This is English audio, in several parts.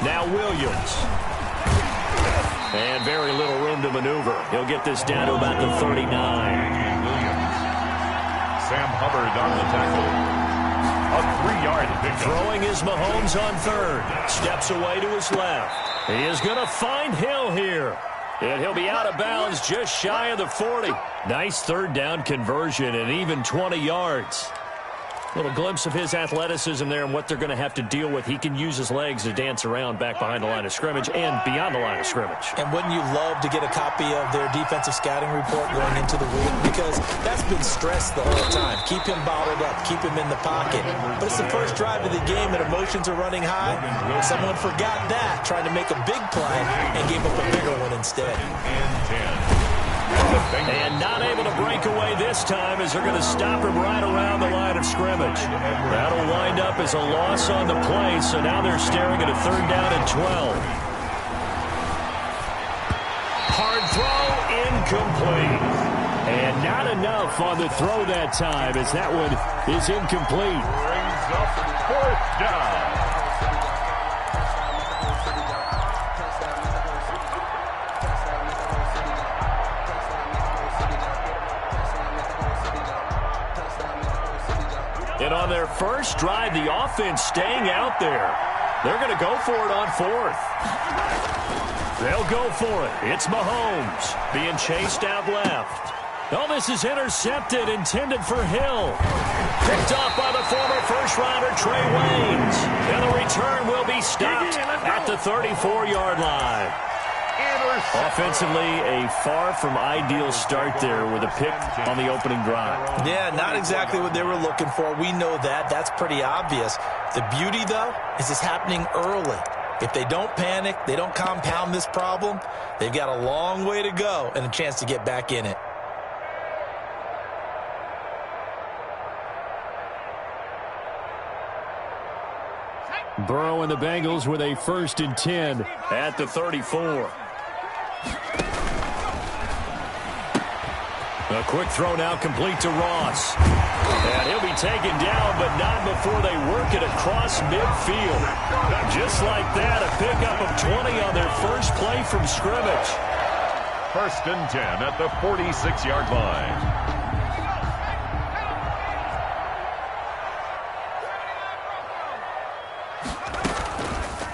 Now Williams. And very little room to maneuver. He'll get this down to about the 39. Sam Hubbard on the tackle. A 3-yard pickup. Throwing is Mahomes on third. Steps away to his left. He is going to find Hill here. And he'll be out of bounds just shy of the 40. Nice third down conversion and even 20 yards. Little glimpse of his athleticism there and what they're going to have to deal with. He can use his legs to dance around back behind the line of scrimmage and beyond the line of scrimmage. And wouldn't you love to get a copy of their defensive scouting report going into the week? Because that's been stressed the whole time. Keep him bottled up. Keep him in the pocket. But it's the first drive of the game and emotions are running high. Someone forgot that, trying to make a big play and gave up a bigger one instead. And not able to break away this time as they're going to stop him right around the line of scrimmage. That'll wind up as a loss on the play, so now they're staring at a third down and 12. Hard throw, incomplete. And not enough on the throw that time as that one is incomplete. Brings up fourth down. And on their first drive, the offense staying out there. They're going to go for it on fourth. They'll go for it. It's Mahomes being chased out left. Oh, this is intercepted, intended for Hill. Picked off by the former first-rounder Trey Waynes. And the return will be stopped at the 34-yard line. Offensively, a far from ideal start there with a pick on the opening drive. Yeah, not exactly what they were looking for. We know that. That's pretty obvious. The beauty, though, is it's happening early. If they don't panic, they don't compound this problem, they've got a long way to go and a chance to get back in it. Burrow and the Bengals with a 1st and 10 at the 34. A quick throw now complete to Ross. And he'll be taken down, but not before they work it across midfield. Just like that, a pickup of 20 on their first play from scrimmage. 1st and 10 at the 46-yard line.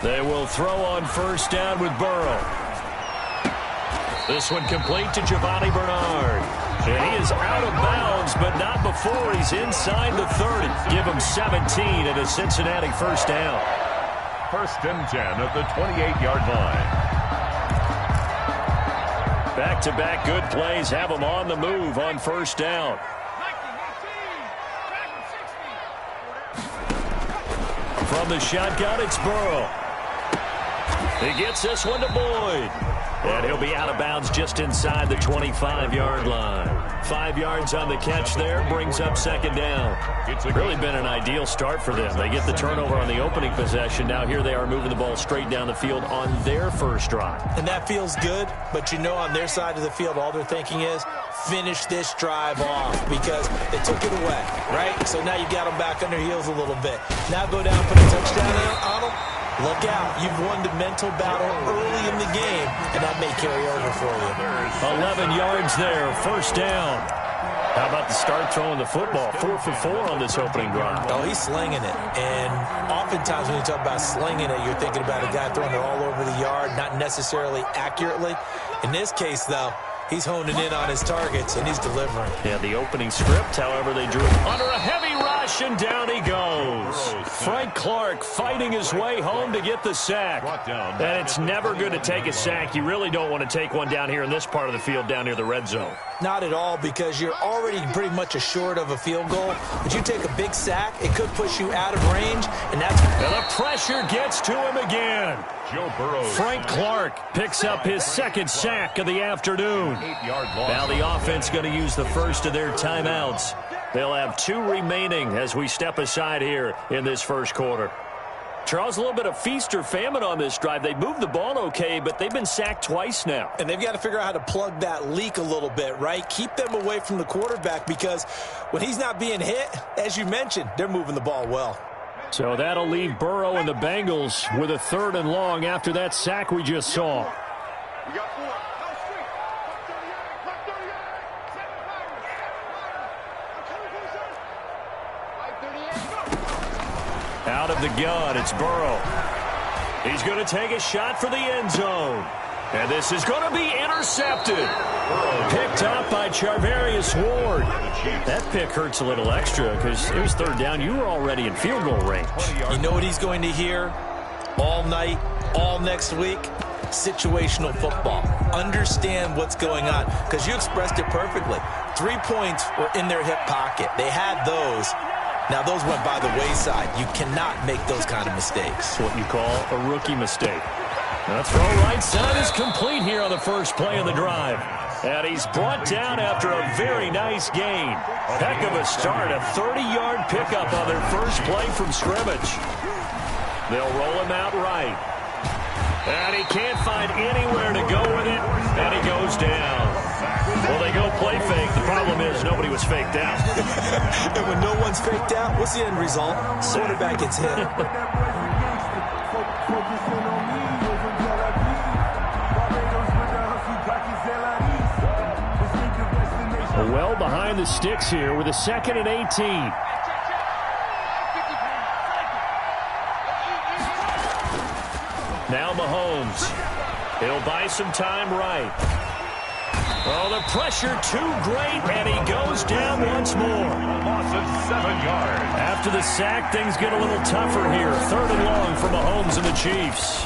They will throw on 1st down with Burrow. This one complete to Giovanni Bernard. And he is out of bounds, but not before he's inside the 30. Give him 17 and a Cincinnati 1st down. 1st and 10 at the 28-yard line. Back-to-back good plays have them on the move on 1st down. From the shotgun, it's Burrow. He gets this one to Boyd. And he'll be out of bounds just inside the 25-yard line. 5 yards on the catch there, brings up 2nd down. It's really been an ideal start for them. They get the turnover on the opening possession. Now here they are moving the ball straight down the field on their first drive. And that feels good, but you know on their side of the field, all they're thinking is, finish this drive off because they took it away, right? So now you got them back on their heels a little bit. Now go down, put a touchdown on them. Look out. You've won the mental battle early in the game, and that may carry over for you. 11 yards there, 1st down. How about the start throwing the football? 4 for 4 on this opening drive. Oh, he's slinging it. And oftentimes when you talk about slinging it, you're thinking about a guy throwing it all over the yard, not necessarily accurately. In this case, though, he's honing in on his targets, and he's delivering. Yeah, the opening script, however, they drew it under a heavy rush, and down he goes. Frank Clark fighting his way home to get the sack. And it's never good to take a sack. You really don't want to take one down here in this part of the field, down near the red zone. Not at all, because you're already pretty much assured of a field goal. But you take a big sack, it could push you out of range, and that's... And the pressure gets to him again. Joe Burrow. Frank Clark picks up his 2nd sack of the afternoon. Now the offense going to use the first of their timeouts. They'll have 2 remaining as we step aside here in this first quarter. Charles, a little bit of feast or famine on this drive. They moved the ball okay, but they've been sacked twice now. And they've got to figure out how to plug that leak a little bit, right? Keep them away from the quarterback because when he's not being hit, as you mentioned, they're moving the ball well. So that'll leave Burrow and the Bengals with a 3rd and long after that sack we just saw. Out of the gun, it's Burrow. He's going to take a shot for the end zone. And this is going to be intercepted. Picked up by Charvarius Ward. That pick hurts a little extra because it was 3rd down. You were already in field goal range. You know what he's going to hear all night, all next week? Situational football. Understand what's going on because you expressed it perfectly. 3 points were in their hip pocket. They had those. Now, those went by the wayside. You cannot make those kind of mistakes. What you call a rookie mistake. The throw right side is complete here on the first play of the drive. And he's brought down after a very nice gain. Heck of a start, a 30-yard pickup on their first play from scrimmage. They'll roll him out right. And he can't find anywhere to go with it, and he goes down. Well, they go play fake. The problem is nobody was faked out. And when no one's faked out, what's the end result? Quarterback gets hit. Well behind the sticks here with a 2nd and 18. Now Mahomes. He'll buy some time right. Oh, the pressure too great, and he goes down once more. Loss of 7 yards. After the sack, things get a little tougher here. 3rd and long for Mahomes and the Chiefs.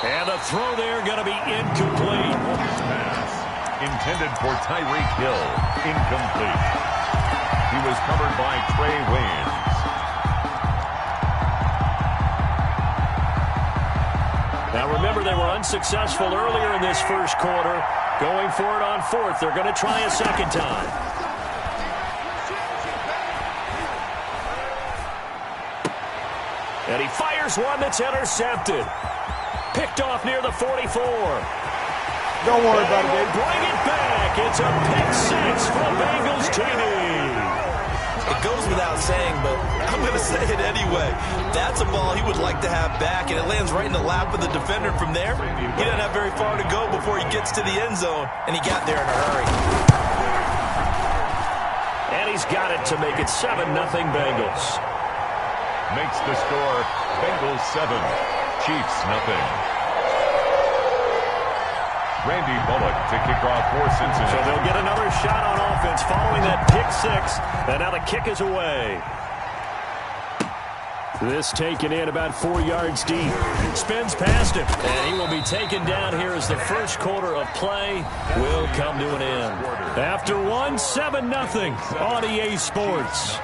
And the throw there going to be incomplete. Intended for Tyreek Hill. Incomplete. He was covered by Trey Waynes. Now remember, they were unsuccessful earlier in this first quarter. Going for it on 4th. They're going to try a second time. And he fires one that's intercepted. Picked off near the 44. Don't worry about it, baby. Bring it back. It's a pick 6 for Bengals TV. It goes without saying, but I'm going to say it anyway. That's a ball he would like to have back, and it lands right in the lap of the defender from there. He doesn't have very far to go before he gets to the end zone, and he got there in a hurry. And he's got it to make it 7-0 Bengals. Makes the score Bengals 7, Chiefs 0. Randy Bullock to kick off for Cincinnati. So they'll get another shot on offense following that pick 6. And now the kick is away. This taken in about 4 yards deep. Spins past him. And he will be taken down here as the first quarter of play will come to an end. After one, 7-0 on EA Sports.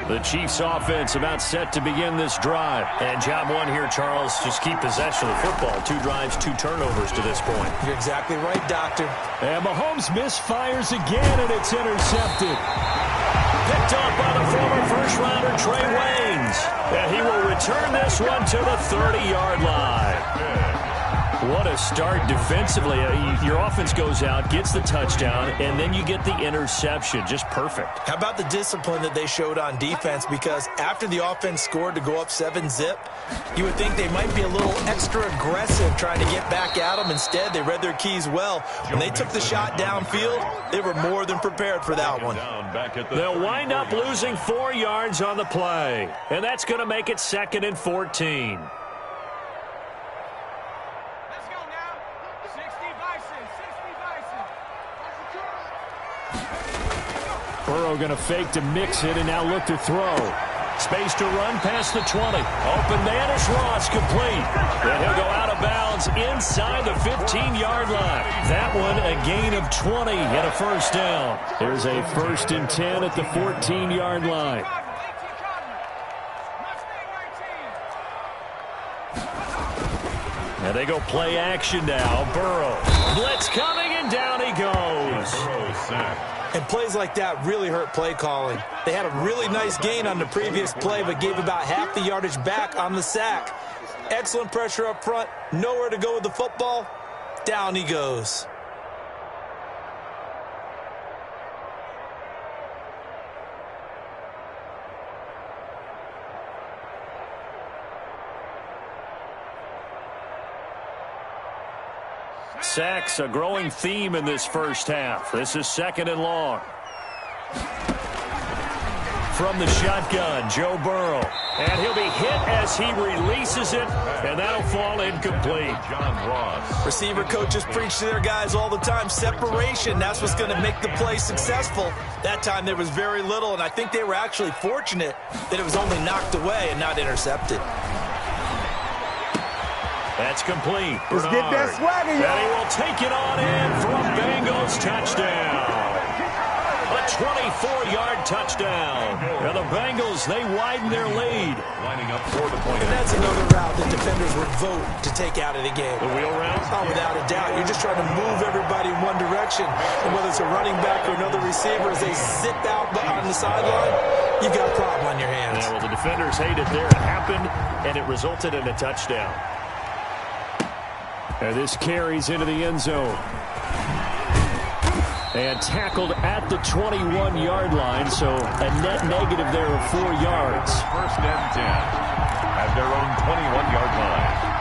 The Chiefs offense about set to begin this drive. And job one here, Charles, just keep possession of the football. 2 drives, 2 turnovers to this point. You're exactly right, Doctor. And Mahomes misfires again, and it's intercepted. Picked off by the former first-rounder Trey Waynes. And he will return this one to the 30-yard line. What a start defensively. Your offense goes out, gets the touchdown, and then you get the interception. Just perfect. How about the discipline that they showed on defense? Because after the offense scored to go up 7-zip, you would think they might be a little extra aggressive trying to get back at them. Instead, they read their keys well. When they took the shot downfield, they were more than prepared for that one. They'll wind up losing 4 yards on the play, and that's going to make it 2nd and 14. Burrow going to fake to mix it and now look to throw. Space to run past the 20. Open man is Ross, complete. And he'll go out of bounds inside the 15-yard line. That one a gain of 20 and a first down. There's a 1st and 10 at the 14-yard line. And they go play action now. Burrow. Blitz coming, and down he goes. And plays like that really hurt play calling. They had a really nice gain on the previous play, but gave about half the yardage back on the sack. Excellent pressure up front. Nowhere to go with the football. Down he goes. Sacks, a growing theme in this first half. This is 2nd and long. From the shotgun, Joe Burrow. And he'll be hit as he releases it, and that'll fall incomplete. John Ross. Receiver coaches preach to their guys all the time. Separation, that's what's going to make the play successful. That time there was very little, and I think they were actually fortunate that it was only knocked away and not intercepted. That's complete. Let's get that swagger, y'all. And he will take it on in for a Bengals touchdown. A 24-yard touchdown. And the Bengals, they widen their lead. Lining up for the point. And that's another route that defenders would vote to take out of the game. The wheel route? Oh, without a doubt. You're just trying to move everybody in one direction. And whether it's a running back or another receiver, as they zip out on the sideline, you've got a problem on your hands. Yeah, well, the defenders hate it there. It happened, and it resulted in a touchdown. And this carries into the end zone. And tackled at the 21-yard line, so a net negative there of 4 yards. 1st and 10 at their own 21-yard line.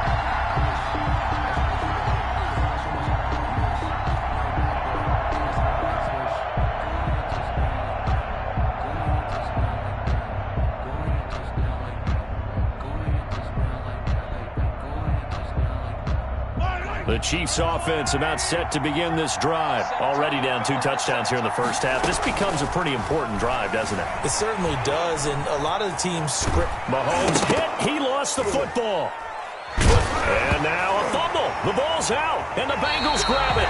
The Chiefs offense about set to begin this drive. Already down 2 touchdowns here in the first half. This becomes a pretty important drive, doesn't it? It certainly does, and a lot of the teams script. Mahomes hit. He lost the football. And now a fumble. The ball's out, and the Bengals grab it.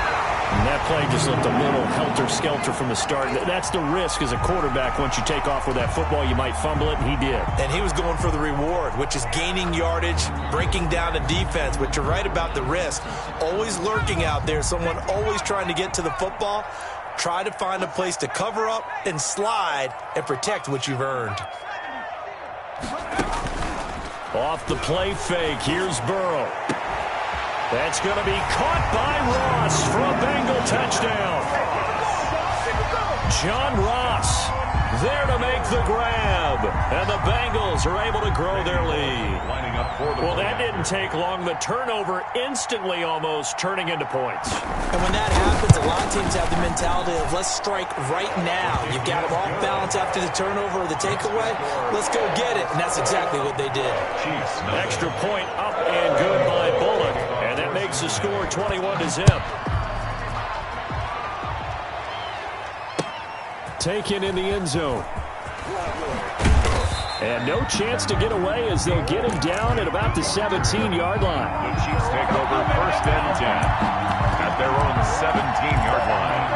And that play just looked a little helter-skelter from the start. That's the risk as a quarterback. Once you take off with that football, you might fumble it, and he did. And he was going for the reward, which is gaining yardage, breaking down a defense. But you're right about the risk. Always lurking out there, someone always trying to get to the football. Try to find a place to cover up and slide and protect what you've earned. Off the play fake, here's Burrow. That's going to be caught by Ross for a Bengal touchdown. John Ross there to make the grab. And the Bengals are able to grow their lead. Lining up for the well, that didn't take long. The turnover instantly almost turning into points. And when that happens, a lot of teams have the mentality of let's strike right now. You've got them off balance after the turnover or the takeaway. Let's go get it. And that's exactly what they did. Chiefs. Extra point up and good by Bullock. And that makes the score 21-0. Taken in the end zone. And no chance to get away as they'll get him down at about the 17-yard line. The Chiefs take over 1st and 10 at their own 17-yard line.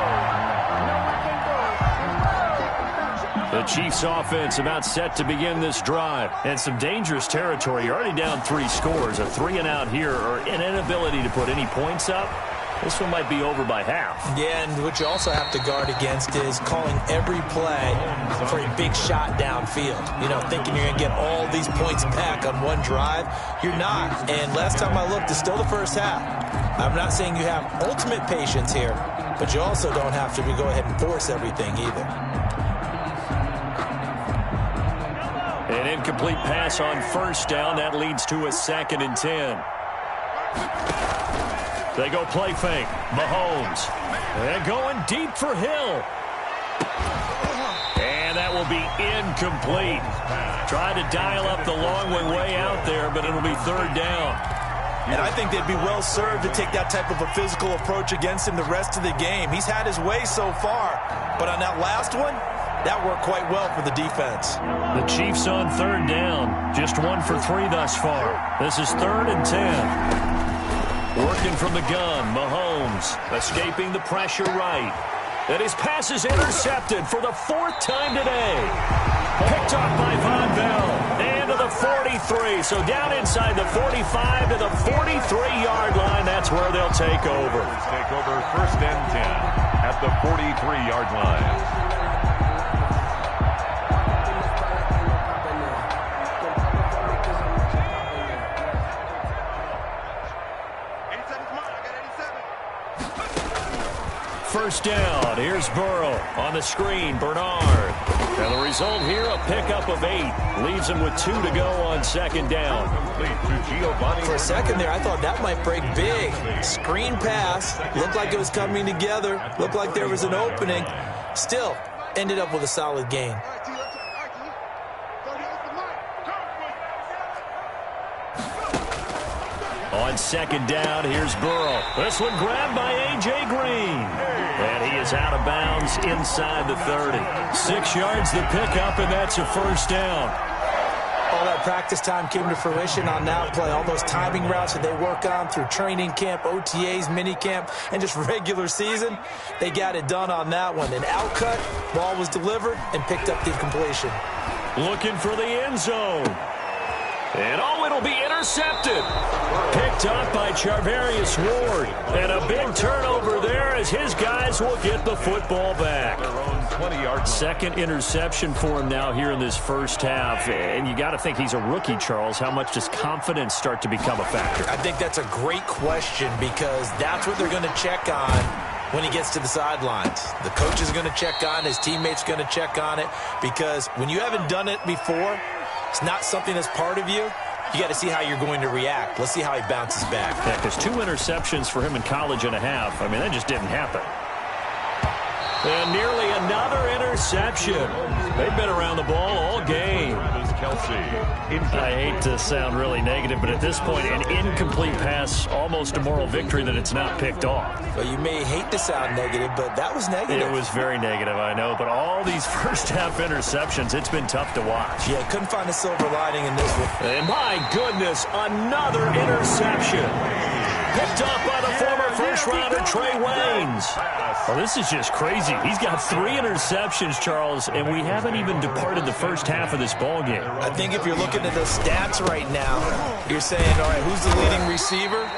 The Chiefs offense about set to begin this drive. And some dangerous territory. You're already down 3 scores. A 3-and-out here or an inability to put any points up. This one might be over by half. Yeah, and what you also have to guard against is calling every play for a big shot downfield. You know, thinking you're going to get all these points back on one drive. You're not. And last time I looked, it's still the first half. I'm not saying you have ultimate patience here, but you also don't have to go ahead and force everything either. An incomplete pass on 1st down. That leads to a 2nd and 10. They go play fake. Mahomes. And going deep for Hill. And that will be incomplete. Try to dial up the long way out there, but it'll be 3rd down. And I think they'd be well served to take that type of a physical approach against him the rest of the game. He's had his way so far, but on that last one, that worked quite well for the defense. The Chiefs on 3rd down. Just 1 for 3 thus far. This is 3rd and 10. Working from the gun, Mahomes escaping the pressure right. And his pass is intercepted for the 4th time today. Picked off by Von Bell. And to the 43. So down inside the 45 to the 43-yard line. That's where they'll take over. Take over 1st and 10 at the 43-yard line. First down. Here's Burrow. Burrow on the screen. Bernard. And the result here, a pickup of 8. Leaves him with 2 to go on second down. For a second there, I thought that might break big. Screen pass. Looked like it was coming together. Looked like there was an opening. Still, ended up with a solid gain. On second down, here's Burrow. This one grabbed by A.J. Green. And he is out of bounds inside the 30. 6 yards the pickup, and that's a first down. All that practice time came to fruition on that play. All those timing routes that they work on through training camp, OTAs, mini camp, and just regular season, they got it done on that one. An outcut, ball was delivered, and picked up the completion. Looking for the end zone. And it'll be intercepted. Picked up by Charvarius Ward. And a big turnover there as his guys will get the football back. Second interception for him now here in this first half. And you got to think he's a rookie, Charles. How much does confidence start to become a factor? I think that's a great question because that's what they're going to check on when he gets to the sidelines. The coach is going to check on, his teammates going to check on it, because when you haven't done it before, it's not something that's part of you. You got to see how you're going to react. Let's see how he bounces back. Yeah, because 2 interceptions for him in college and a half. I mean, that just didn't happen. And nearly another interception. They've been around the ball all game. I hate to sound really negative, but at this point, an incomplete pass, almost a moral victory that it's not picked off. Well, you may hate to sound negative, but that was negative. It was very negative, I know. But all these first-half interceptions, it's been tough to watch. Yeah, couldn't find a silver lining in this one. And my goodness, another interception. Picked up by the former first-rounder Trey Waynes. Well, this is just crazy. He's got 3 interceptions, Charles, and we haven't even departed the first half of this ballgame. I think if you're looking at the stats right now, you're saying, all right, who's the leading receiver?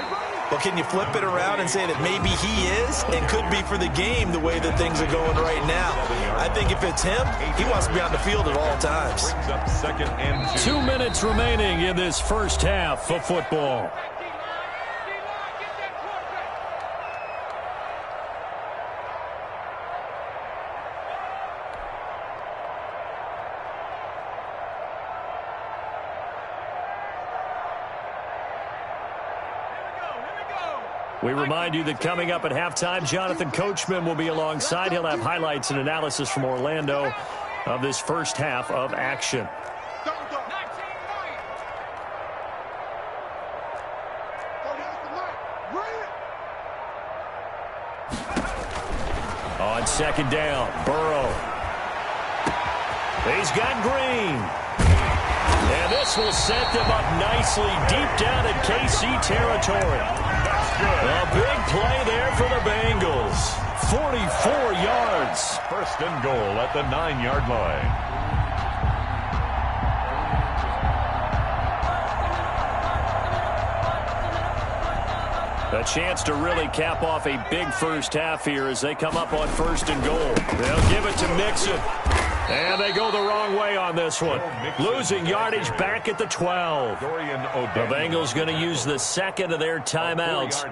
Well, can you flip it around and say that maybe he is and could be for the game the way that things are going right now? I think if it's him, he wants to be on the field at all times. 2 minutes remaining in this first half of football. We remind you that coming up at halftime, Jonathan Coachman will be alongside. He'll have highlights and analysis from Orlando of this first half of action. On second down, Burrow. He's got Green. And this will set them up nicely deep down in KC territory. A big play there for the Bengals. 44 yards. First and goal at the 9-yard line. A chance to really cap off a big first half here as they come up on first and goal. They'll give it to Mixon. And they go the wrong way on this one. Losing yardage back at the 12. The Bengals going to use the second of their timeouts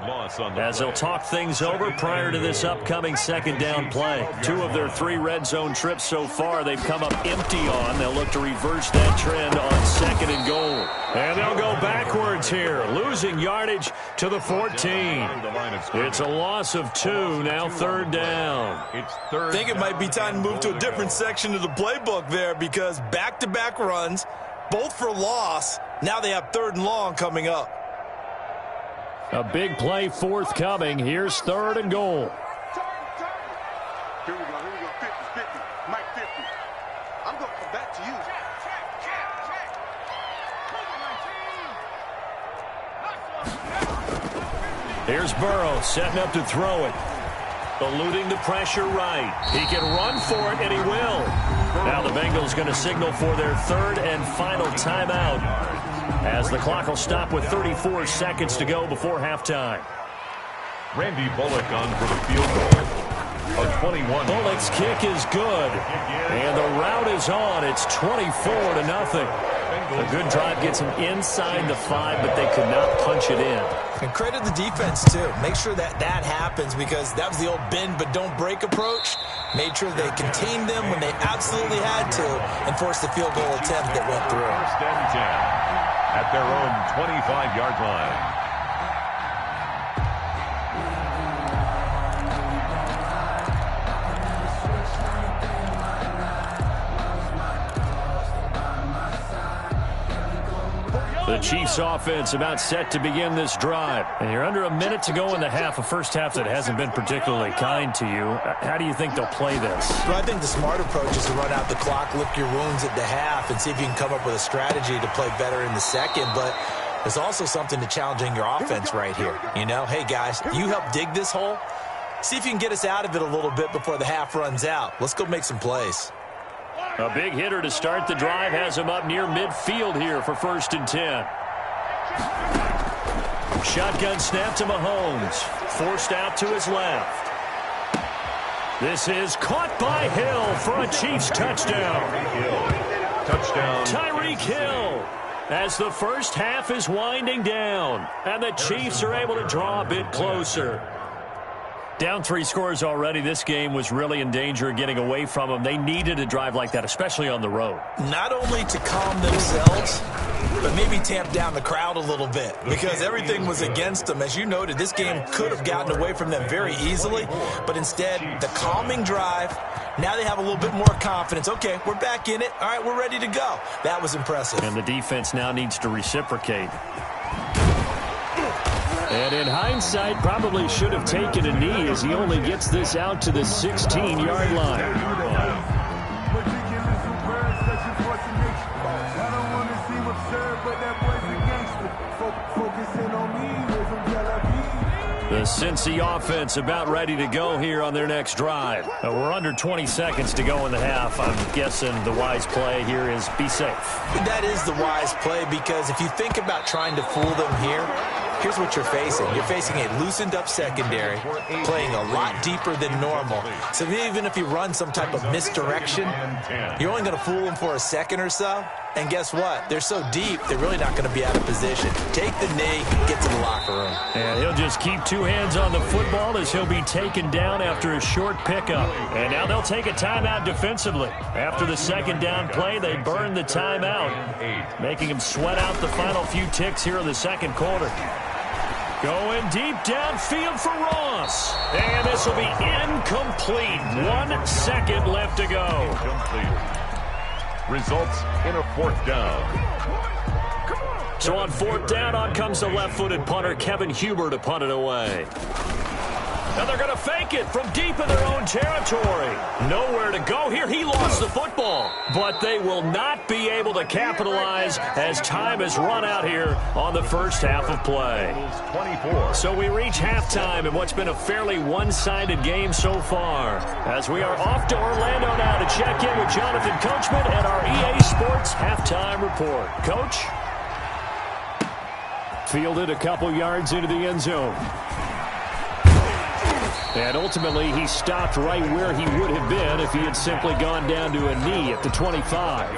as they'll talk things over prior to this upcoming second down play. 2 of their 3 red zone trips so far they've come up empty on. They'll look to reverse that trend on second and goal. And they'll go backwards here. Losing yardage to the 14. It's a loss of 2. Now third down. I think it might be time to move to a different section of the playbook there because back-to-back runs, both for loss. Now they have third and long coming up. A big play forthcoming. Here's third and goal. Here we go. 50, Mike 50. I'm going to come back to you. Here's Burrow setting up to throw it. Eluding the pressure right. He can run for it, and he will. Now the Bengals going to signal for their third and final timeout as the clock will stop with 34 seconds to go before halftime. Randy Bullock on for the field goal. A 21. Bullock's kick is good, and the route is on. It's 24-0. A good drive gets them inside the 5, but they could not punch it in. And credit the defense, too. Make sure that that happens because that was the old bend but don't break approach. Made sure they contained them when they absolutely had to and forced the field goal attempt that went through. First and 10 at their own 25-yard line. The Chiefs offense about set to begin this drive. And you're under a minute to go in the half, a first half that hasn't been particularly kind to you. How do you think they'll play this? Well, I think the smart approach is to run out the clock, lick your wounds at the half, and see if you can come up with a strategy to play better in the second. But there's also something to challenging your offense right here. You know, hey, guys, you help dig this hole. See if you can get us out of it a little bit before the half runs out. Let's go make some plays. A big hitter to start the drive has him up near midfield here for 1st and 10. Shotgun snap to Mahomes. Forced out to his left. This is caught by Hill for a Chiefs touchdown. Touchdown. Tyreek Hill. As the first half is winding down, and the Chiefs are able to draw a bit closer. Down 3 scores already. This game was really in danger of getting away from them. They needed a drive like that, especially on the road. Not only to calm themselves, but maybe tamp down the crowd a little bit because everything was against them. As you noted, this game could have gotten away from them very easily, but instead, the calming drive, now they have a little bit more confidence. Okay, we're back in it. All right, we're ready to go. That was impressive. And the defense now needs to reciprocate. And in hindsight, probably should have taken a knee as he only gets this out to the 16-yard line. The Cincy offense about ready to go here on their next drive. We're under 20 seconds to go in the half. I'm guessing the wise play here is be safe. That is the wise play because if you think about trying to fool them here, here's what you're facing. You're facing a loosened up secondary, playing a lot deeper than normal. So even if you run some type of misdirection, you're only going to fool them for a second or so. And guess what? They're so deep, they're really not going to be out of position. Take the knee, get to the locker room. And he'll just keep 2 hands on the football as he'll be taken down after a short pickup. And now they'll take a timeout defensively. After the second down play, they burn the timeout, making him sweat out the final few ticks here in the second quarter. Going deep downfield for Ross. And this will be incomplete. 1 second left to go. Incomplete. Results in a 4th down. So on 4th down, on comes the left-footed punter, Kevin Huber, to punt it away. And they're going to fake it from deep in their own territory. Nowhere to go here. He lost the football. But they will not be able to capitalize as time has run out here on the first half of play. 24. So we reach halftime in what's been a fairly one-sided game so far. As we are off to Orlando now to check in with Jonathan Coachman and our EA Sports halftime report. Coach? Fielded a couple yards into the end zone. And ultimately, he stopped right where he would have been if he had simply gone down to a knee at the 25.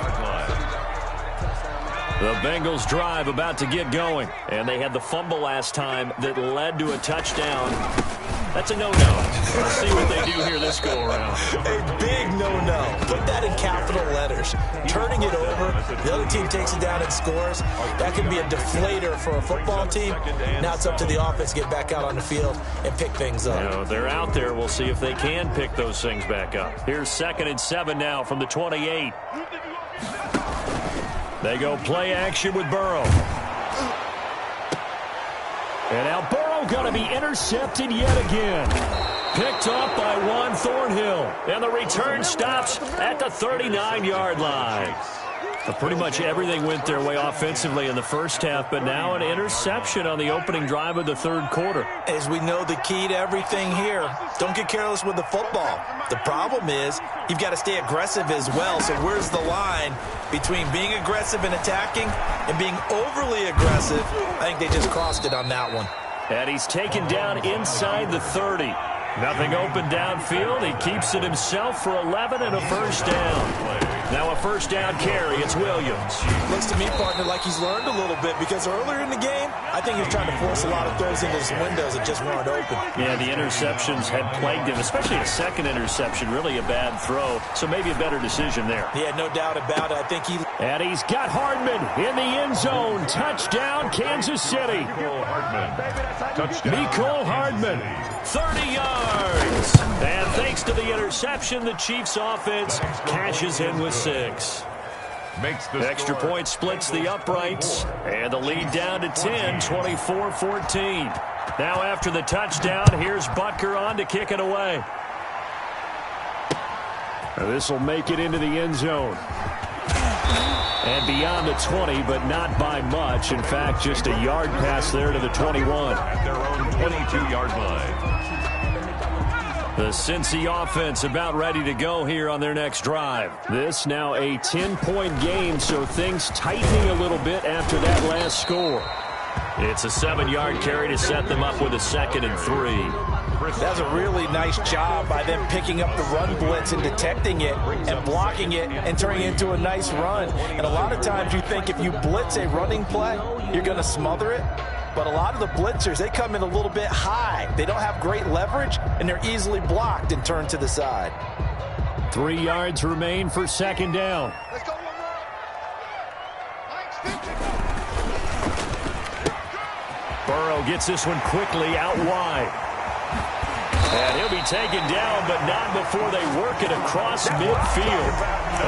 The Bengals drive about to get going. And they had the fumble last time that led to a touchdown. That's a no-no. Let's see what they do here this go-around. A big no-no. Put that in capital letters. Turning it over, the other team takes it down and scores. That could be a deflator for a football team. Now it's up to the offense to get back out on the field and pick things up. You know, they're out there. We'll see if they can pick those things back up. Here's 2nd and 7 now from the 28. They go play action with Burrow. And now Burrow going to be intercepted yet again. Picked off by Juan Thornhill. And the return stops at the 39-yard line. Pretty much everything went their way offensively in the first half, but now an interception on the opening drive of the 3rd quarter. As we know, the key to everything here, don't get careless with the football. The problem is you've got to stay aggressive as well. So where's the line between being aggressive and attacking and being overly aggressive? I think they just crossed it on that one. And he's taken down inside the 30. Nothing open downfield. He keeps it himself for 11 and a first down. Now a first down carry. It's Williams. Looks to me, partner, like he's learned a little bit because earlier in the game, I think he was trying to force a lot of throws into some windows that just weren't open. Yeah, the interceptions had plagued him, especially a second interception, really a bad throw. So maybe a better decision there. Yeah, no doubt about it. I think he... And he's got Hardman in the end zone. Touchdown, Kansas City. Mecole Hardman, 30 yards. And thanks to the interception, the Chiefs offense cashes in with 6. Extra point splits the uprights, and the lead down to 10, 24-14. Now after the touchdown, here's Butker on to kick it away. This will make it into the end zone. And beyond the 20, but not by much. In fact, just a yard pass there to the 21. At their own 22-yard line. The Cincy offense about ready to go here on their next drive. This now a 10-point game, so things tightening a little bit after that last score. It's a 7-yard carry to set them up with a 2nd and 3. That's a really nice job by them picking up the run blitz and detecting it and blocking it and turning it into a nice run. And a lot of times you think if you blitz a running play, you're going to smother it. But a lot of the blitzers, they come in a little bit high. They don't have great leverage, and they're easily blocked and turned to the side. 3 yards remain for 2nd down. Let's go one more. Burrow gets this one quickly out wide. And he'll be taken down, but not before they work it across midfield.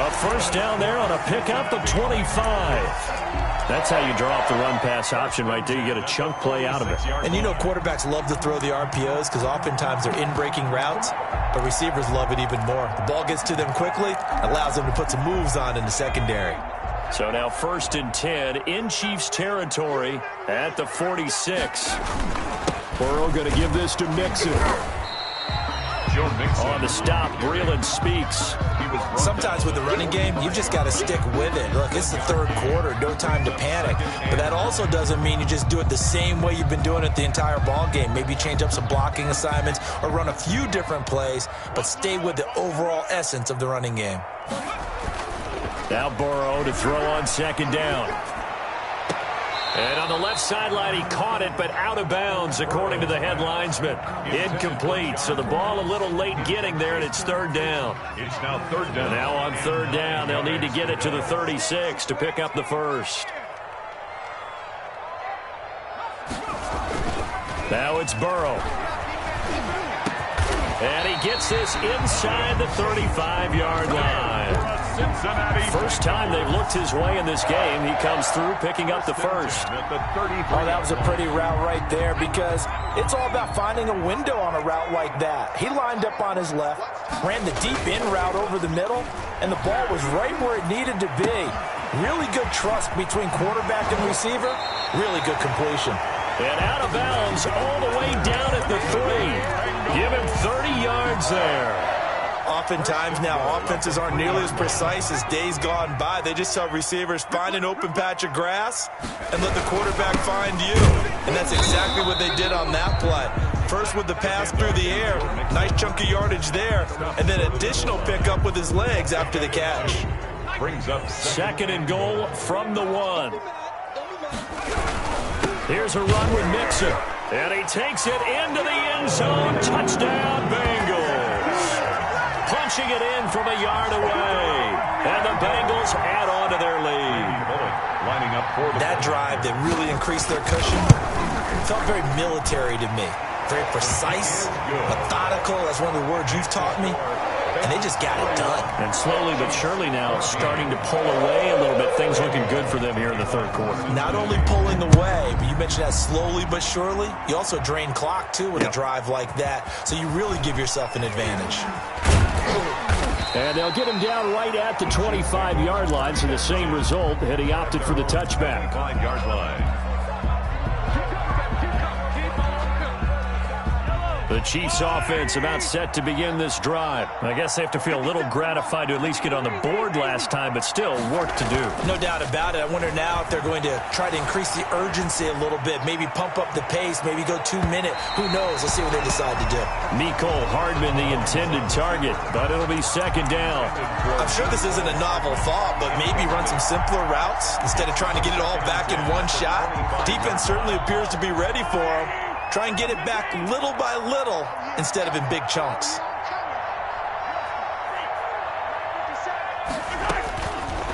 A first down there on a pickup of 25. That's how you draw up the run-pass option right there. You get a chunk play out of it. And you know quarterbacks love to throw the RPOs because oftentimes they're in-breaking routes, but receivers love it even more. The ball gets to them quickly, allows them to put some moves on in the secondary. So now 1st and 10 in Chiefs territory at the 46. Burrow going to give this to Mixon. On the stop, Breeland speaks. Sometimes with the running game, you've just got to stick with it. Look, it's the 3rd quarter, no time to panic. But that also doesn't mean you just do it the same way you've been doing it the entire ball game. Maybe change up some blocking assignments or run a few different plays, but stay with the overall essence of the running game. Now Burrow to throw on 2nd down. And on the left sideline, he caught it, but out of bounds, according to the head linesman. Incomplete, so the ball a little late getting there, and it's 3rd down. It's now 3rd down. Now on 3rd down, they'll need to get it to the 36 to pick up the first. Now it's Burrow. And he gets this inside the 35-yard line. First time they've looked his way in this game. He comes through picking up the first. Oh, that was a pretty route right there because it's all about finding a window on a route like that. He lined up on his left, ran the deep in route over the middle, and the ball was right where it needed to be. Really good trust between quarterback and receiver. Really good completion. And out of bounds all the way down at the 3. Give him 30 yards there. Oftentimes now, offenses aren't nearly as precise as days gone by. They just tell receivers, find an open patch of grass and let the quarterback find you. And that's exactly what they did on that play. First with the pass through the air, nice chunk of yardage there, and then additional pickup with his legs after the catch. Brings up 2nd and goal from the 1. Here's a run with Mixon. And he takes it into the end zone. Touchdown, Bengals. Punching it in from a yard away. And the Bengals add on to their lead. lining up for that drive that really increased their cushion felt very military to me. Very precise, methodical. That's one of the words you've taught me. And they just got it done. And slowly but surely now starting to pull away a little bit. Things looking good for them here in the third quarter. Not only pulling away, but you mentioned that slowly but surely. You also drain clock, too, with a drive like that. So you really give yourself an advantage. And they'll get him down right at the 25-yard line. So the same result had he opted for the touchback. 5-yard line. The Chiefs offense about set to begin this drive. I guess they have to feel a little gratified to at least get on the board last time, but still work to do. No doubt about it. I wonder now if they're going to try to increase the urgency a little bit, maybe pump up the pace, maybe go 2 minute. Who knows? Let's see what they decide to do. Mecole Hardman, the intended target, but it'll be second down. I'm sure this isn't a novel thought, but maybe run some simpler routes instead of trying to get it all back in one shot. Defense certainly appears to be ready for them. Try and get it back little by little instead of in big chunks.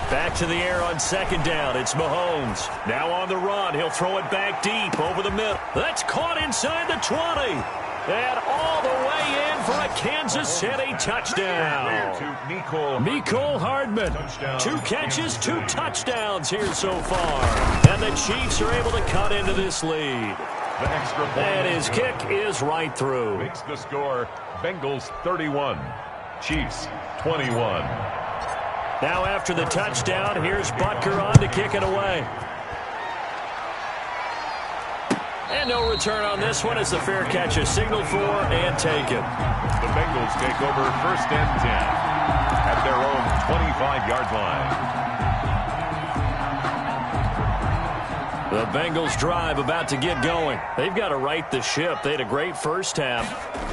Back to the air on second down. It's Mahomes. Now on the run. He'll throw it back deep over the middle. That's caught inside the 20. And all the way in for a Kansas City touchdown. Mecole Hardman. 2 catches, 2 touchdowns here so far. And the Chiefs are able to cut into this lead. And his kick is right through. Makes the score Bengals 31, Chiefs 21. Now after the touchdown, here's Butker on to kick it away. And no return on this one as the fair catch is signaled for and taken. The Bengals take over 1st and 10 at their own 25-yard line. The Bengals drive about to get going. They've got to right the ship. They had a great first half,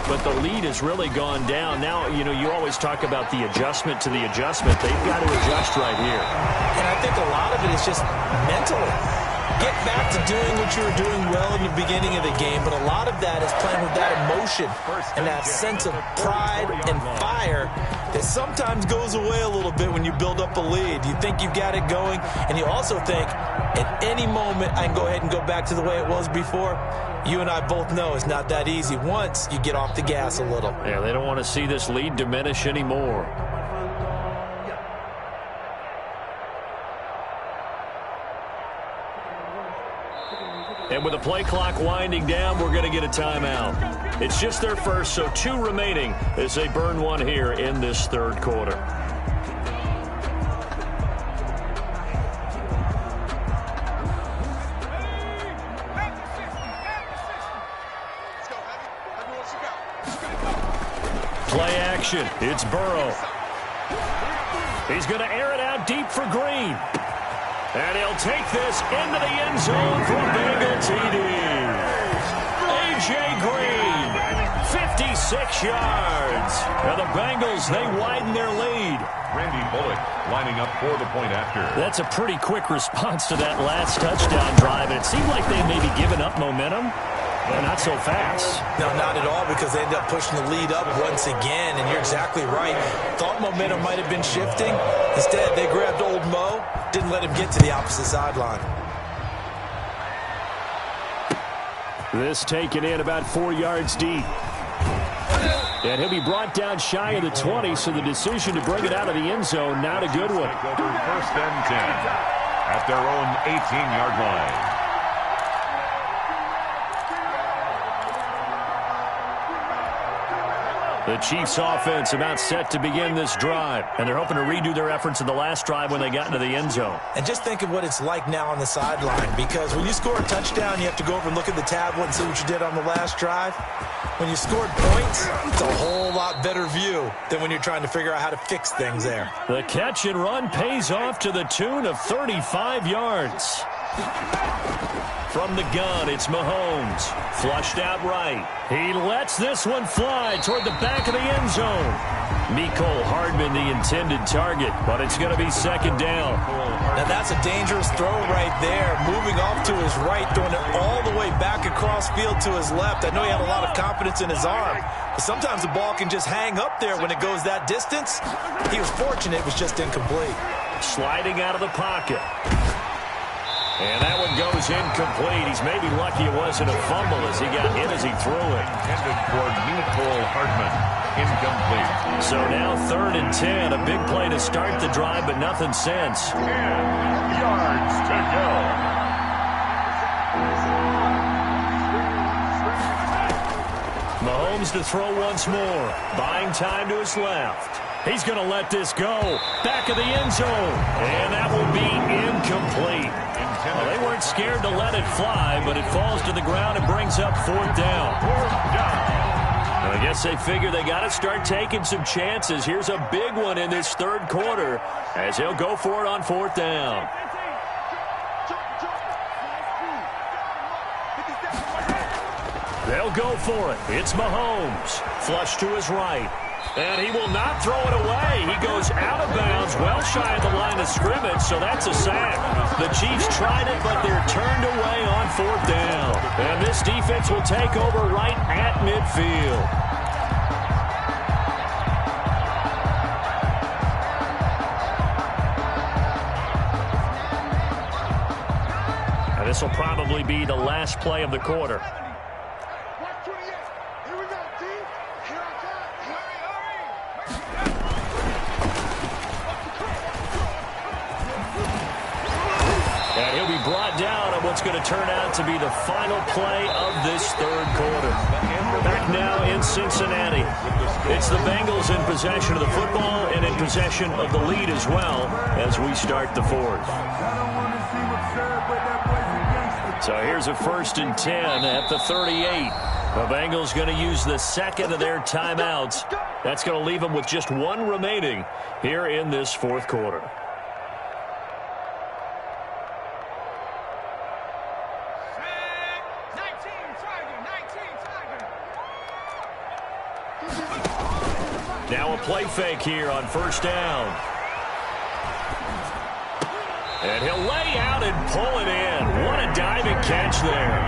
but the lead has really gone down. Now, you always talk about the adjustment to the adjustment. They've got to adjust right here. And I think a lot of it is just mentally. Get back to doing what you were doing well in the beginning of the game, but a lot of that is playing with that emotion and that sense of pride and fire that sometimes goes away a little bit when you build up a lead. You think you've got it going, and you also think at any moment I can go ahead and go back to the way it was before. You and I both know it's not that easy once you get off the gas a little. Yeah, they don't want to see this lead diminish anymore. And with the play clock winding down, we're going to get a timeout. It's just their first, so 2 remaining as they burn one here in this third quarter. Play action. It's Burrow. He's going to air it out deep for Green. And he'll take this into the end zone for a Bengal TD. A.J. Green, 56 yards. Now the Bengals, they widen their lead. Randy Bullock lining up for the point after. That's a pretty quick response to that last touchdown drive. And it seemed like they may be giving up momentum. Well, not so fast. No, not at all, because they ended up pushing the lead up once again, and you're exactly right. Thought momentum might have been shifting. Instead, they grabbed old Mo, didn't let him get to the opposite sideline. This taken in about 4 yards deep. And he'll be brought down shy of the 20, so the decision to bring it out of the end zone, not a good one. Take over 1st and 10 at their own 18-yard line. The Chiefs offense about set to begin this drive, and they're hoping to redo their efforts in the last drive when they got into the end zone. And just think of what it's like now on the sideline, because when you score a touchdown, you have to go over and look at the tablet and see what you did on the last drive. When you scored points, it's a whole lot better view than when you're trying to figure out how to fix things there. The catch and run pays off to the tune of 35 yards. From the gun, it's Mahomes. Flushed out right. He lets this one fly toward the back of the end zone. Mecole Hardman, the intended target, but it's going to be second down. Now that's a dangerous throw right there. Moving off to his right, throwing it all the way back across field to his left. I know he had a lot of confidence in his arm, but sometimes the ball can just hang up there when it goes that distance. He was fortunate it was just incomplete. Sliding out of the pocket. And that one goes incomplete. He's maybe lucky it wasn't a fumble as he got hit as he threw it. Intended for Mecole Hardman. Incomplete. So now 3rd and 10. A big play to start the drive, but nothing since. 10 yards to go. Mahomes to throw once more. Buying time to his left. He's going to let this go. Back of the end zone. And that will be incomplete. Well, they weren't scared to let it fly, but it falls to the ground and brings up 4th down. I guess they figure they got to start taking some chances. Here's a big one in this third quarter as he'll go for it on fourth down. They'll go for it. It's Mahomes. Flush to his right. And he will not throw it away. He goes out of bounds, well shy of the line of scrimmage, so that's a sack. The Chiefs tried it, but they're turned away on fourth down. And this defense will take over right at midfield. And this will probably be the last play of the quarter. And he'll be brought down on what's going to turn out to be the final play of this third quarter. Back now in Cincinnati. It's the Bengals in possession of the football and in possession of the lead as well as we start the fourth. So here's a 1st and 10 at the 38. The Bengals going to use the second of their timeouts. That's going to leave them with just one remaining here in this fourth quarter. Now a play fake here on first down. And he'll lay out and pull it in. What a diving catch there.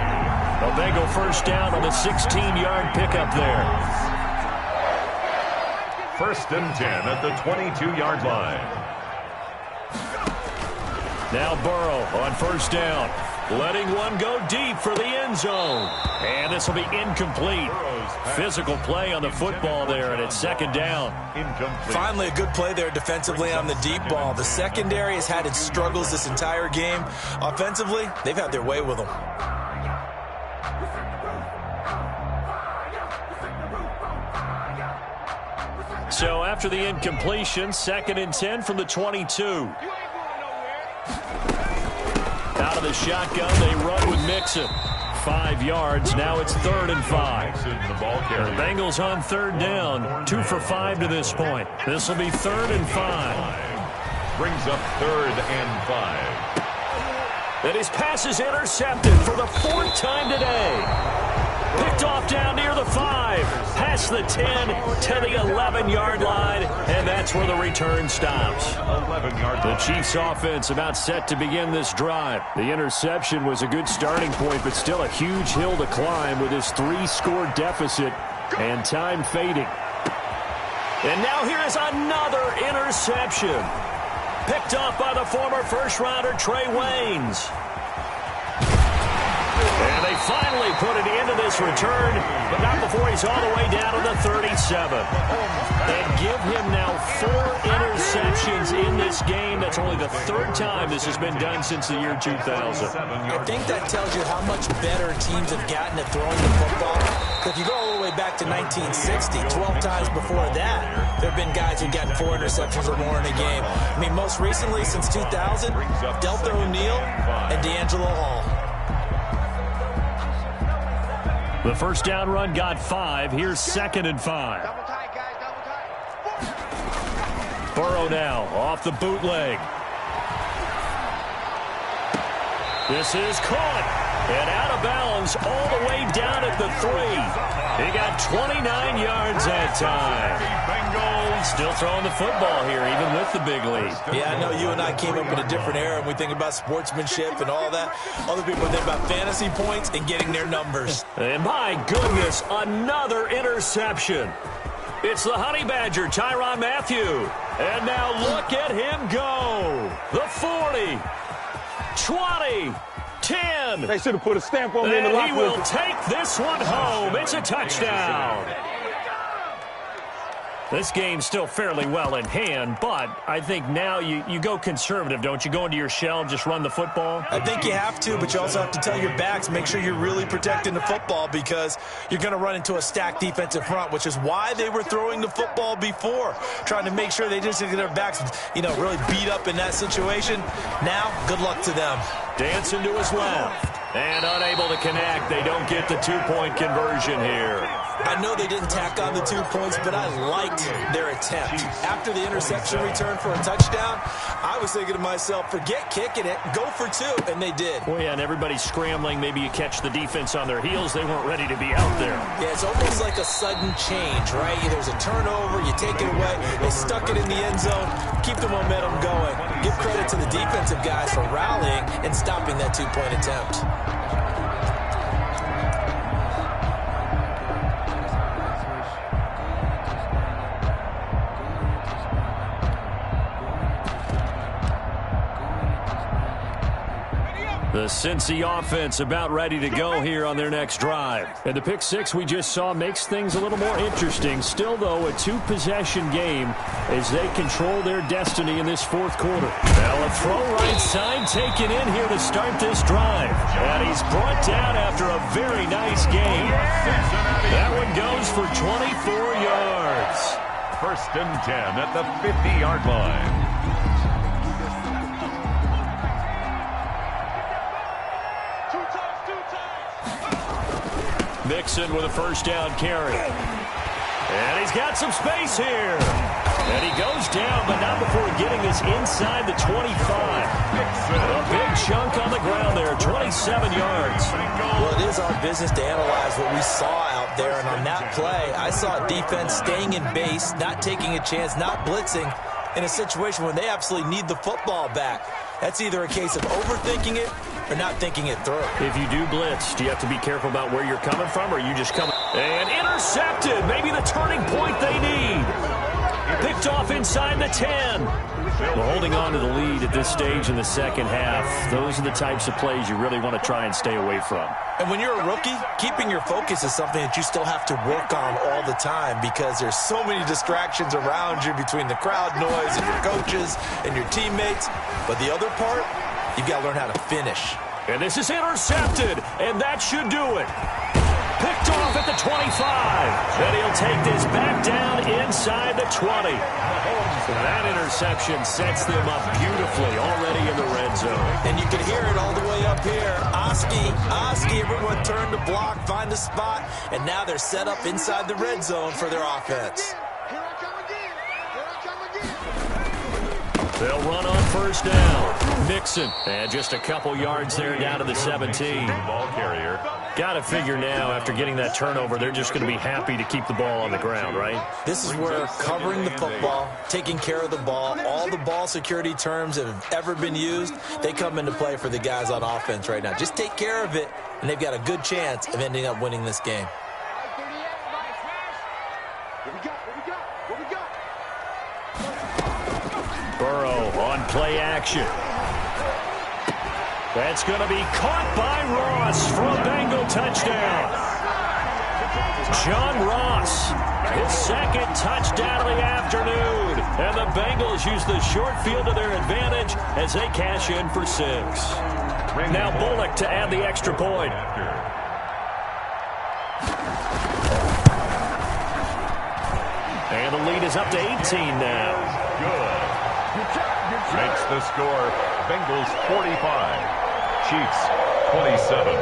A Bengal first down on the 16-yard pickup there. 1st and 10 at the 22-yard line. Now Burrow on first down. Letting one go deep for the end zone. And this will be incomplete. Physical play on the football there, and it's second down. Incomplete. Finally, a good play there defensively on the deep ball. The secondary has had its struggles this entire game. Offensively, they've had their way with them. So after the incompletion, 2nd and 10 from the 22. Out of the shotgun, they run with Mixon. 5 yards. Now it's 3rd and 5. The Bengals on 3rd down. 2 for 5 to this point. This will be 3rd and 5. Brings up 3rd and 5. And his pass is intercepted for the 4th time today. Picked off down near the 5. Past the 10 to the 11-yard line. And that's where the return stops. 11-yard The Chiefs offense about set to begin this drive. The interception was a good starting point, but still a huge hill to climb with his 3-score deficit and time fading. And now here is another interception. Picked off by the former first-rounder Trey Waynes. And they finally put an end to this return, but not before he's all the way down to the 37. And give him now 4 interceptions in this game. That's only the 3rd time this has been done since the year 2000. I think that tells you how much better teams have gotten at throwing the football. If you go all the way back to 1960, 12 times before that, there have been guys who've gotten 4 interceptions or more in a game. I mean, most recently, since 2000, Delta O'Neal and D'Angelo Hall. The first down run got 5. Here's 2nd and 5. Double tight, guys, double tight. Burrow now off the bootleg. This is caught. And out of bounds all the way down at the 3. He got 29 yards that time. Bengals still throwing the football here, even with the big lead. Yeah, I know you and I came up in a different era, and we think about sportsmanship and all that. Other people think about fantasy points and getting their numbers. And my goodness, another interception. It's the Honey Badger, Tyrann Mathieu. And now look at him go. The 40, 20, 10. They should have put a stamp on me in the And locker he room. will take this one home. It's a touchdown. This game's still fairly well in hand, but I think now you go conservative, don't you? Go into your shell and just run the football? I think you have to, but you also have to tell your backs, make sure you're really protecting the football because you're going to run into a stacked defensive front, which is why they were throwing the football before, trying to make sure they just get their backs, really beat up in that situation. Now, good luck to them. Dancing to his left. And unable to connect. They don't get the 2-point conversion here. I know they didn't tack on the 2 points, but I liked their attempt. After the interception return for a touchdown, I was thinking to myself, forget kicking it, go for 2, and they did. Well, yeah, and everybody's scrambling. Maybe you catch the defense on their heels. They weren't ready to be out there. Yeah, it's almost like a sudden change, right? There's a turnover, you take it away, they stuck it in the end zone, keep the momentum going. Give credit to the defensive guys for rallying and stopping that 2-point attempt. The Cincy offense about ready to go here on their next drive. And the pick six we just saw makes things a little more interesting. Still, though, a two-possession game as they control their destiny in this fourth quarter. Now a throw right side taken in here to start this drive. And he's brought down after a very nice game. That one goes for 24 yards. 1st and 10 at the 50-yard line. Mixon with a first down carry. And he's got some space here. And he goes down, but not before getting this inside the 25. A big chunk on the ground there, 27 yards. Well, it is our business to analyze what we saw out there. And on that play, I saw defense staying in base, not taking a chance, not blitzing in a situation when they absolutely need the football back. That's either a case of overthinking it or not thinking it through. If you do blitz, do you have to be careful about where you're coming from, or you just come? And intercepted. Maybe the turning point they need. Picked off inside the 10. Well, holding on to the lead at this stage in the second half, those are the types of plays you really want to try and stay away from. And when you're a rookie, keeping your focus is something that you still have to work on all the time because there's so many distractions around you between the crowd noise and your coaches and your teammates. But the other part, you've got to learn how to finish. And this is intercepted, and that should do it. Picked off at the 25. And he'll take this back down inside the 20. That interception sets them up beautifully already in the red zone. And you can hear it all the way up here. Oski, everyone turn to block, find the spot, and now they're set up inside the red zone for their offense. They'll run on first down. Mixon. And just a couple yards there down to the 17. Ball carrier. Got to figure now, after getting that turnover, they're just going to be happy to keep the ball on the ground, right? This is where covering the football, taking care of the ball, all the ball security terms that have ever been used, they come into play for the guys on offense right now. Just take care of it, and they've got a good chance of ending up winning this game. Burrow on play action. That's going to be caught by Ross for a Bengal touchdown. John Ross, his second touchdown of the afternoon. And the Bengals use the short field to their advantage as they cash in for 6. Now Bullock to add the extra point. And the lead is up to 18 now. Good. Makes the score Bengals 45. Chiefs 27.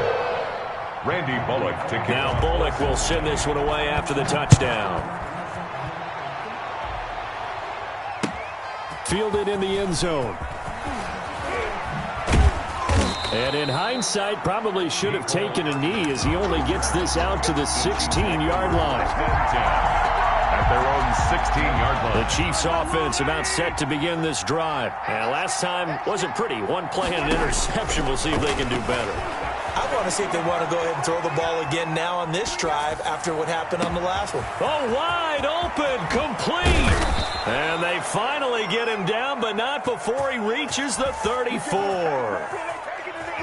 Randy Bullock to kick. Now Bullock will send this one away after the touchdown. Fielded in the end zone. And in hindsight, probably should have taken a knee as he only gets this out to the 16-yard line. At their own 16-yard line. The Chiefs offense about set to begin this drive. And last time wasn't pretty. One play and an interception. We'll see if they can do better. I want to see if they want to go ahead and throw the ball again now on this drive after what happened on the last one. Oh, wide open, complete. And they finally get him down, but not before he reaches the 34.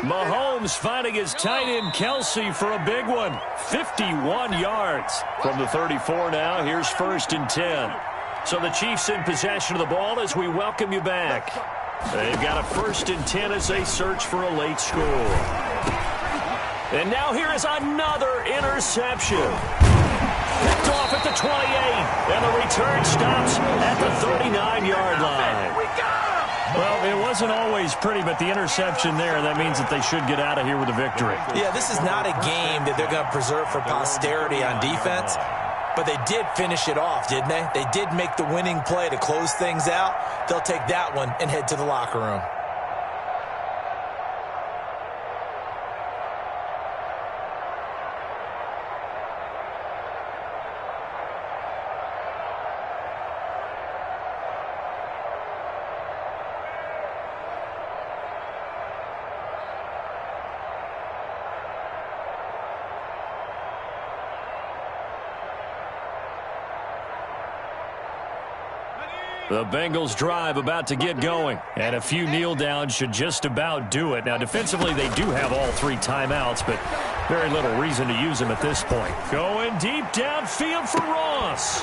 Mahomes finding his tight end Kelsey for a big one. 51 yards from the 34 now. Here's 1st and 10. So the Chiefs in possession of the ball as we welcome you back. They've got a 1st and 10 as they search for a late score. And now here is another interception. Picked off at the 28. And the return stops at the 39-yard line. Well, it wasn't always pretty, but the interception there, that means that they should get out of here with a victory. Yeah, this is not a game that they're going to preserve for posterity on defense, but they did finish it off, didn't they? They did make the winning play to close things out. They'll take that one and head to the locker room. The Bengals drive about to get going, and a few kneel downs should just about do it. Now, defensively, they do have all 3 timeouts, but very little reason to use them at this point. Going deep downfield for Ross.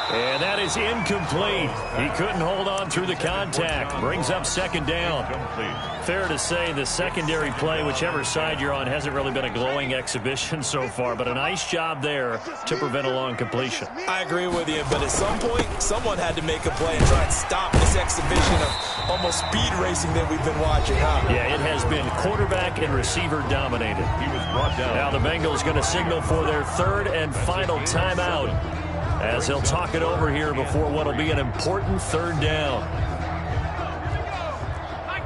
And that is incomplete. He couldn't hold on through the contact. Brings up second down. Fair to say the secondary play, whichever side you're on, hasn't really been a glowing exhibition so far, but a nice job there to prevent a long completion. I agree with you, but at some point, someone had to make a play and try and stop this exhibition of almost speed racing that we've been watching, huh? Yeah, it has been quarterback and receiver dominated. He was brought down. Now the Bengals going to signal for their 3rd and final timeout, as they'll talk it over here before what will be an important 3rd down. Mike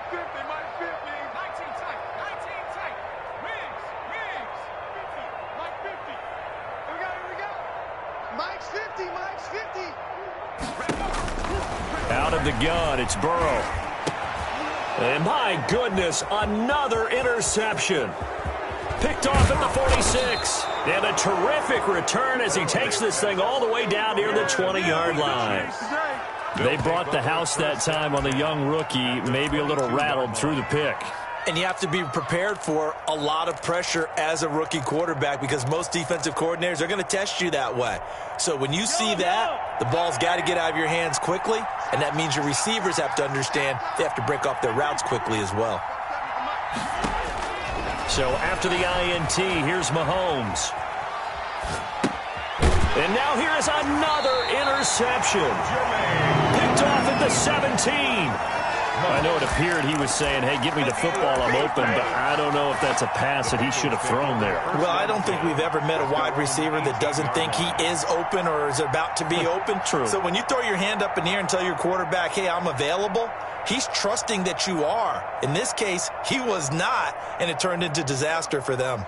50, Mike 50. 19 tight, 19 tight. Wings. Mike 50. Here we go. Mike's 50. Out of the gun, it's Burrow. And my goodness, another interception. Picked off at the 46. And a terrific return as he takes this thing all the way down near the 20-yard line. They brought the house that time on the young rookie, maybe a little rattled through the pick. And you have to be prepared for a lot of pressure as a rookie quarterback because most defensive coordinators are going to test you that way. So when you see that, the ball's got to get out of your hands quickly, and that means your receivers have to understand they have to break off their routes quickly as well. So after the INT, here's Mahomes. And now here is another interception. Picked off at the 17. I know it appeared he was saying, hey, give me the football, I'm open, but I don't know if that's a pass that he should have thrown there. Well, I don't think we've ever met a wide receiver that doesn't think he is open or is about to be open. True. So when you throw your hand up in the air and tell your quarterback, hey, I'm available, he's trusting that you are. In this case, he was not, and it turned into disaster for them.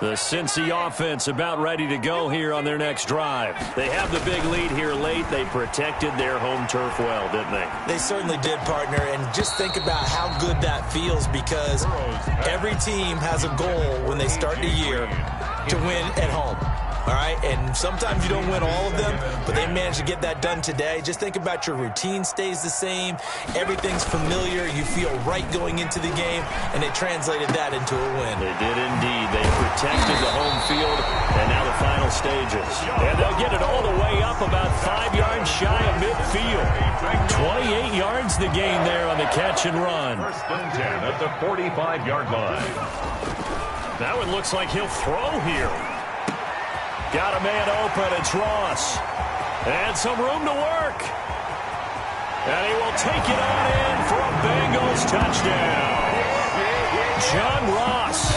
The Cincy offense about ready to go here on their next drive. They have the big lead here late. They protected their home turf well, didn't they? They certainly did, partner, and just think about how good that feels because every team has a goal when they start the year to win at home. All right, and sometimes you don't win all of them, but they managed to get that done today. Just think about your routine stays the same. Everything's familiar. You feel right going into the game, and they translated that into a win. They did indeed. They protected the home field, and now the final stages. And they'll get it all the way up about 5 yards shy of midfield. 28 yards the gain there on the catch and run. First and 10 at the 45-yard line. That one looks like he'll throw here. Got a man open, it's Ross. And some room to work. And he will take it on in for a Bengals touchdown. John Ross,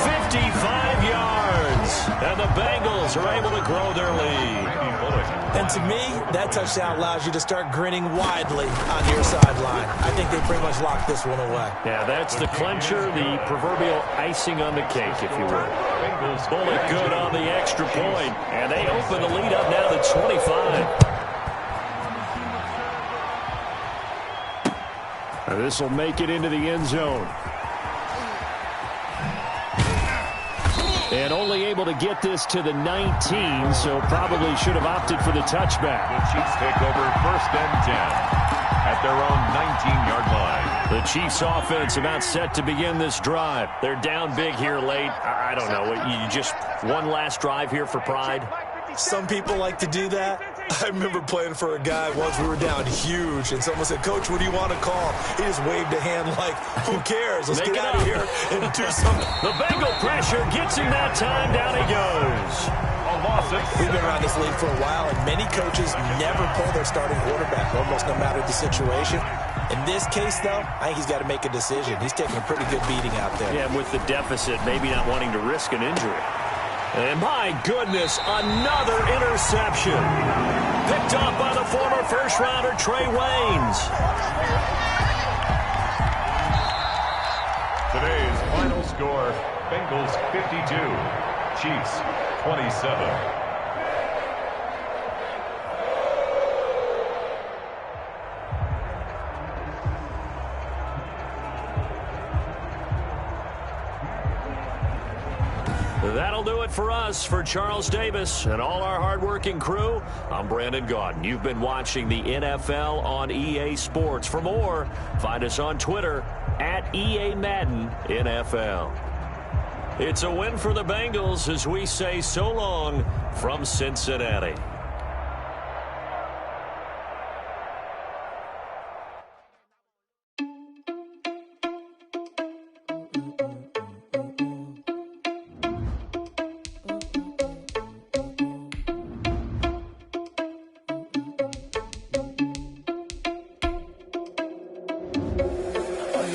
55 yards. And the Bengals are able to grow their lead. And to me, that touchdown allows you to start grinning widely on your sideline. I think they pretty much locked this one away. Yeah, that's the clincher, the proverbial icing on the cake, if you will. Bullet good on the extra point, and they open the lead up now to 25. This will make it into the end zone. And only able to get this to the 19, so probably should have opted for the touchback. The Chiefs take over first and 10 at their own 19-yard line. The Chiefs offense about set to begin this drive. They're down big here late. I don't know. You just one last drive here for pride? Some people like to do that. I remember playing for a guy once. We were down huge, and someone said, Coach, what do you want to call? He just waved a hand like, who cares? Let's get out of here and do something. The Bengal pressure gets him that time. Down he goes. A loss of We've been around this league for a while, and many coaches never pull their starting quarterback, almost no matter the situation. In this case, though, I think he's got to make a decision. He's taking a pretty good beating out there. Yeah, and with the deficit, maybe not wanting to risk an injury. And my goodness, another interception. Picked off by the former first-rounder Trey Waynes. Today's final score, Bengals 52, Chiefs 27. That'll do it for us. For Charles Davis and all our hardworking crew, I'm Brandon Gaudin. You've been watching the NFL on EA Sports. For more, find us on Twitter at EA Madden NFL. It's a win for the Bengals as we say so long from Cincinnati.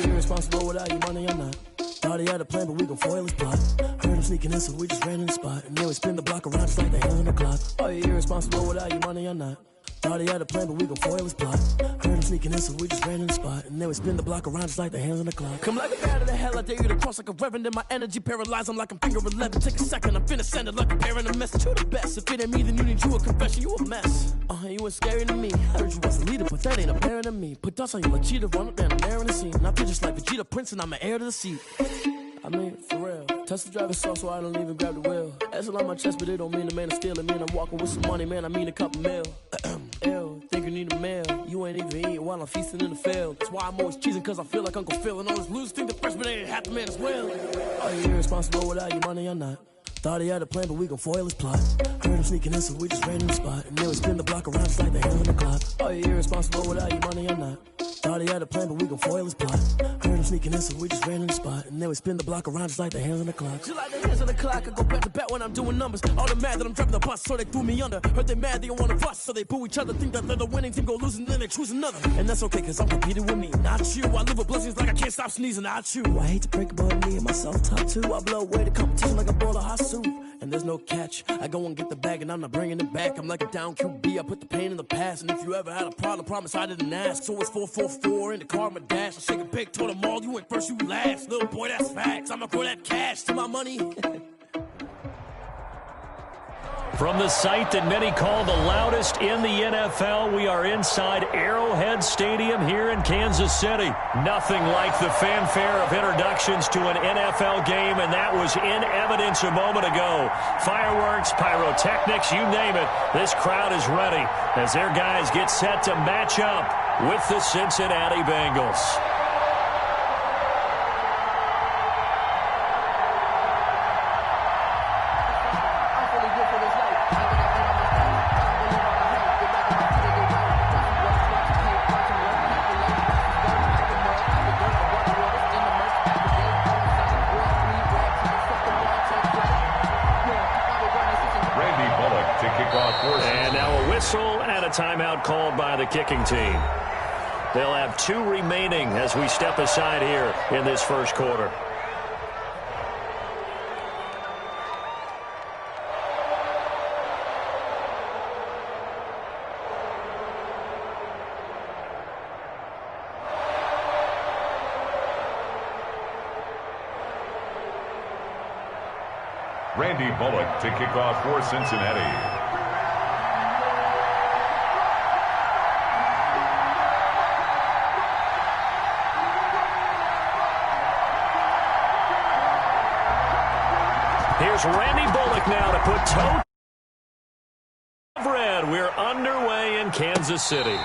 Irresponsible without your money, I'm not. Thought he had a plan, but we gon' foil his plot. Heard him sneaking in, so we just ran in the spot. And then we spin the block around just like the hands on the clock. Are you irresponsible without your money, I'm not. Thought he had a plan, but we gon' foil his plot. Heard him sneaking in, so we just ran in the spot. And then we spin the block around just like the hands on the clock. Come like a bat of the hell, I dare you to cross like a reverend. And my energy paralyzed, I'm like I'm finger 11. Take a second, I'm finna send it like a parent a message. You the best, if it ain't me, then you need you a confession. You a mess, you ain't scary to me. Heard you was a leader, but that ain't apparent to me. Put dust on you like cheetah, run up, man, I'm there in the scene. And I feel just like Vegeta Prince, and I'm an heir to the seat. I mean, for real. Touch the driver's soft, so I don't even grab the wheel. That's on my chest, but it don't mean the man is stealing. Man, I'm walking with some money, man, I mean a couple mil. Ew, think you need a meal. You ain't even eating while I'm feasting in the field. That's why I'm always cheesing, cause I feel like Uncle Phil. And all this losers think the freshman ain't half the man as well. Are you irresponsible without your money or not? Thought he had a plan, but we gon' foil his plot. Heard him sneaking in, so we just ran in the spot. And then we spin the block around just like the hands on the clock. Are you irresponsible without your money or not? Thought he had a plan, but we gon' foil his plot. Heard him sneaking in, so we just ran in the spot. And then we spin the block around just like the hands on the clock. Just like the hands on the clock, I go back to back when I'm doing numbers. All the mad that I'm driving the bus, so they threw me under. Heard they mad, they don't wanna fuss, so they boo each other. Think that they're the winning team, go losing, then they choose another. And that's okay, cause I'm competing with me, not you. I live with blessings like I can't stop sneezing, not you. I hate to break it, but me and myself top two. I blow away the competition like a bowl of hot soup. And there's no catch. I go and get the bag and I'm not bringing it back. I'm like a down QB. I put the pain in the past. And if you ever had a problem, promise I didn't ask. So it's 4-4-4 in the car, my dash. I shake a big, told them all, you went first, you last. Little boy, that's facts. I'ma throw that cash to my money. From the site that many call the loudest in the NFL, we are inside Arrowhead Stadium here in Kansas City. Nothing like the fanfare of introductions to an NFL game, and that was in evidence a moment ago. Fireworks, pyrotechnics, you name it. This crowd is ready as their guys get set to match up with the Cincinnati Bengals. And now a whistle and a timeout called by the kicking team. They'll have 2 remaining as we step aside here in this first quarter. Randy Bullock to kick off for Cincinnati. Here's Randy Bullock now to put toe of red. We're underway in Kansas City.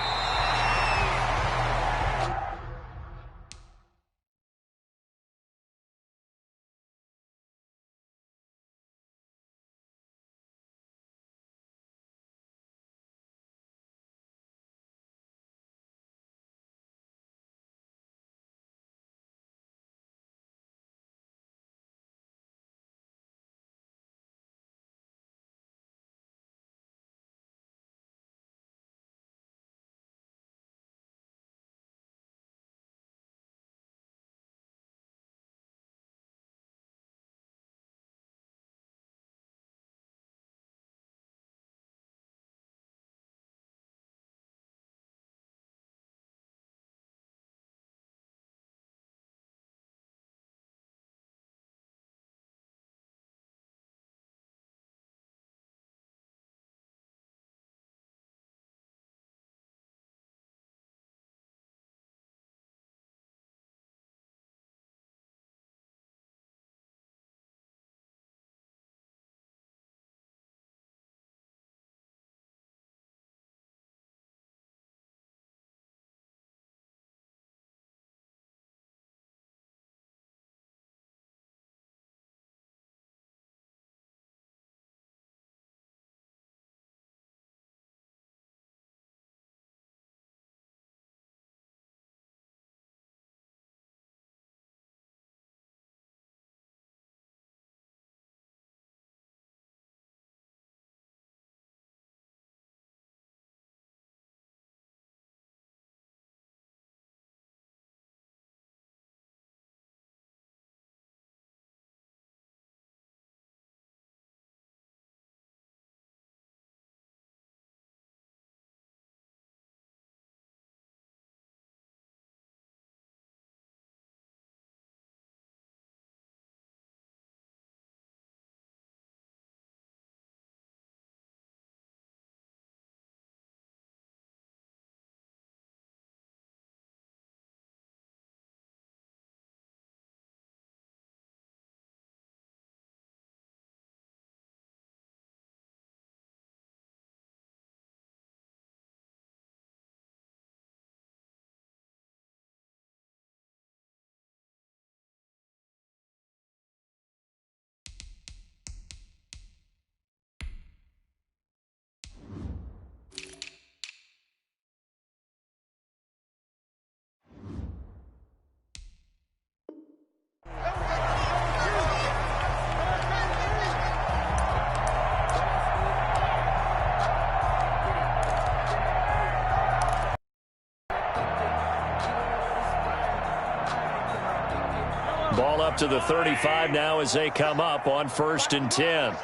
Ball up to the 35 now as they come up on 1st and 10.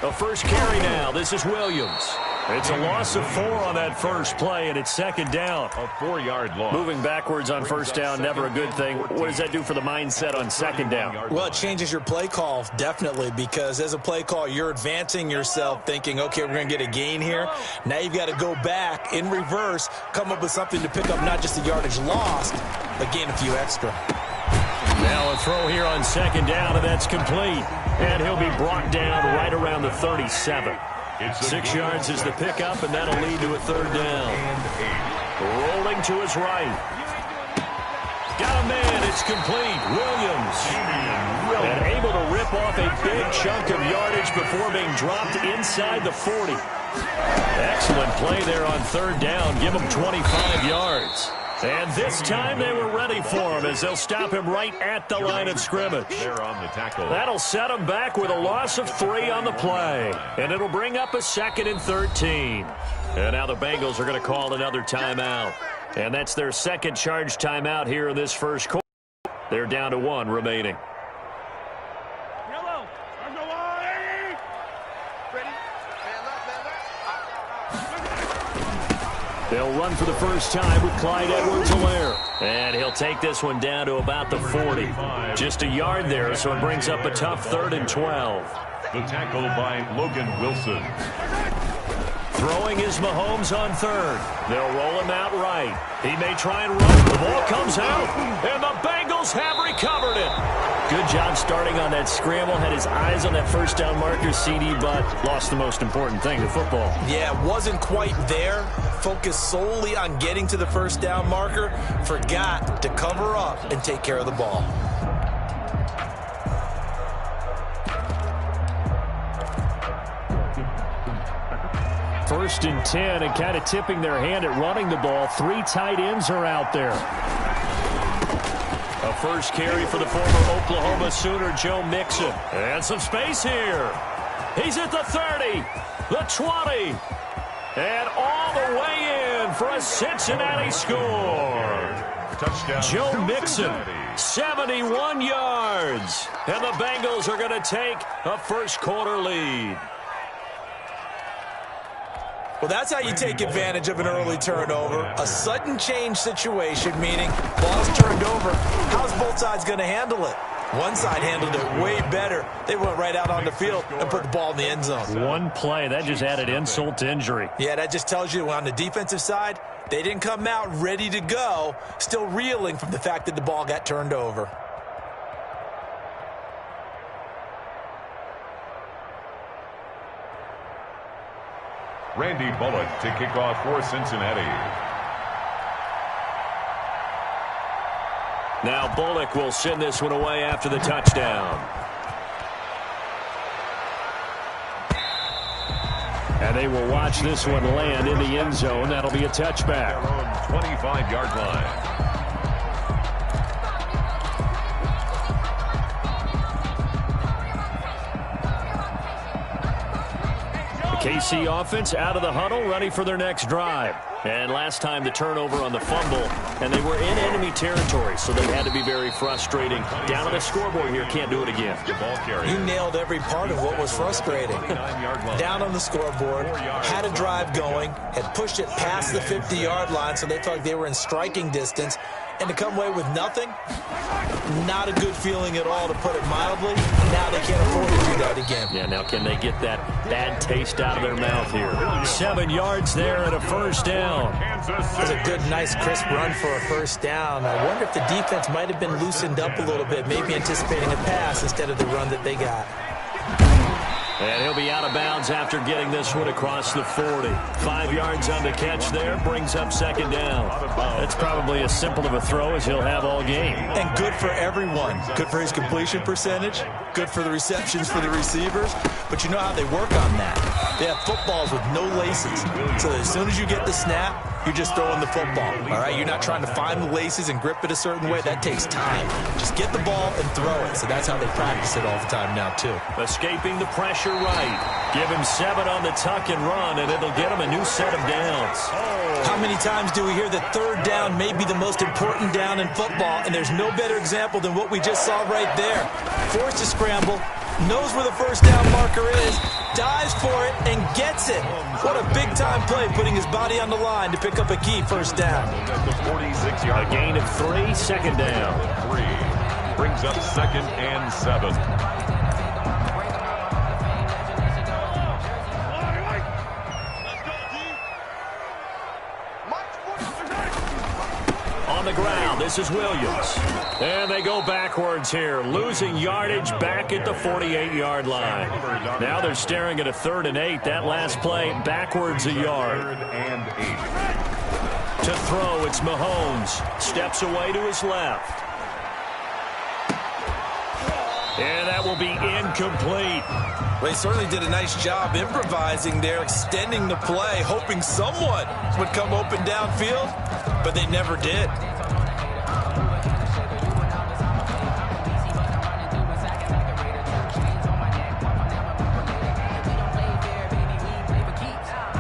The first carry now. This is Williams. It's a loss of 4 on that first play, and it's 2nd down. A 4-yard loss. Moving backwards on 1st down, never a good thing. What does that do for the mindset on 2nd down? Well, it changes your play call, definitely, because as a play call, you're advancing yourself thinking, okay, we're going to get a gain here. Now you've got to go back in reverse, come up with something to pick up not just the yardage lost, but gain a few extra. Now a throw here on 2nd down, and that's complete. And he'll be brought down right around the 37. 6 yards is the pickup, and that'll lead to a 3rd down. Rolling to his right. Got a man. It's complete. Williams. And able to rip off a big chunk of yardage before being dropped inside the 40. Excellent play there on 3rd down. Give him 25 yards. And this time they were ready for him as they'll stop him right at the line of scrimmage. They're on the tackle. That'll set him back with a loss of 3 on the play. And it'll bring up a 2nd and 13. And now the Bengals are going to call another timeout. And that's their 2nd charge timeout here in this first quarter. They're down to 1 remaining. Yellow. Ready? They'll run for the first time with Clyde Edwards-Helaire. And he'll take this one down to about the 40. Just a yard there, so it brings up a tough 3rd and 12. The tackle by Logan Wilson. Throwing is Mahomes on 3rd. They'll roll him out right. He may try and run. The ball comes out, and the Bengals have recovered it. Good job starting on that scramble. Had his eyes on that 1st down marker, CD, but lost the most important thing, the football. Yeah, wasn't quite there. Focused solely on getting to the 1st down marker. Forgot to cover up and take care of the ball. First and 10, and kind of tipping their hand at running the ball. 3 tight ends are out there. A first carry for the former Oklahoma Sooner, Joe Mixon. And some space here. He's at the 30, the 20, and all the way in for a Cincinnati score. Touchdown. Joe Mixon, Cincinnati. 71 yards. And the Bengals are going to take a first quarter lead. Well, that's how you take advantage of an early turnover. A sudden change situation, meaning ball's turned over. How's both sides going to handle it? One side handled it way better. They went right out on the field and put the ball in the end zone. One play, that just added insult to injury. Yeah, that just tells you on the defensive side, they didn't come out ready to go, still reeling from the fact that the ball got turned over. Randy Bullock to kick off for Cincinnati. Now Bullock will send this one away after the touchdown. And they will watch this one land in the end zone. That'll be a touchback. Their own 25-yard line. KC offense out of the huddle, ready for their next drive. And last time the turnover on the fumble, and they were in enemy territory, so they had to be very frustrating. Down on the scoreboard here, can't do it again. You nailed every part of what was frustrating. Down on the scoreboard, had a drive going, had pushed it past the 50-yard line, so they thought they were in striking distance, and to come away with nothing, not a good feeling at all, to put it mildly. Now they can't afford to do that again. Yeah, now can they get that bad taste out of their mouth here? 7 yards there and a first down. That's a good, nice, crisp run for a first down. I wonder if the defense might have been loosened up a little bit, maybe anticipating a pass instead of the run that they got. And he'll be out of bounds after getting this one across the 40. 5 yards on the catch there, brings up second down. That's probably as simple of a throw as he'll have all game. And good for everyone. Good for his completion percentage. Good for the receptions for the receivers. But you know how they work on that. They have footballs with no laces. So as soon as you get the snap, you're just throwing the football. All right, you're not trying to find the laces and grip it a certain way. That takes time. Just get the ball and throw it. So that's how they practice it all the time now, too. Escaping the pressure right. Give him 7 on the tuck and run, and it'll get him a new set of downs. How many times do we hear that third down may be the most important down in football, and there's no better example than what we just saw right there. Forced to scramble, knows where the first down marker is, dives for it, and gets it. What a big-time play, putting his body on the line to pick up a key first down. A gain of 3, second down. 3 brings up 2nd and 7. On the ground, this is Williams. And they go backwards here, losing yardage back at the 48-yard line. Now they're staring at a 3rd and 8. That last play, backwards a yard. 3rd and 8. To throw, it's Mahomes. Steps away to his left. And that will be incomplete. Well, he certainly did a nice job improvising there, extending the play, hoping someone would come open downfield, but they never did.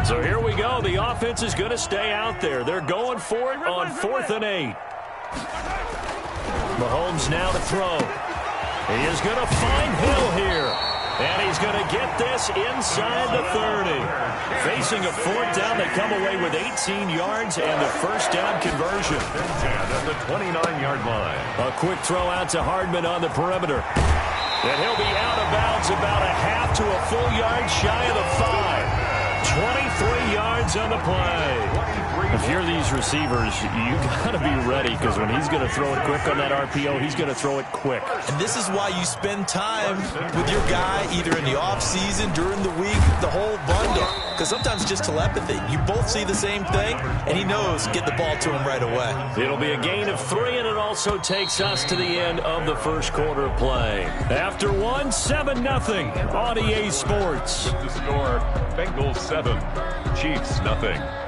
So here we go. The offense is going to stay out there. They're going for it on 4th and 8. Mahomes now to throw. He is going to find Hill here. And he's going to get this inside the 30. Facing a 4th down, they come away with 18 yards and the first down conversion. At the 29-yard line. A quick throw out to Hardman on the perimeter. And he'll be out of bounds about a half to a full yard shy of the 5. 23 yards on the play. If you're these receivers, you got to be ready, because when he's going to throw it quick on that RPO, he's going to throw it quick. And this is why you spend time with your guy either in the offseason, during the week, the whole bundle. Because sometimes just telepathy. You both see the same thing, and he knows get the ball to him right away. It'll be a gain of 3, and it also takes us to the end of the first quarter play. After 1, 7-0 on EA Sports. The score, Bengals 7, Chiefs 0.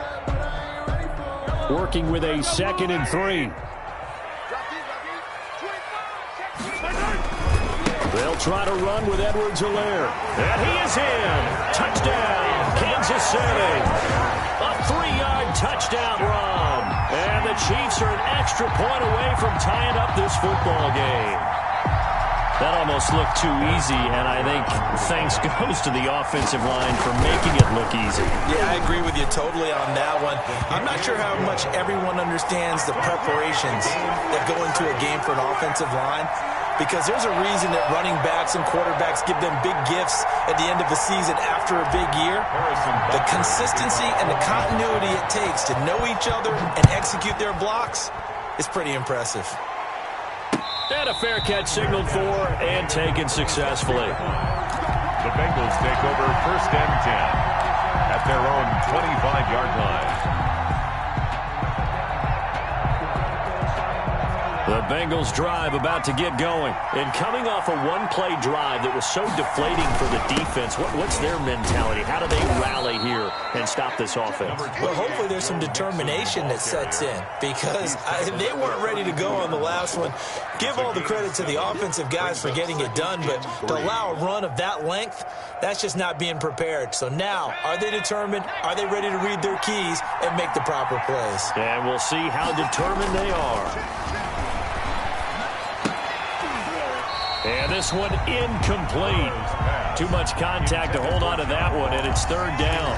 Working with a 2nd and 3. They'll try to run with Edwards-Helaire. And he is in. Touchdown, Kansas City. A 3-yard touchdown run. And the Chiefs are an extra point away from tying up this football game. That almost looked too easy, and I think thanks goes to the offensive line for making it look easy. Yeah, I agree with you totally on that one. I'm not sure how much everyone understands the preparations that go into a game for an offensive line, because there's a reason that running backs and quarterbacks give them big gifts at the end of the season after a big year. The consistency and the continuity it takes to know each other and execute their blocks is pretty impressive. And a fair catch signaled for and taken successfully. The Bengals take over 1st and 10 at their own 25-yard line. The Bengals drive about to get going. And coming off a one-play drive that was so deflating for the defense, what's their mentality? How do they rally here and stop this offense? Well, hopefully there's some determination that sets in, because they weren't ready to go on the last one. Give all the credit to the offensive guys for getting it done, but to allow a run of that length, that's just not being prepared. So now, are they determined? Are they ready to read their keys and make the proper plays? And we'll see how determined they are. And this one incomplete. Too much contact to hold on to that one, and it's 3rd down.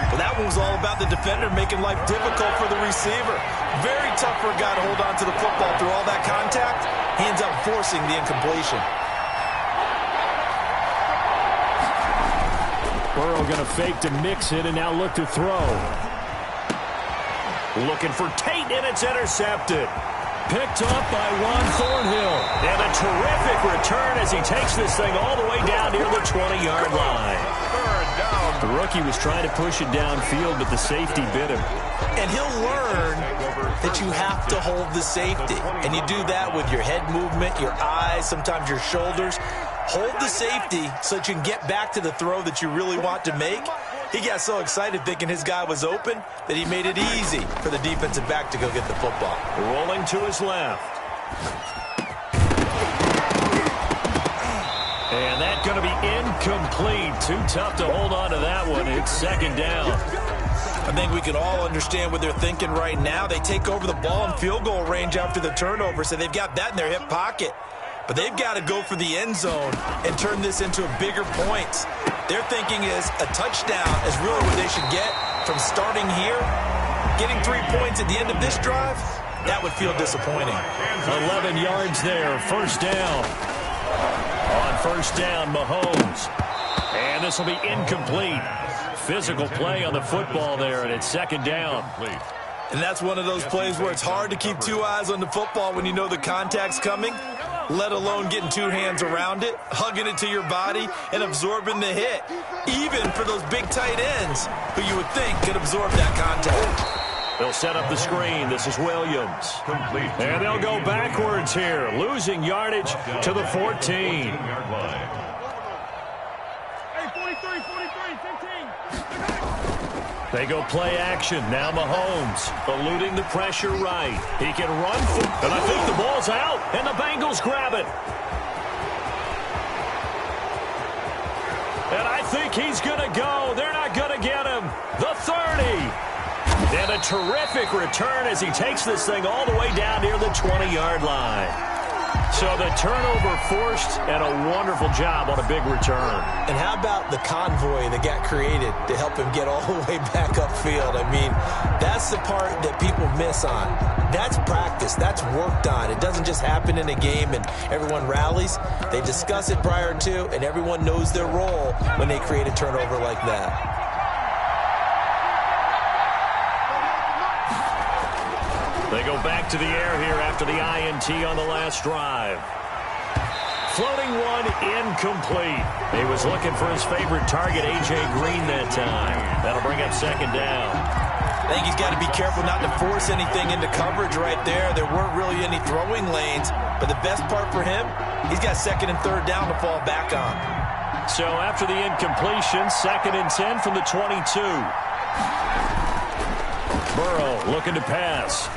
Well, that one was all about the defender making life difficult for the receiver. Very tough for a guy to hold on to the football through all that contact. He ends up forcing the incompletion. Burrow going to fake to mix it and now look to throw. Looking for Tate, and it's intercepted. Picked up by Juan Thornhill. And a terrific return as he takes this thing all the way down near the 20-yard line. 3rd down. The rookie was trying to push it downfield, but the safety bit him. And he'll learn that you have to hold the safety. And you do that with your head movement, your eyes, sometimes your shoulders. Hold the safety so that you can get back to the throw that you really want to make. He got so excited thinking his guy was open that he made it easy for the defensive back to go get the football. Rolling to his left. And that's going to be incomplete. Too tough to hold on to that one. It's second down. I think we can all understand what they're thinking right now. They take over the ball in field goal range after the turnover, so they've got that in their hip pocket. But they've got to go for the end zone and turn this into bigger points. Their thinking is a touchdown is really what they should get from starting here. Getting 3 points at the end of this drive, that would feel disappointing. 11 yards there, first down. On first down, Mahomes. And this will be incomplete. Physical play on the football there, and it's second down. And that's one of those plays where it's hard to keep two eyes on the football when you know the contact's coming, let alone getting two hands around it, hugging it to your body, and absorbing the hit, even for those big tight ends who you would think could absorb that contact. They'll set up the screen. This is Williams. And they'll go backwards here, losing yardage to the 14. Hey, 43, 15. They go play action. Now Mahomes eluding the pressure right. He can run, and I think the ball's out, and the Bengals grab it. And I think he's going to go. They're not going to get him. The 30. And a terrific return as he takes this thing all the way down near the 20-yard line. So the turnover forced, and a wonderful job on a big return. And how about the convoy that got created to help him get all the way back upfield? I mean, that's the part that people miss on. That's practice. That's worked on. It doesn't just happen in a game and everyone rallies. They discuss it prior to, and everyone knows their role when they create a turnover like that. They go back to the air here after the INT on the last drive. Floating one, incomplete. He was looking for his favorite target, A.J. Green, that time. That'll bring up second down. I think he's got to be careful not to force anything into coverage right there. There weren't really any throwing lanes, but the best part for him, he's got second and third down to fall back on. So after the incompletion, second and 10 from the 22. Burrow looking to pass.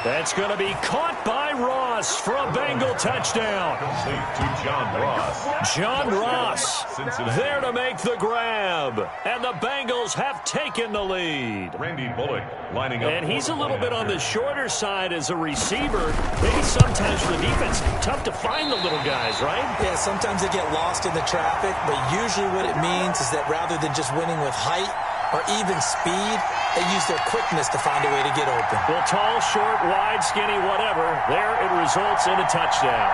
That's going to be caught by Ross for a Bengal touchdown. To John Ross. John Ross there to make the grab. And the Bengals have taken the lead. Randy Bullock lining up. And he's a little bit on the shorter side as a receiver. Maybe sometimes for the defense, tough to find the little guys, right? Yeah, sometimes they get lost in the traffic, but usually what it means is that rather than just winning with height or even speed, they use their quickness to find a way to get open. Well, tall, short, wide, skinny, whatever. There it results in a touchdown.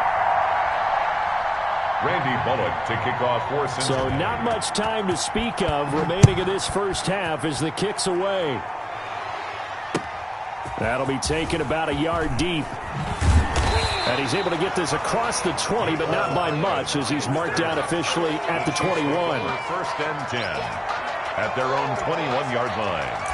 Randy Bullock to kick off for Cincinnati. So not much time to speak of remaining in this first half as the kick's away. That'll be taken about a yard deep. And he's able to get this across the 20, but not by much as he's marked down officially at the 21. First and 10 at their own 21-yard line.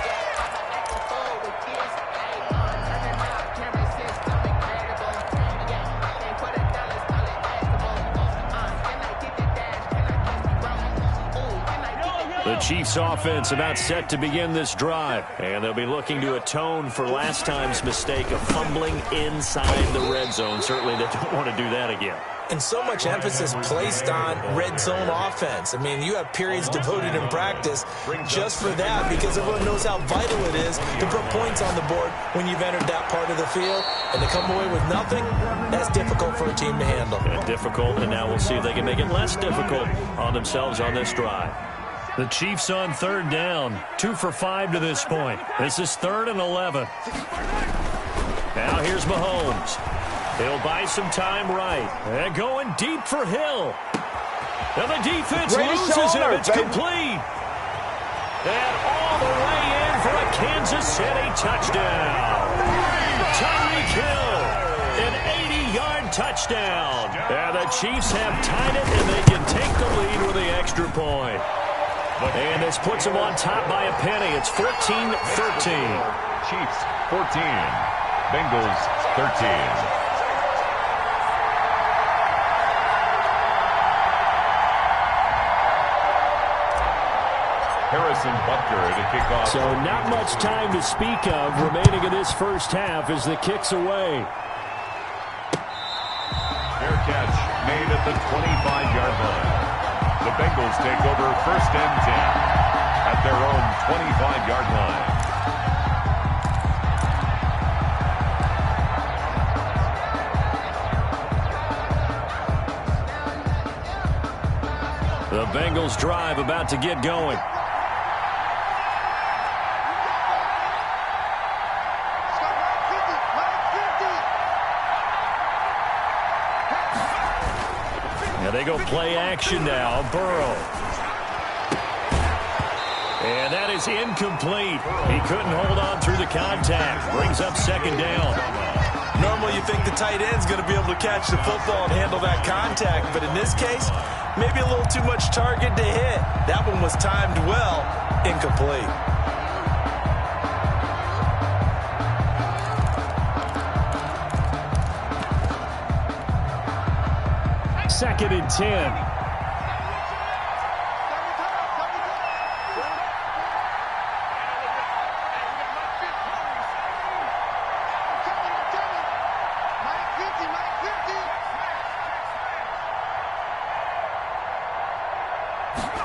The Chiefs offense about set to begin this drive. And they'll be looking to atone for last time's mistake of fumbling inside the red zone. Certainly they don't want to do that again. And so much emphasis placed on red zone offense. I mean, you have periods devoted in practice just for that because everyone knows how vital it is to put points on the board when you've entered that part of the field. And to come away with nothing, that's difficult for a team to handle. And difficult, and now we'll see if they can make it less difficult on themselves on this drive. The Chiefs on third down, 2 for 5 to this point. This is 3rd and 11. Now here's Mahomes. He'll buy some time right. And going deep for Hill. And the defense loses him. It's complete. And all the way in for a Kansas City touchdown. Tyreek Hill, an 80-yard touchdown. And the Chiefs have tied it, and they can take the lead with the extra point. And this puts them on top by a penny. It's 14-13. Chiefs 14, Bengals 13. Harrison Butker to kick off. So not much time to speak of remaining in this first half as the kick's away. Fair catch made at the 25-yard line. The Bengals take over 1st and 10 at their own 25-yard line. The Bengals drive about to get going. Now they go play action now. Burrow. And that is incomplete. He couldn't hold on through the contact. Brings up 2nd down. Normally you think the tight end's going to be able to catch the football and handle that contact, but in this case, maybe a little too much target to hit. That one was timed well. Incomplete. Second and 10.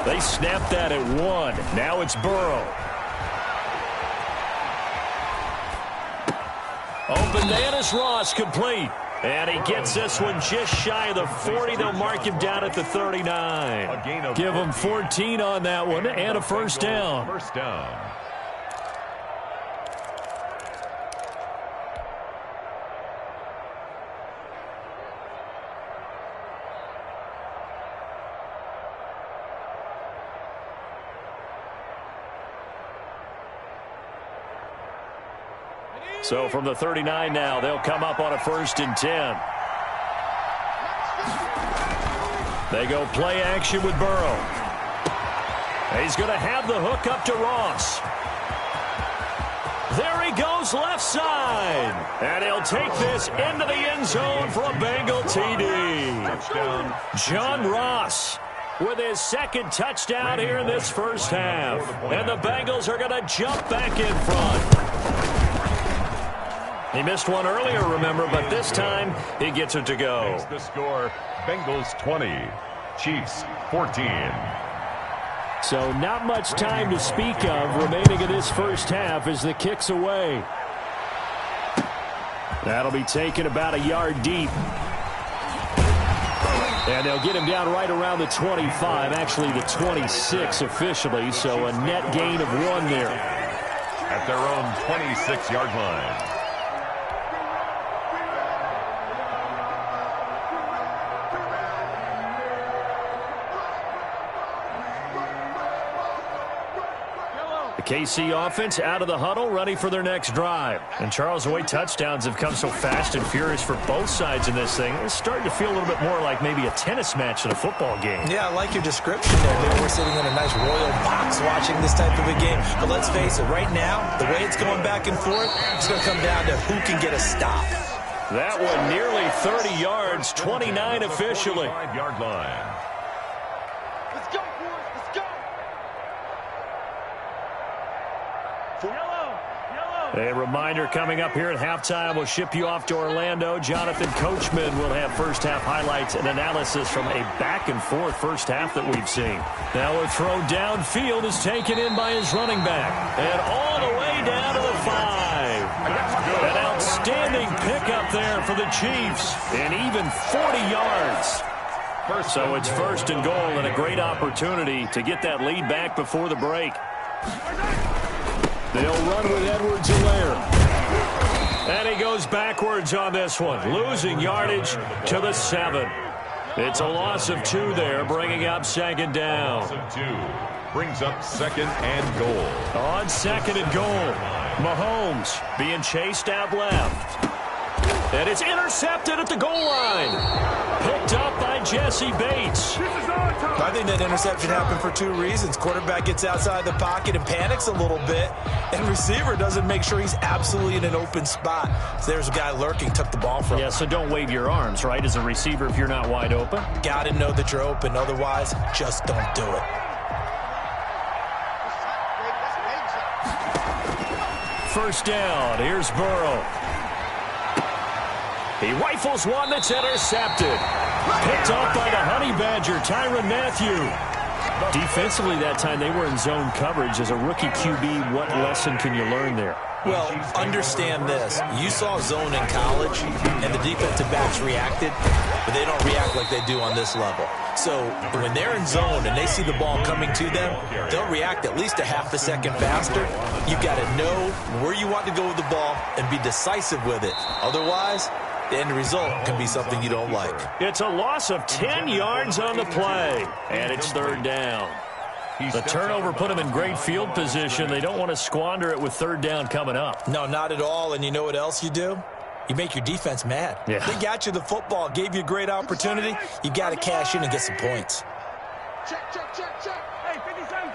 They snapped that at 1. Now it's Burrow. Open Bananas Ross complete. And he gets this one just shy of the 40. They'll mark him down at the 39. Give him 14 on that one and a 1st down. First down. So from the 39 now, they'll come up on a 1st and 10. They go play action with Burrow. He's going to have the hook up to Ross. There he goes left side. And he'll take this into the end zone for a Bengal TD. Touchdown. John Ross with his 2nd touchdown here in this 1st half. And the Bengals are going to jump back in front. He missed one earlier, remember, but this time he gets it to go. Makes the score, Bengals 20, Chiefs 14. So not much time to speak of remaining in this 1st half as the kick's away. That'll be taken about a yard deep. And they'll get him down right around the 25, actually the 26 officially, so a net gain of 1 there. At their own 26-yard line. KC offense out of the huddle, ready for their next drive. And Charles, the way touchdowns have come so fast and furious for both sides in this thing, it's starting to feel a little bit more like maybe a tennis match than a football game. Yeah, I like your description there. Maybe we're sitting in a nice royal box watching this type of a game. But let's face it, right now, the way it's going back and forth, it's going to come down to who can get a stop. That one nearly 30 yards, 29 officially. 5-yard line. Let's go, boys. Let's go. A reminder coming up here at halftime. We'll ship you off to Orlando. Jonathan Coachman will have 1st half highlights and analysis from a back-and-forth 1st half that we've seen. Now a throw downfield is taken in by his running back. And all the way down to the 5. An outstanding pickup there for the Chiefs. And even 40 yards. So it's 1st and goal and a great opportunity to get that lead back before the break. They'll run with Edwards-Helaire. And he goes backwards on this one, losing yardage to the 7. It's a loss of 2 there, bringing up 2nd down. Loss of 2 brings up 2nd and goal. On 2nd and goal, Mahomes being chased out left. And it's intercepted at the goal line. Picked up by Jesse Bates. I think that interception happened for 2 reasons. Quarterback gets outside the pocket and panics a little bit, and receiver doesn't make sure he's absolutely in an open spot. So there's a guy lurking, took the ball from him. Yeah, so don't wave your arms, right, as a receiver if you're not wide open. Got to know that you're open. Otherwise, just don't do it. 1st down. Here's Burrow. He rifles one that's intercepted. Picked off by the Honey Badger, Tyrann Mathieu. Defensively that time, they were in zone coverage. As a rookie QB, what lesson can you learn there? Well, understand this. You saw zone in college, and the defensive backs reacted, but they don't react like they do on this level. So when they're in zone and they see the ball coming to them, they'll react at least a half a second faster. You've got to know where you want to go with the ball and be decisive with it. Otherwise, the end result can be something you don't like. It's a loss of 10 yards on the play, and it's third down. The turnover put them in great field position. They don't want to squander it with third down coming up. No, not at all. And you know what else you do? You make your defense mad. Yeah. They got you the football, gave you a great opportunity. You got to cash in and get some points. Check, check, check, check. Hey, 57,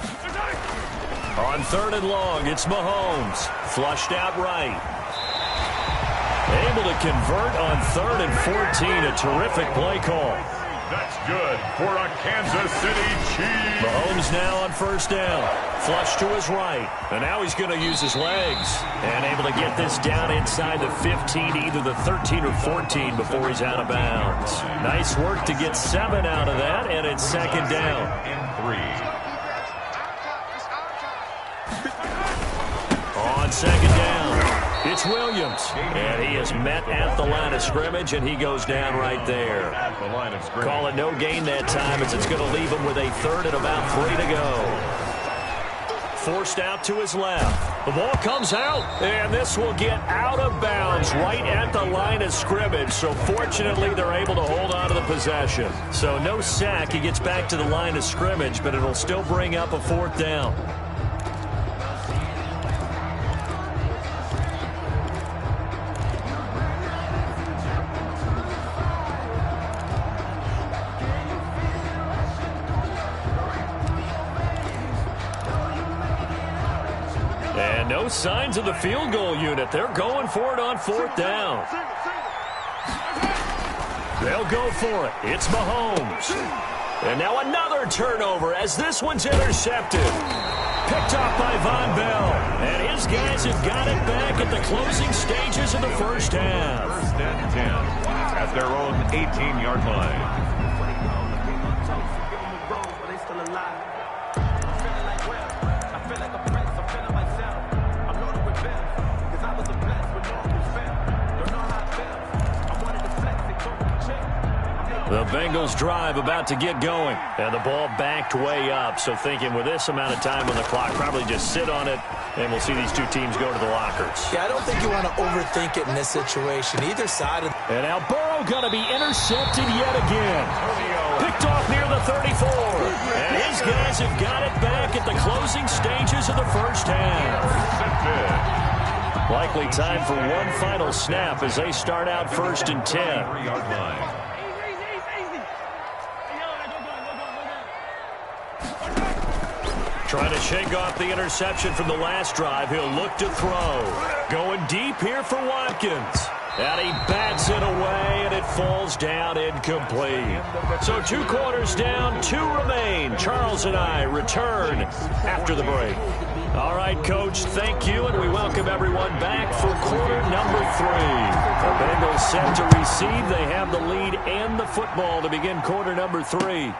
57. On third and long, it's Mahomes. Flushed out right. Able to convert on third and 14. A terrific play call. That's good for a Kansas City Chiefs. Mahomes now on first down. Flush to his right. And now he's going to use his legs. And able to get this down inside the 15, either the 13 or 14 before he's out of bounds. Nice work to get 7 out of that, and it's second down. And 3. On second down, it's Williams. And he is met at the line of scrimmage, and he goes down right there. At the line of scrimmage. Call it no gain that time, as it's going to leave him with a third and about 3 to go. Forced out to his left. The ball comes out, and this will get out of bounds right at the line of scrimmage. So fortunately, they're able to hold on to the possession. So no sack. He gets back to the line of scrimmage, but it'll still bring up a fourth down. And no signs of the field goal unit. They're going for it on fourth down. They'll go for it. It's Mahomes. And now another turnover as this one's intercepted. Picked off by Von Bell. And his guys have got it back at the closing stages of the first half. First and 10 at their own 18-yard line. The Bengals drive about to get going. And the ball backed way up. So thinking with this amount of time on the clock, probably just sit on it, and we'll see these two teams go to the lockers. Yeah, I don't think you want to overthink it in this situation. Either side of... And now Burrow going to be intercepted yet again. Picked off near the 34. And his guys have got it back at the closing stages of the first half. Likely time for one final snap as they start out first and 10. 3-yard line. Trying to shake off the interception from the last drive. He'll look to throw. Going deep here for Watkins. And he bats it away, and it falls down incomplete. So 2 quarters down, 2 remain. Charles and I return after the break. All right, Coach, thank you, and we welcome everyone back for quarter number 3. The Bengals set to receive. They have the lead and the football to begin quarter number 3.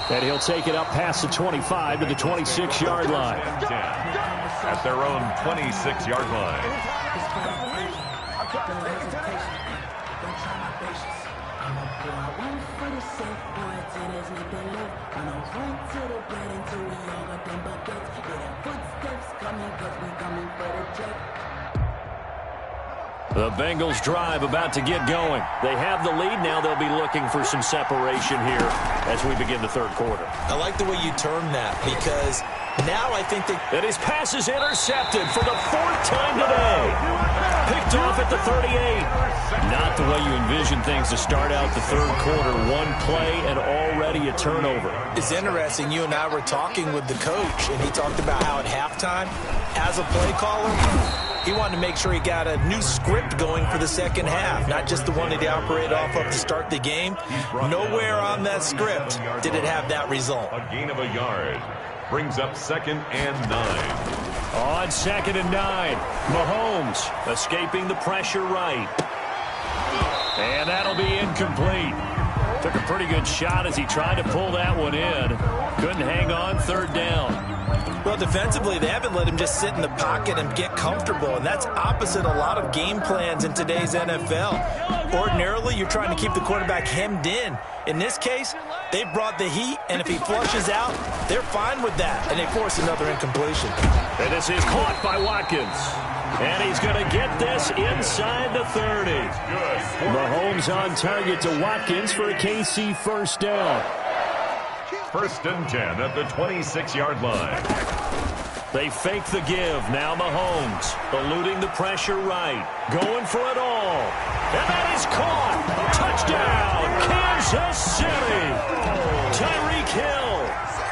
And he'll take it up past the 25 to the 26-yard line. At their own 26-yard line. The Bengals drive about to get going. They have the lead. Now they'll be looking for some separation here as we begin the third quarter. I like the way you term that, because now I think that... And his pass is intercepted for the 4th time today. Picked off at the 38. Not the way you envision things to start out the third quarter. One play and already a turnover. It's interesting. You and I were talking with the coach, and he talked about how at halftime, as a play caller, he wanted to make sure he got a new script going for the second half, not just the one that he operated off of to start the game. Nowhere on that script did it have that result. A gain of a yard brings up 2nd and 9. On 2nd and 9, Mahomes escaping the pressure right. And that'll be incomplete. Took a pretty good shot as he tried to pull that one in. Couldn't hang on 3rd down. Well, defensively, they haven't let him just sit in the pocket and get comfortable, and that's opposite a lot of game plans in today's NFL. Ordinarily, you're trying to keep the quarterback hemmed in. In this case, they brought the heat, and if he flushes out, they're fine with that, and they force another incompletion. And this is caught by Watkins. And he's going to get this inside the 30. Mahomes on target to Watkins for a KC 1st down. 1st and 10 at the 26-yard line. They fake the give. Now Mahomes eluding the pressure right. Going for it all. And that is caught. Touchdown, Kansas City. Tyreek Hill,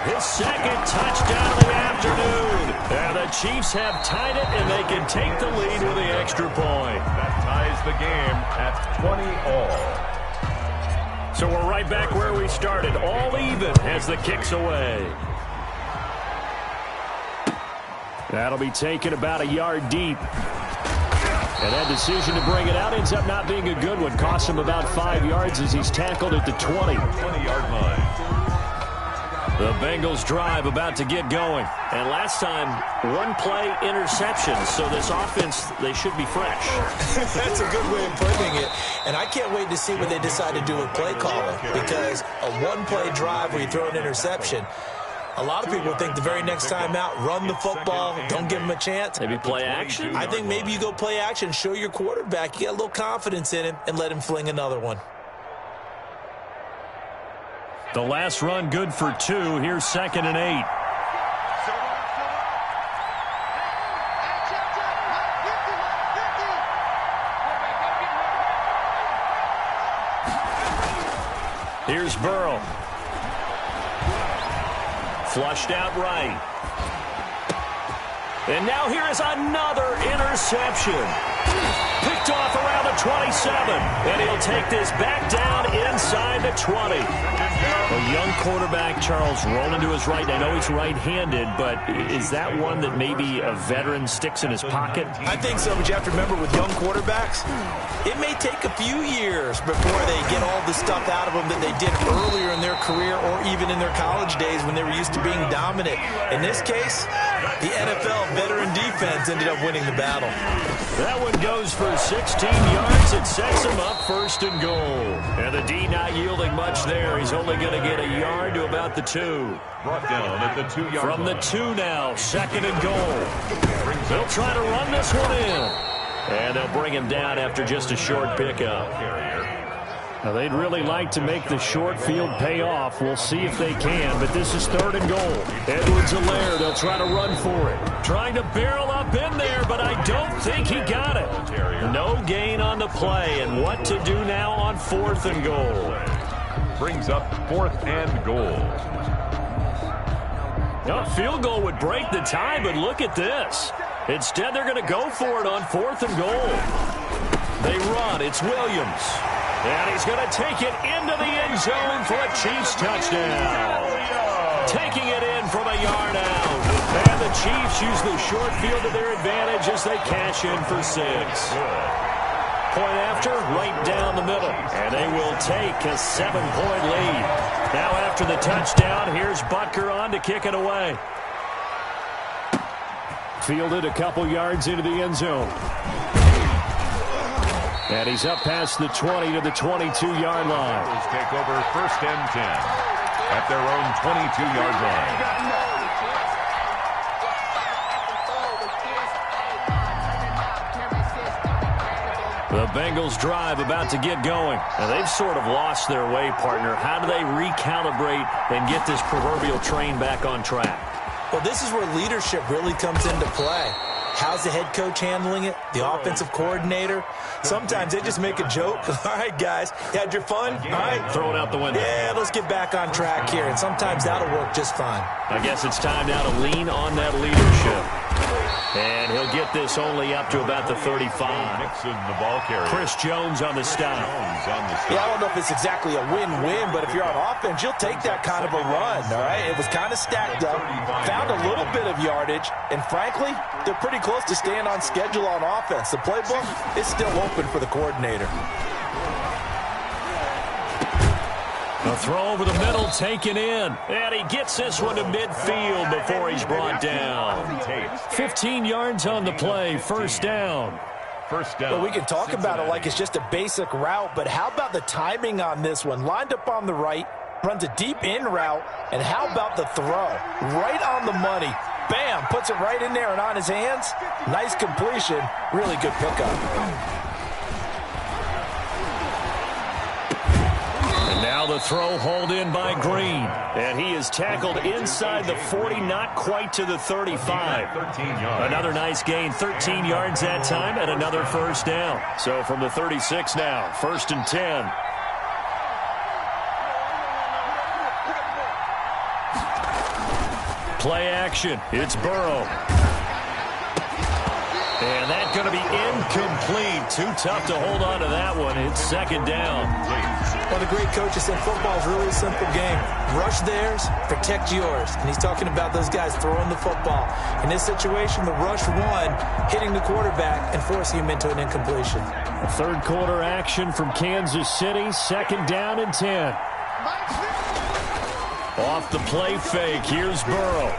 his 2nd touchdown of the afternoon. And the Chiefs have tied it, and they can take the lead with the extra point. That ties the game at 20 all. So we're right back where we started, all even as the kick's away. That'll be taken about a yard deep. And that decision to bring it out ends up not being a good one. Costs him about 5 yards as he's tackled at the 20. 20-yard line. The Bengals drive about to get going. And last time, 1-play interception. So this offense, they should be fresh. That's a good way of putting it. And I can't wait to see what they decide to do with play calling. Because a 1-play drive where you throw an interception, a lot of people think the very next time out, run the football, don't give them a chance. Maybe play action? I think maybe you go play action, show your quarterback, you got a little confidence in him, and let him fling another one. The last run good for 2. Here's 2nd and 8. Here's Burrow. Flushed out right. And now here is another interception. Picked off around the 27. And he'll take this back down inside the 20. A young quarterback, Charles, rolling to his right. I know he's right-handed, but is that one that maybe a veteran sticks in his pocket? I think so, but you have to remember with young quarterbacks, it may take a few years before they get all the stuff out of them that they did earlier in their career or even in their college days when they were used to being dominant. In this case, the NFL veteran defense ended up winning the battle. That one goes for 16 yards. It sets him up 1st and goal. And the D not yielding much there. He's only going to get a yard to about the 2. Brought down at the 2-yard line. From the 2 now, 2nd and goal. They'll try to run this one in. And they'll bring him down after just a short pickup. Now, they'd really like to make the short field pay off. We'll see if they can, but this is 3rd and goal. Edwards-Helaire, they'll try to run for it. Trying to barrel up in there, but I don't think he got it. No gain on the play, and what to do now on 4th and goal. Brings up 4th and goal. A field goal would break the tie, but look at this. Instead, they're going to go for it on 4th and goal. They run. It's Williams. And he's going to take it into the end zone for a Chiefs touchdown. Taking it in from a yard out. And the Chiefs use the short field to their advantage as they cash in for 6. Point after, right down the middle. And they will take a 7-point lead. Now after the touchdown, here's Butker on to kick it away. Fielded a couple yards into the end zone. And he's up past the 20 to the 22-yard line. Let's take over 1st and 10 at their own 22-yard line. The Bengals drive about to get going. Now, they've sort of lost their way, partner. How do they recalibrate and get this proverbial train back on track? Well, this is where leadership really comes into play. How's the head coach handling it? The offensive coordinator? Sometimes they just make a joke. All right, guys, you had your fun? All right. Throw it out the window. Yeah, let's get back on track here. And sometimes that'll work just fine. I guess it's time now to lean on that leadership. And he'll get this only up to about the 35. Nixon, the ball carrier. Chris Jones on the stop. Yeah, I don't know if it's exactly a win-win, but if you're on offense, you'll take that kind of a run, all right? It was kind of stacked up, found a little bit of yardage, and frankly, they're pretty close to staying on schedule on offense. The playbook is still open for the coordinator. A throw over the middle taken in. And he gets this one to midfield before he's brought down. 15 yards on the play, first down. First down. Well, we can talk about it like it's just a basic route, but how about the timing on this one? Lined up on the right, runs a deep in route, and how about the throw? Right on the money. Bam, puts it right in there and on his hands. Nice completion, really good pickup. Now the throw hauled in by Green. And he is tackled inside the 40, not quite to the 35. 13 yards. Another nice gain, 13 yards that time, and another first down. So from the 36 now, 1st and 10. Play action. It's Burrow. And that's going to be incomplete. Too tough to hold on to that one. It's second down. Well, the great coach has said football is really a simple game. Rush theirs, protect yours. And he's talking about those guys throwing the football. In this situation, the rush won, hitting the quarterback and forcing him into an incompletion. Third quarter action from Kansas City. Second down and 10. Off the play fake. Here's Burrow.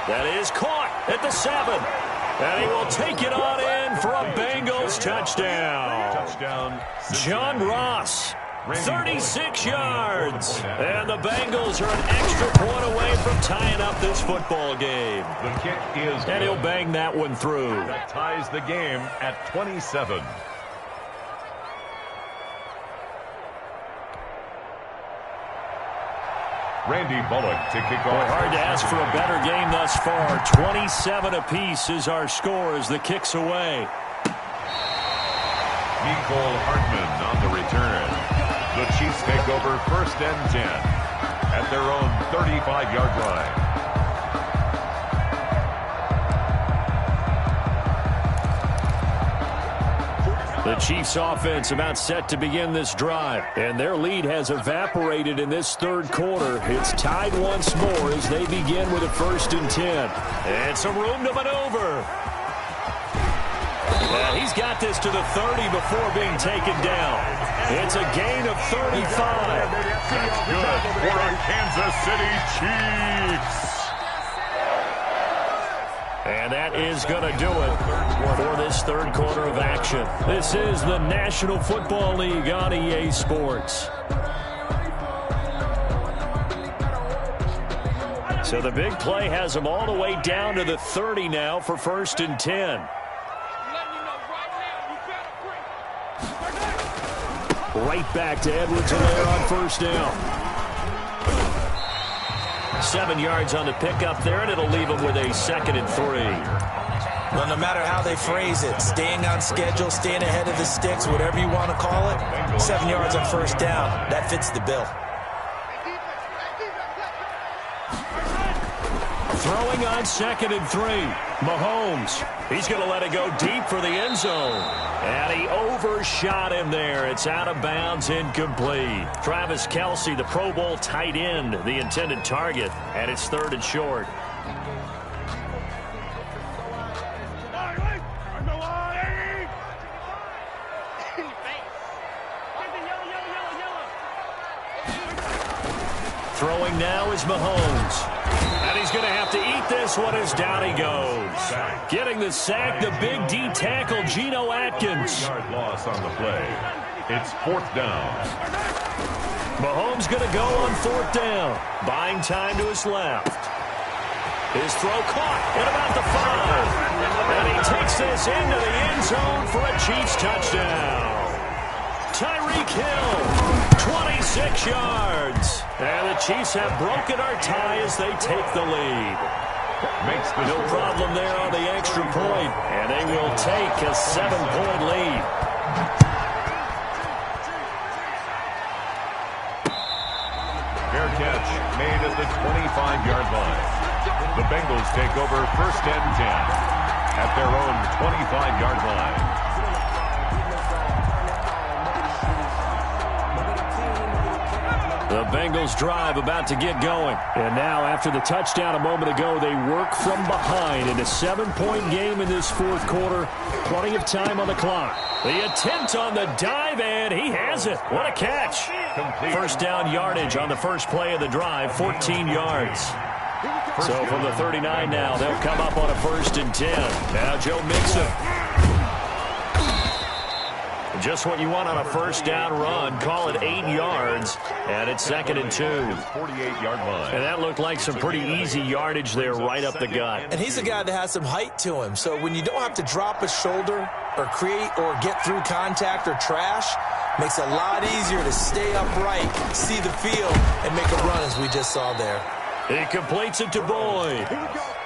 That is caught at the 7. And he will take it on in for a Bengals touchdown. Touchdown. John Ross, 36 yards. And the Bengals are an extra point away from tying up this football game. The kick is And he'll bang that one through. That ties the game at 27. Randy Bullock to kick off. Hard to ask for a better game thus far. 27 apiece is our score as the kick's away. Nicole Hartman on the return. The Chiefs take over 1st and 10 at their own 35-yard line. The Chiefs offense about set to begin this drive, and their lead has evaporated in this third quarter. It's tied once more as they begin with a 1st and 10. And some room to maneuver. And he's got this to the 30 before being taken down. It's a gain of 35. That's good for our Kansas City Chiefs. And that is going to do it for this third quarter of action. This is the National Football League on EA Sports. So the big play has them all the way down to the 30 now for 1st and 10. Right back to Edwards there on 1st down. 7 yards on the pickup there, and it'll leave them with a 2nd and 3. Well, no matter how they phrase it, staying on schedule, staying ahead of the sticks, whatever you want to call it, 7 yards on 1st down. That fits the bill. Throwing on 2nd and 3. Mahomes. He's going to let it go deep for the end zone. And he overshot him there. It's out of bounds, incomplete. Travis Kelce, the Pro Bowl tight end, the intended target. And it's 3rd and short. Throwing now is Mahomes. And he's going to have to eat this one as down he goes. Getting the sack, the big D tackle, Geno Atkins. 3-yard loss on the play. It's 4th down. Mahomes going to go on 4th down. Buying time to his left. His throw caught at about the 5. And he takes this into the end zone for a Chiefs touchdown. Tyreek Hill, 26 yards. And the Chiefs have broken our tie as they take the lead. No problem there on the extra point. And they will take a 7-point lead. Fair catch made at the 25-yard line. The Bengals take over 1st and 10 at their own 25-yard line. The Bengals drive about to get going. And now, after the touchdown a moment ago, they work from behind in a 7-point game in this fourth quarter. Plenty of time on the clock. The attempt on the dive, and he has it. What a catch. First down yardage on the first play of the drive, 14 yards. So from the 39 now, they'll come up on a 1st and 10. Now Joe Mixon. Just what you want on a first down run. Call it 8 yards, and it's 2nd and 2. 48-yard line. And that looked like some pretty easy yardage there right up the gut. And he's a guy that has some height to him. So when you don't have to drop a shoulder or create or get through contact or trash, makes it a lot easier to stay upright, see the field, and make a run as we just saw there. He completes it to Boyd.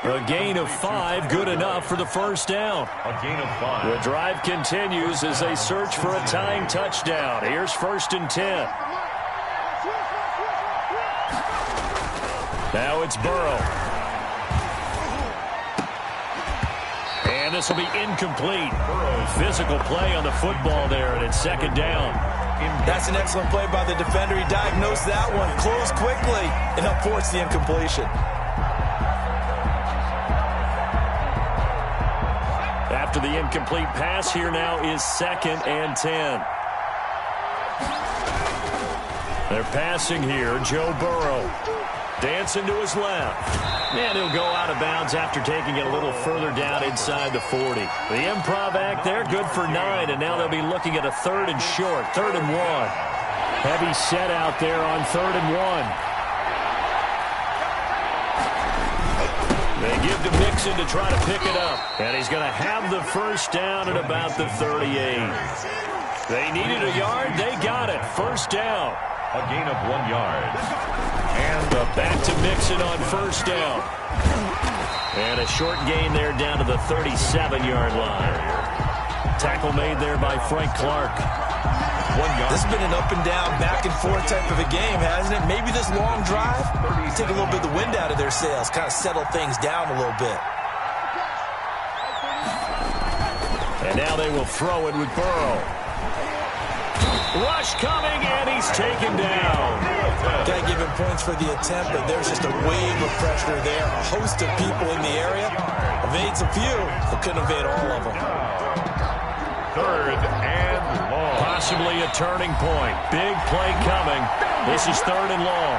A gain of 5, good enough for the first down. A gain of 5. The drive continues as they search for a tying touchdown. Here's 1st and 10. Now it's Burrow. And this will be incomplete. Physical play on the football there, and it's 2nd down. That's an excellent play by the defender. He diagnosed that one, closed quickly, and helped force the incompletion. After the incomplete pass, here now is 2nd and 10. They're passing here. Joe Burrow dancing to his left. And he'll go out of bounds after taking it a little further down inside the 40. The improv act there, good for 9, and now they'll be looking at a 3rd and short, 3rd and 1. Heavy set out there on 3rd and 1. They give to Mixon to try to pick it up. And he's going to have the first down at about the 38. They needed a yard. They got it. First down. A gain of 1 yard. And back to Mixon on first down. And a short gain there down to the 37-yard line. Tackle made there by Frank Clark. 1 yard. This has been an up and down, back and forth type of a game, hasn't it? Maybe this long drive, take a little bit of the wind out of their sails, kind of settle things down a little bit. And now they will throw it with Burrow. Rush coming, and he's taken down. Got to give him points for the attempt, but there's just a wave of pressure there. A host of people in the area. Evades a few, but couldn't evade all of them. 3rd and long. Possibly a turning point. Big play coming. This is 3rd and long.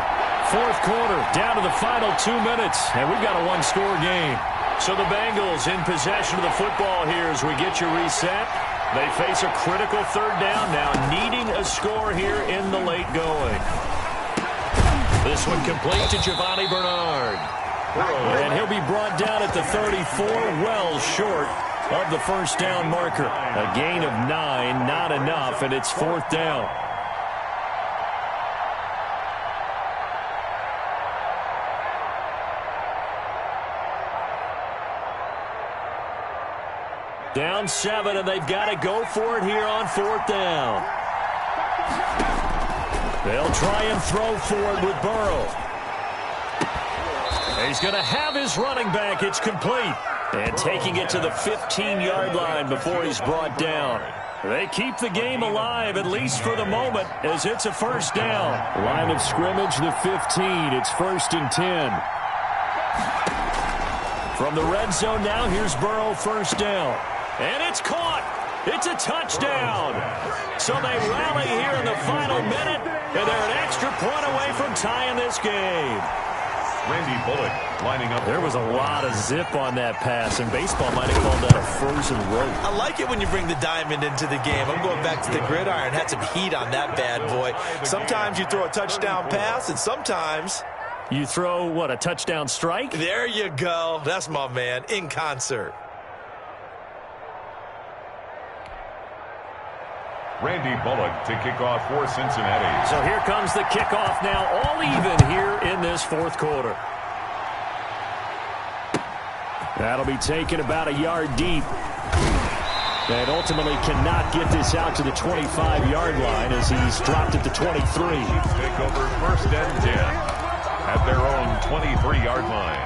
Fourth quarter, down to the final 2 minutes, and we've got a one-score game. So the Bengals in possession of the football here as we get you reset. They face a critical 3rd down now, needing a score here in the late going. This one complete to Giovanni Bernard. And he'll be brought down at the 34, well short of the first down marker. A gain of 9, not enough, and it's 4th down. Down 7, and they've got to go for it here on 4th down. They'll try and throw for it with Burrow. He's going to have his running back. It's complete. And taking it to the 15-yard line before he's brought down. They keep the game alive, at least for the moment, as it's a first down. Line of scrimmage, the 15. It's 1st and 10. From the red zone now, here's Burrow, first down. And it's caught. It's a touchdown. So they rally here in the final minute, and they're an extra point away from tying this game. Randy Bullock lining up. There was a lot of zip on that pass, and baseball might have called that a frozen rope. I like it when you bring the diamond into the game. I'm going back to the gridiron. Had some heat on that bad boy. Sometimes you throw a touchdown pass, and sometimes you throw, what, a touchdown strike? There you go. That's my man, in concert. Randy Bullock to kick off for Cincinnati. So here comes the kickoff now, all even here in this fourth quarter. That'll be taken about a yard deep. And ultimately cannot get this out to the 25-yard line as he's dropped at the 23. Take over 1st and 10 at their own 23-yard line.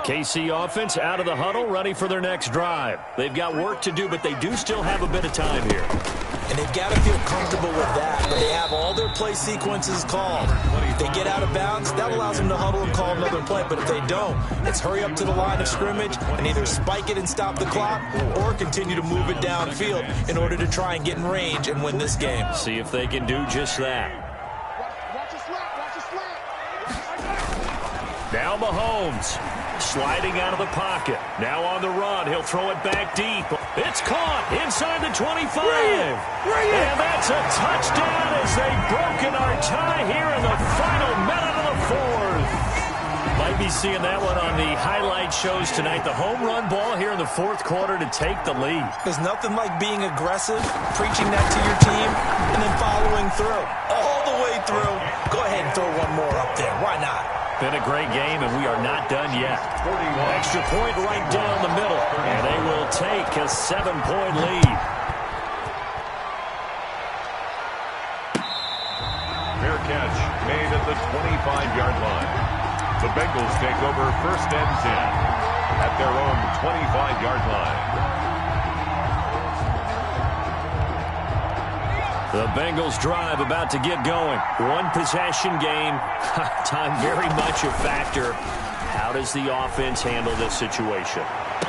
KC offense out of the huddle, ready for their next drive. They've got work to do, but they do still have a bit of time here. And they've got to feel comfortable with that. But they have all their play sequences called. If they get out of bounds, that allows them to huddle and call another play. But if they don't, it's hurry up to the line of scrimmage and either spike it and stop the clock or continue to move it downfield in order to try and get in range and win this game. See if they can do just that. Watch the slant, watch the slant. Now Mahomes. Sliding out of the pocket. Now on the run. He'll throw it back deep. It's caught inside the 25. And that's a touchdown as they've broken our tie here in the final minute of the fourth. Might be seeing that one on the highlight shows tonight. The home run ball here in the fourth quarter to take the lead. There's nothing like being aggressive, preaching that to your team, and then following through. All the way through. Go ahead and throw one more up there. Why not? Been a great game, and we are not done yet. Extra point right down the middle, and they will take a 7-point lead. Fair catch made at the 25-yard line. The Bengals take over 1st and 10 at their own 25-yard line. The Bengals drive about to get going. One possession game. Time very much a factor. How does the offense handle this situation?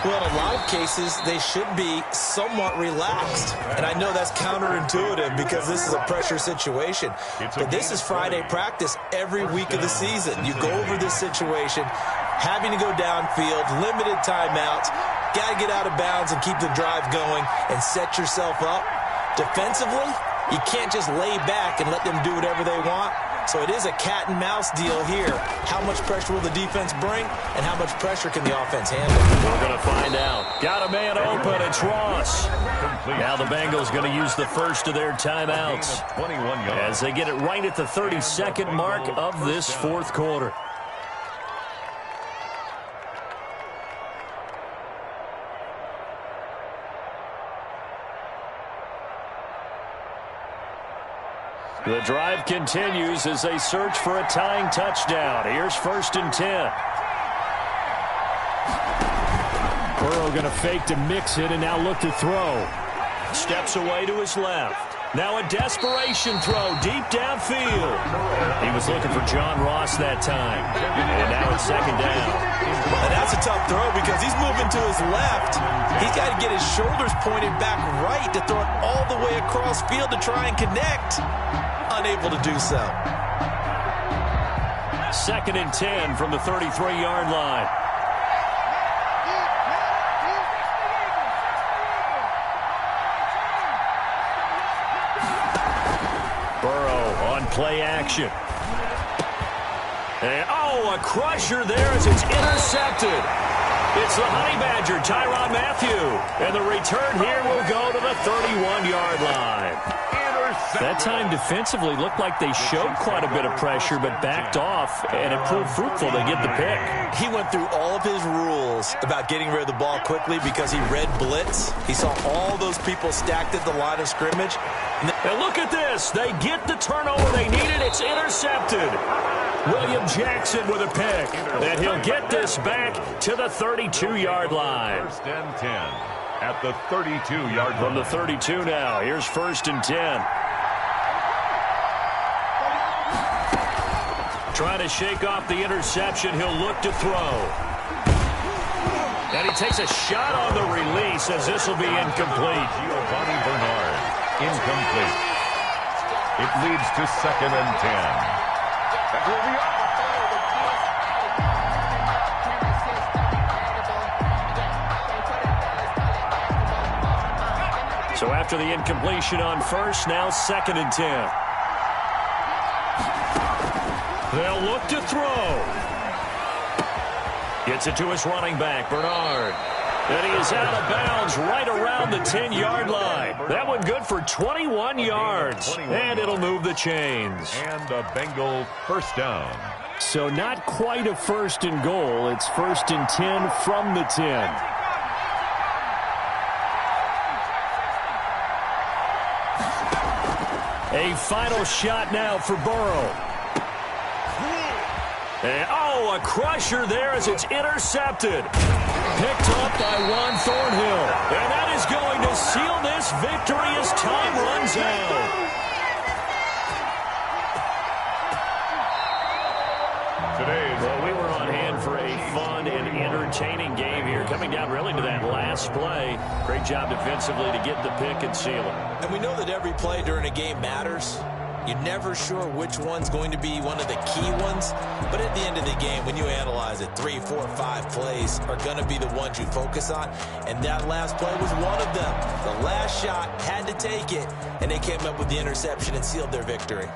Well, in a lot of cases, they should be somewhat relaxed. And I know that's counterintuitive because this is a pressure situation. But this is Friday practice every week of the season. You go over this situation, having to go downfield, limited timeouts, got to get out of bounds and keep the drive going and set yourself up. Defensively, you can't just lay back and let them do whatever they want. So it is a cat and mouse deal here. How much pressure will the defense bring, and how much pressure can the offense handle? We're going to find out. Got a man open. It's Ross. Now the Bengals going to use the first of their timeouts as they get it right at the 32nd mark of this fourth quarter. The drive continues as they search for a tying touchdown. Here's 1st and 10. Burrow going to fake to mix it and now look to throw. Steps away to his left. Now a desperation throw deep downfield. He was looking for John Ross that time. And now it's 2nd down. And that's a tough throw because he's moving to his left. He's got to get his shoulders pointed back right to throw it all the way across field to try and connect. Unable to do so. 2nd and 10 from the 33-yard line. Burrow on play action. And, a crusher there as it's intercepted. It's the Honey Badger, Tyrann Mathieu. And the return here will go to the 31-yard line. That time defensively looked like they showed quite a bit of pressure but backed off, and it proved fruitful. They get the pick. He went through all of his rules about getting rid of the ball quickly because he read blitz. He saw all those people stacked at the line of scrimmage. And look at this. They get the turnover they needed. It's intercepted. William Jackson with a pick. And he'll get this back to the 32-yard line. 1st and 10 at the 32-yard line. From the 32 now. Here's 1st and 10. Trying to shake off the interception. He'll look to throw. And he takes a shot on the release as this will be incomplete. Giovanni Bernard, incomplete. It leads to 2nd and 10. So after the incompletion on first, now 2nd and 10. They'll look to throw. Gets it to his running back, Bernard. And he is out of bounds right around the 10-yard line. That one good for 21 yards. And it'll move the chains. And a Bengal first down. So not quite a first and goal. It's first and 10 from the 10. A final shot now for Burrow. And, oh, a crusher there as it's intercepted. Picked up by Juan Thornhill. And that is going to seal this victory as time runs out. Well, we were on hand for a fun and entertaining game here, coming down really to that last play. Great job defensively to get the pick and seal it. And we know that every play during a game matters. You're never sure which one's going to be one of the key ones. But at the end of the game, when you analyze it, 3, 4, 5 plays are going to be the ones you focus on. And that last play was one of them. The last shot had to take it, and they came up with the interception and sealed their victory.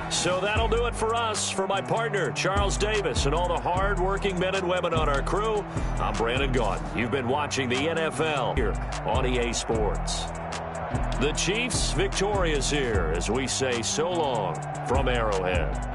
So that'll do it for us. For my partner, Charles Davis, and all the hard-working men and women on our crew, I'm Brandon Gaudin. You've been watching the NFL here on EA Sports. The Chiefs victorious here as we say so long from Arrowhead.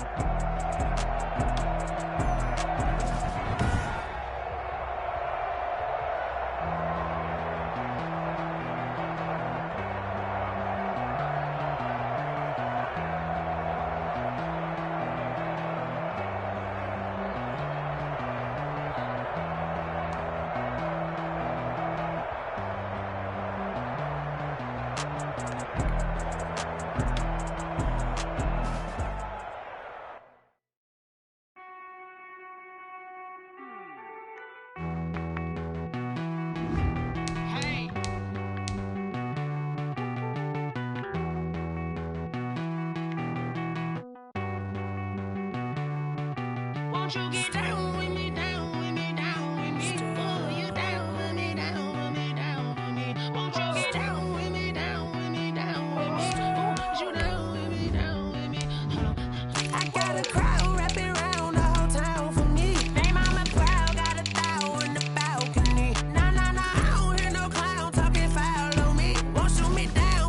Won't you get down with me, down with me, down with me? Oh, you down with me, down with me, down with me. Won't you get down with me, down with me, down with me? Oh, you down with me, down with me? Hold on. I got a crowd wrapping around the whole town for me. Name on my crowd, got 1,000 in the balcony. Nah, nah, nah, I don't hear no clown talking foul on me. Won't shoot me down,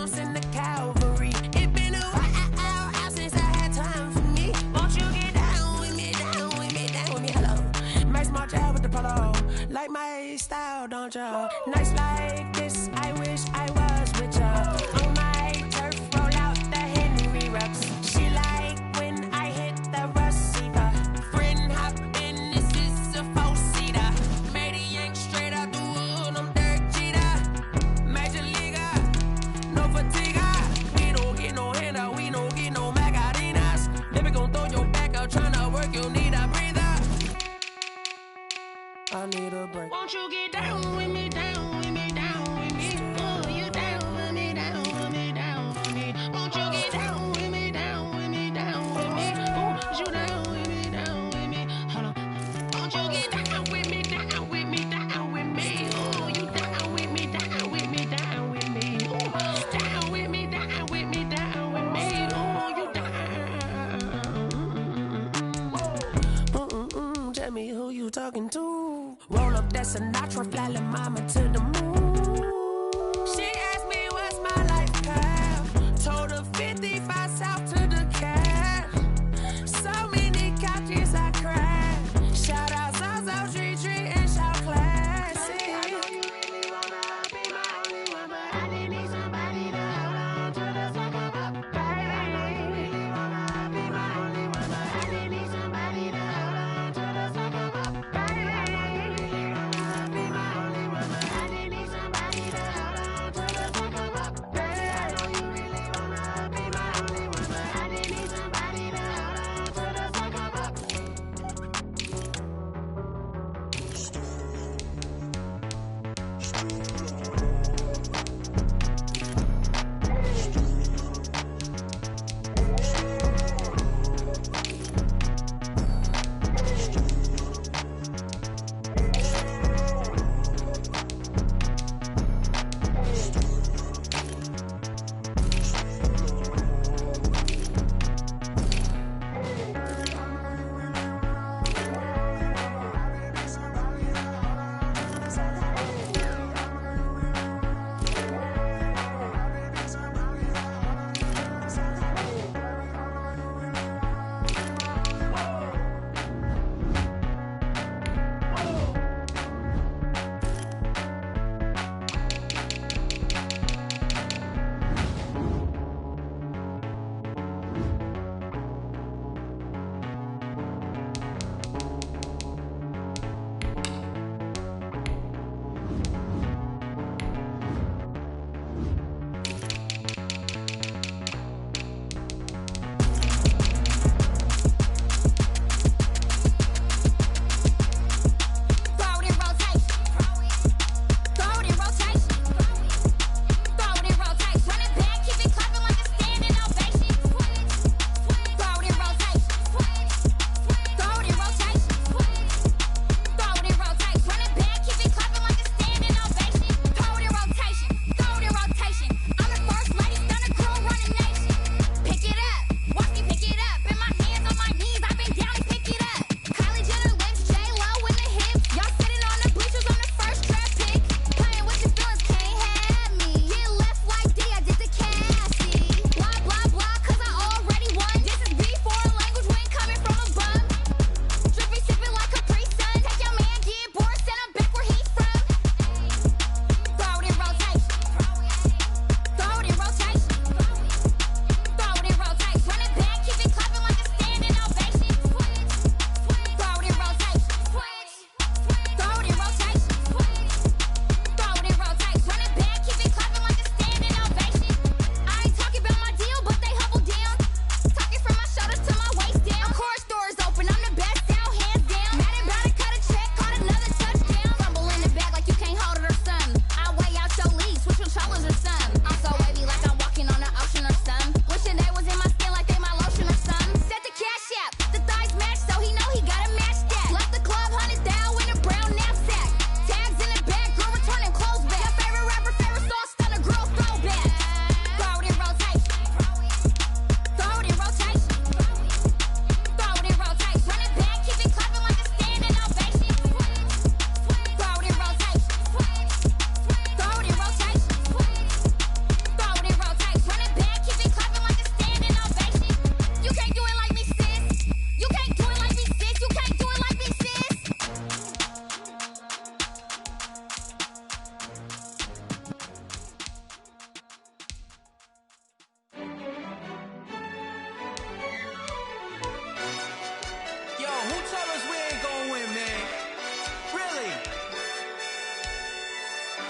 send the cavalry. It been a while since I had time for me. Won't you get down with me, down with me, down with me? Hello. Max March out with the polo. Like my style, don't ya? Nights like this, I wish I was with ya. On my turf, roll out the Henry Rux. She like when I hit the receiver. Friend hop in, this is a 4-seater. Made a yank straight out the wood, I'm Derek Jeter. Major leaguer, no fatigue. We don't get no handout, we don't get no Macarinas. Never gon' throw your back out, tryna work, you need a breather. I need a break. Won't you get down with me, down with me, down with me? Oh, you down with me, down with me, down with me? Won't you get down with me, down with me, down with me? Oh, you down with me, down with me? Hold on. Won't you get down with me, down with me, down with me? Oh, you down with me, down with me, down with me? Oh, down with me, down with me, down with me? Oh, you down. Tell me who you talking to. Roll up that Sinatra, fly la mama to the moon. She asked me what's my life path. Told her 55 south to the cab. So many couches I cried. Shout out South Street and shout classic. I know you really wanna be my only one, but I didn't need somebody to hold on to the second up. I know you really wanna be my only one, but I didn't need somebody to hold on to the second up. I know you really wanna be my only one, but I didn't need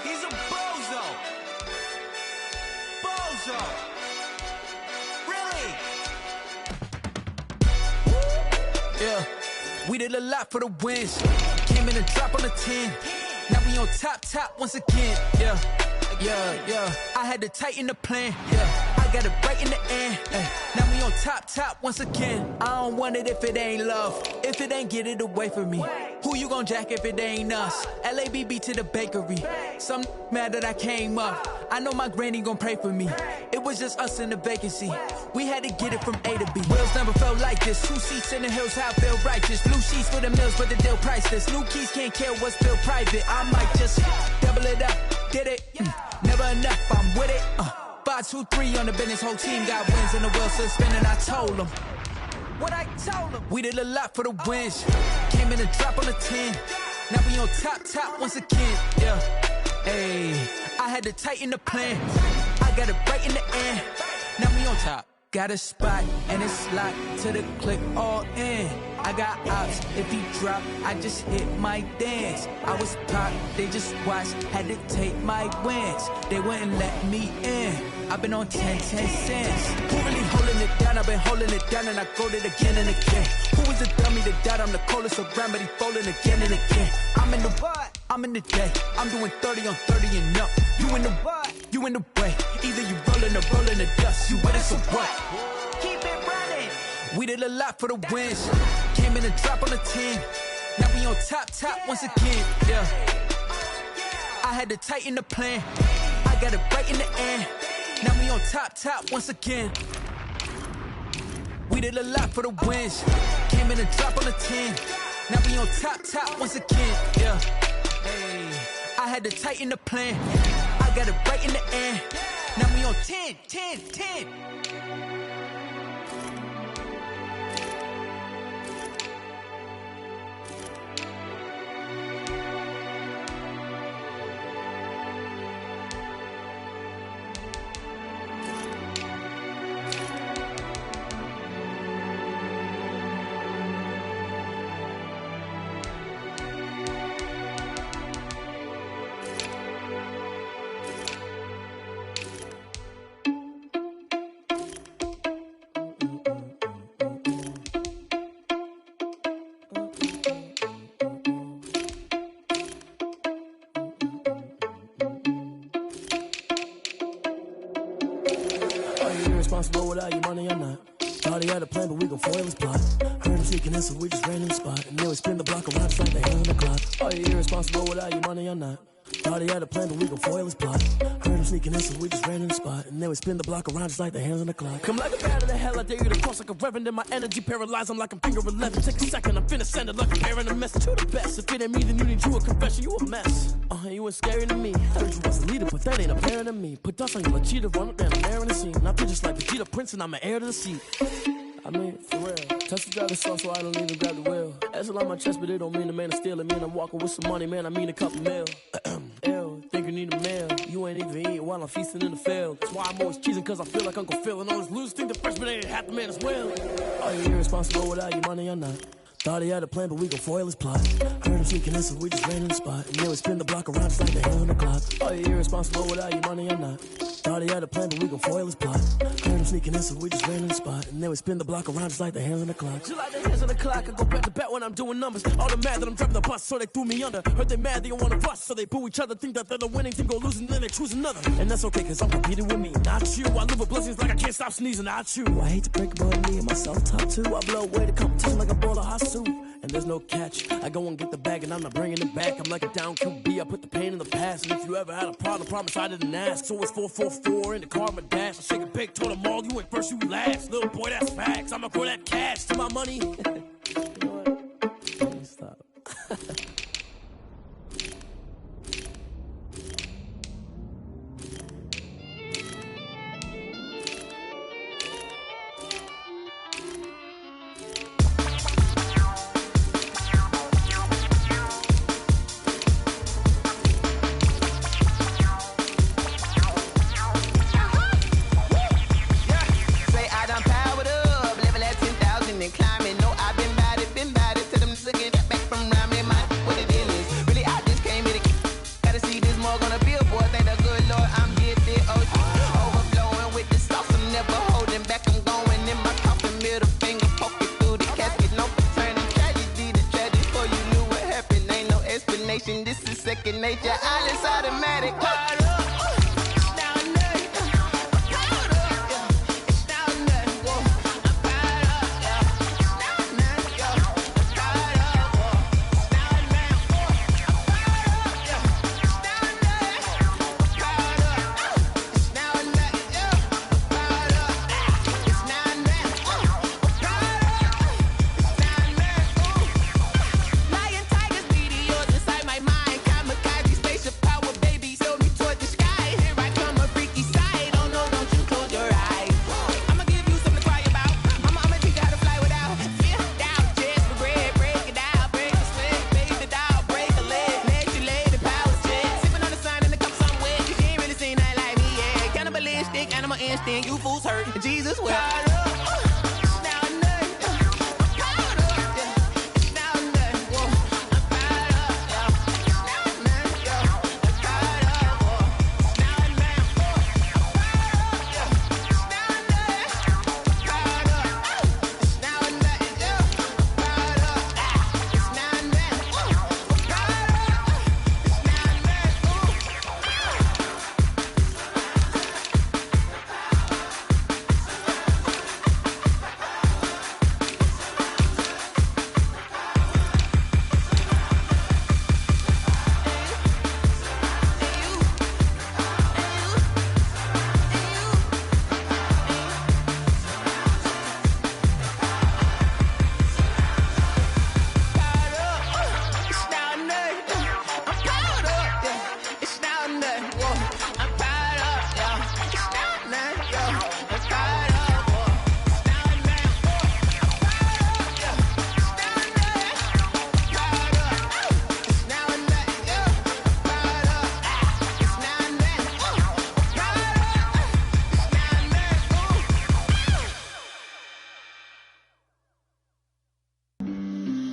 He's a bozo. Bozo. Really? Yeah. We did a lot for the wins. Came in and drop on the 10. Now we on top once again. Yeah. I had to tighten the plan. Yeah. I got it right in the end. Now we on top once again. I don't want it if it ain't love. If it ain't, get it away from me. Who you gon' jack if it ain't us? LABB to the bakery. Some mad that I came up. I know my granny gon' pray for me. It was just us in the vacancy. We had to get it from A to B. Wheels never felt like this. 2 seats in the hills, how I feel righteous. Blue sheets for the mills, but the deal priceless. New keys can't care what's still private. I might just double it up. Did it? Never enough, I'm with it. 5, 2, 3 on the business. Whole team got wins and the wheels still spinning. I told them what I told them. We did a lot for the wins. Came in and drop on the 10. Now we on top once again. Yeah. Hey, I had to tighten the plan. I got it right in the end. Now we on top. Got a spot and it's locked to the click all in. I got ops, if he drop, I just hit my dance. I was popped, they just watched, had to take my wins. They wouldn't let me in. I've been on 10 cents. Who really holding it down? I've been holding it down and I go it again and again. Who was the dummy that died? I'm the coldest around, but he folding again and again. I'm in the what? I'm in the day. I'm doing 30 on 30 and up. You in the what? You in the way. Either you rolling or rolling the dust. You with us or what? Keep it running. We did a lot for the wins. Came in and drop on the 10. Now we on top once again. Yeah. I had to tighten the plan. I got it right in the end. Now we on top once again. We did a lot for the wins. Came in and drop on the 10. Now we on top once again. Yeah. Hey, I had to tighten the plan. I got it right in the end. Now we on 10. Responsible without your money or not. Thought he had a plan, but we gon' foil his plot. Heard him sneaking in, so we just ran in the spot. And then we spin the block around just like the hands on the clock. Are you irresponsible without your money or not? Thought he had a plan, but we gon' foil his plot. Heard him sneaking in, so we just ran in the spot. And then we spin the block around just like the hands on the clock. Come like a bat of the hell, I dare you to cross like a reverend. In my energy paralyzed, I'm like I'm finger 11. Take a second, I'm finna send it like a bearing a message to the best. If it ain't me, then you need you a confession, you a mess. You ain't scary to me. Heard you was a leader, but that ain't apparent to me. Put dust on you, a cheater, run up down, I'm airing the scene. I feel just like Vegeta Prince, and I'm an heir to the seat. I mean, for real. Touch the driver's sauce, so I don't even grab the wheel. That's a lot on my chest, but it don't mean the man is stealing. Man, I'm walking with some money, man, I mean a couple mil. Ew, think you need a meal. You ain't even eating while I'm feasting in the field. That's why I'm always cheesing, cause I feel like Uncle Phil. And all those losers think the freshman ain't half the man as well. Are you irresponsible without your money or not? Thought he had a plan, but we gon' foil his plot. Heard him sneaking in, so we just ran in the spot. And then we spin the block around just like the hands on the clock. Are you irresponsible without your money or not? Thought he had a plan, but we gon' foil his plot. Heard him sneaking in, so we just ran in the spot. And then we spin the block around just like the hands on the clock. Just like the hands on the clock, I go back to back when I'm doing numbers. All the mad that I'm driving the bus, so they threw me under. Heard they mad, they don't wanna bust, so they boo each other. Think that they're the winning team, go losing, then they choose another. And that's okay, cause I'm competing with me, not you. I live with blessings like I can't stop sneezing, not you. I hate to break it, but me and myself top two. I blow away the competition like a bowl of hot soup. And there's no catch. I go and get the bag and I'm not bringing it back. I'm like a down QB, I put the pain in the past. And if you ever had a problem, promise I didn't ask. So it's 444 in the car, my dash. I shake a big, told them all, you went first, you last. Little boy, that's facts. I'ma throw that cash to my money. You know what? Let me stop. Say I done powered up, level at 10,000 and climbing. No, I've been about it, been mug on a billboard. Thank the good Lord I'm gifted. Overflowing with the sauce. I'm never holding back. I'm going in my coffin. Middle finger poking through the casket. No turning tragedy to tragic. Before you knew what happened, ain't no explanation. This is second nature. All is automatic. You fools hurt. Jesus will.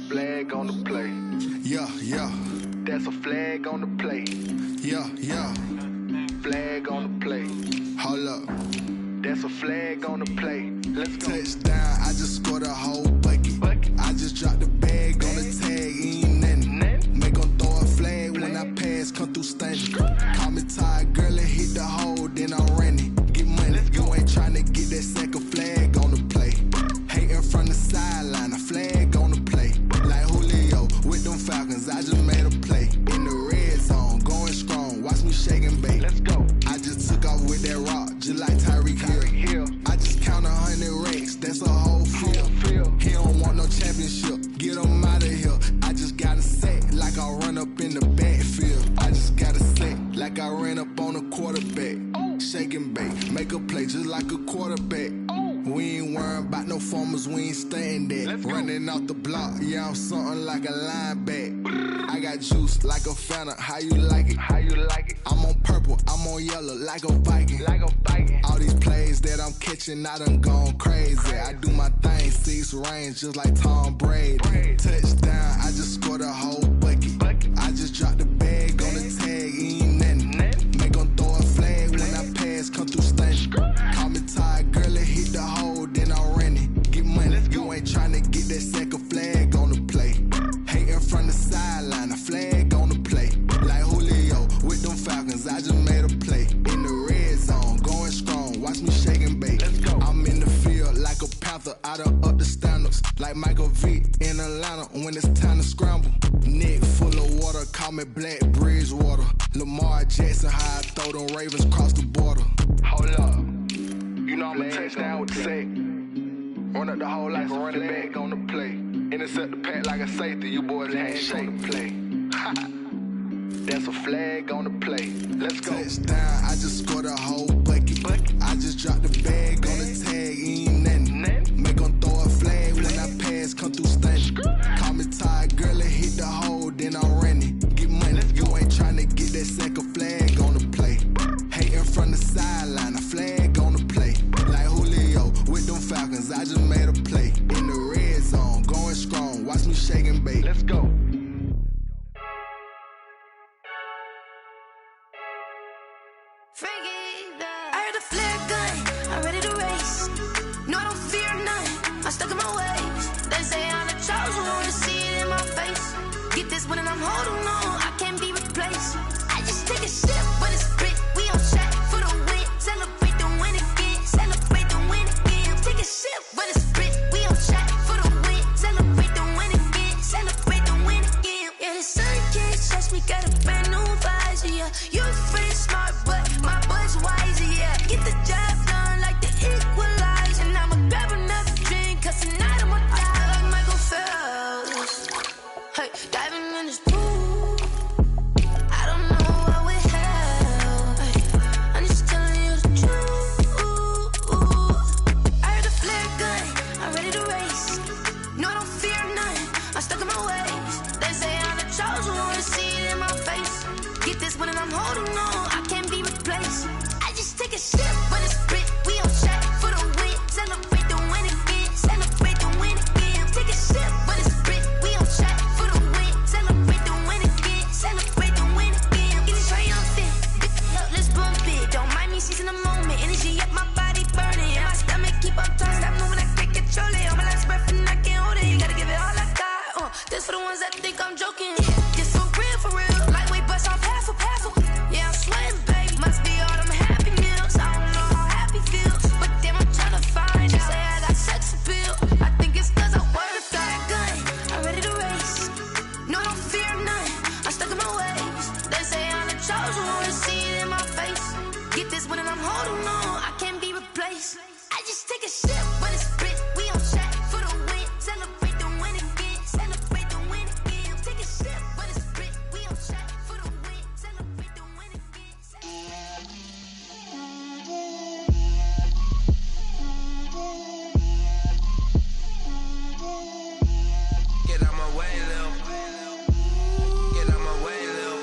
Flag on the play. Yeah, yeah. That's a flag on the play. Yeah, yeah. Flag on the play. Hold up. That's a flag on the play. Let's go. Touchdown, I just scored a whole bucket. I just dropped the bag on the tag, ain't nothing. Make 'em throw a flag when I pass, come through stunning. Call me tired, girl, and hit the hole, then I'm running. Get money, you ain't tryna get that second flag on the play. Hating from the sideline, a flag on the play. Like Julio with them Falcons, I just made a play. In the red zone, going strong, watch me shake and bake. Let's go. I just took off with that rock, just like Tyreek Hill. I just count 100 racks, that's a whole field. He don't want no championship, get him out of here. I just got a set, like I run up in the backfield. I just got a set, like I ran up on a quarterback. Shake and bake, make a play just like a quarterback. We ain't worrying about no formers, we ain't staying there. Running off the block, yeah, I'm something like a linebacker. I got juice like a Fanta, how you like it? How you like it? I'm on purple, I'm on yellow, like a Viking. Like a Viking. All these plays that I'm catching, I done gone crazy. I do my thing, 6 range, just like Tom Brady. Touchdown, I just scored a whole bucket. I just dropped the bag on the tag, ain't nothing. Make 'em throw a flag when I pass, come through stunning. Call me tired, girl, and hit the hole, then I'm running. Get money, you ain't tryna get that second flag on the play. Hating from the sideline, a flag on the play. Like Julio with them Falcons, I just made a play. In the red zone, going strong, watch me shake and bake. Let's go. I'm in the field like a Panther, I done up the standards. Like Michael Vick in Atlanta when it's time to scramble. Neck full of water, call me Black Bridgewater. Lamar Jackson, how I throw them Ravens across the border. Hold up. You know I'm a touchdown with the sack. Run up the hole like a running back on the play. Intercept the pack like a safety. You boys ain't on the play. That's a flag on the play. Let's go. Touchdown, I just scored a whole bucket. I just dropped the bag on the tag, ain't nothing. Make 'em throw a flag when I pass, come through stunning. Call me tired, girl, and hit the hole, then I'm running. Get money, you ain't tryna get that second flag on the play. Hating from the sideline, a flag on the play. Like Julio with them Falcons, I just made a play. In the red zone, going strong, watch me shake and bake. Let's go. I heard the flare gun, I'm ready to race. No, I don't fear none, I'm stuck in my ways. They say I'm the chosen one, to see it in my face. Get this one and I'm holding on, I can't be replaced. I just take a sip, but it's spit, we on track for the win. Celebrate the win again, celebrate the win again. Take a sip, but it's spit, we on track for the win. Celebrate the win again, celebrate the win again. Yeah, the sun can't touch me, got a brand new visor, yeah. You free smart, but my bud's wiser, yeah. Get the job done like the equalizer. And I'ma grab another drink, cause tonight I'ma die like Michael Phelps. Hey, diving in this pool, I don't know what we have. Hey, I'm just telling you the truth. I heard the flare gun, I'm ready to race. No, I don't fear none, I'm stuck in my ways. They say I'm the chosen one, to see it in my face. Get this one and I'm holding on, I can't be replaced. I just take a sip, but it's spit, we on track for the win. Celebrate the win again, celebrate the win again. Take a sip, but it's spit, we on track for the win. Celebrate the win again, celebrate the win again. Get it triumphant, let's bump it. Don't mind me seizing the moment, energy up my body burning. And my stomach keep up turning, stop moving, I can't control it. On my last breath and I can't hold it, you gotta give it all I got. This for the ones that think I'm joking. This for real, lightweight bust off half a passel. Yeah, I'm sweating, baby, must be all them happy meals. I don't know how happy feels, but damn, I'm tryna find out. Say I got sex appeal, I think it's cause I work that gun. I'm ready to race, no, I don't fear none, I'm stuck in my ways. They say I'm the chosen one, to see it in my face. Get this one and I'm holding on, I can't be replaced. I just take a sip, but it's spit, we on track for the win. Celebrate the win again, celebrate the win again. Take a sip, but it's spit, we on track for the win. Celebrate the win again. Get out my way, Lil. Get out my way, Lil.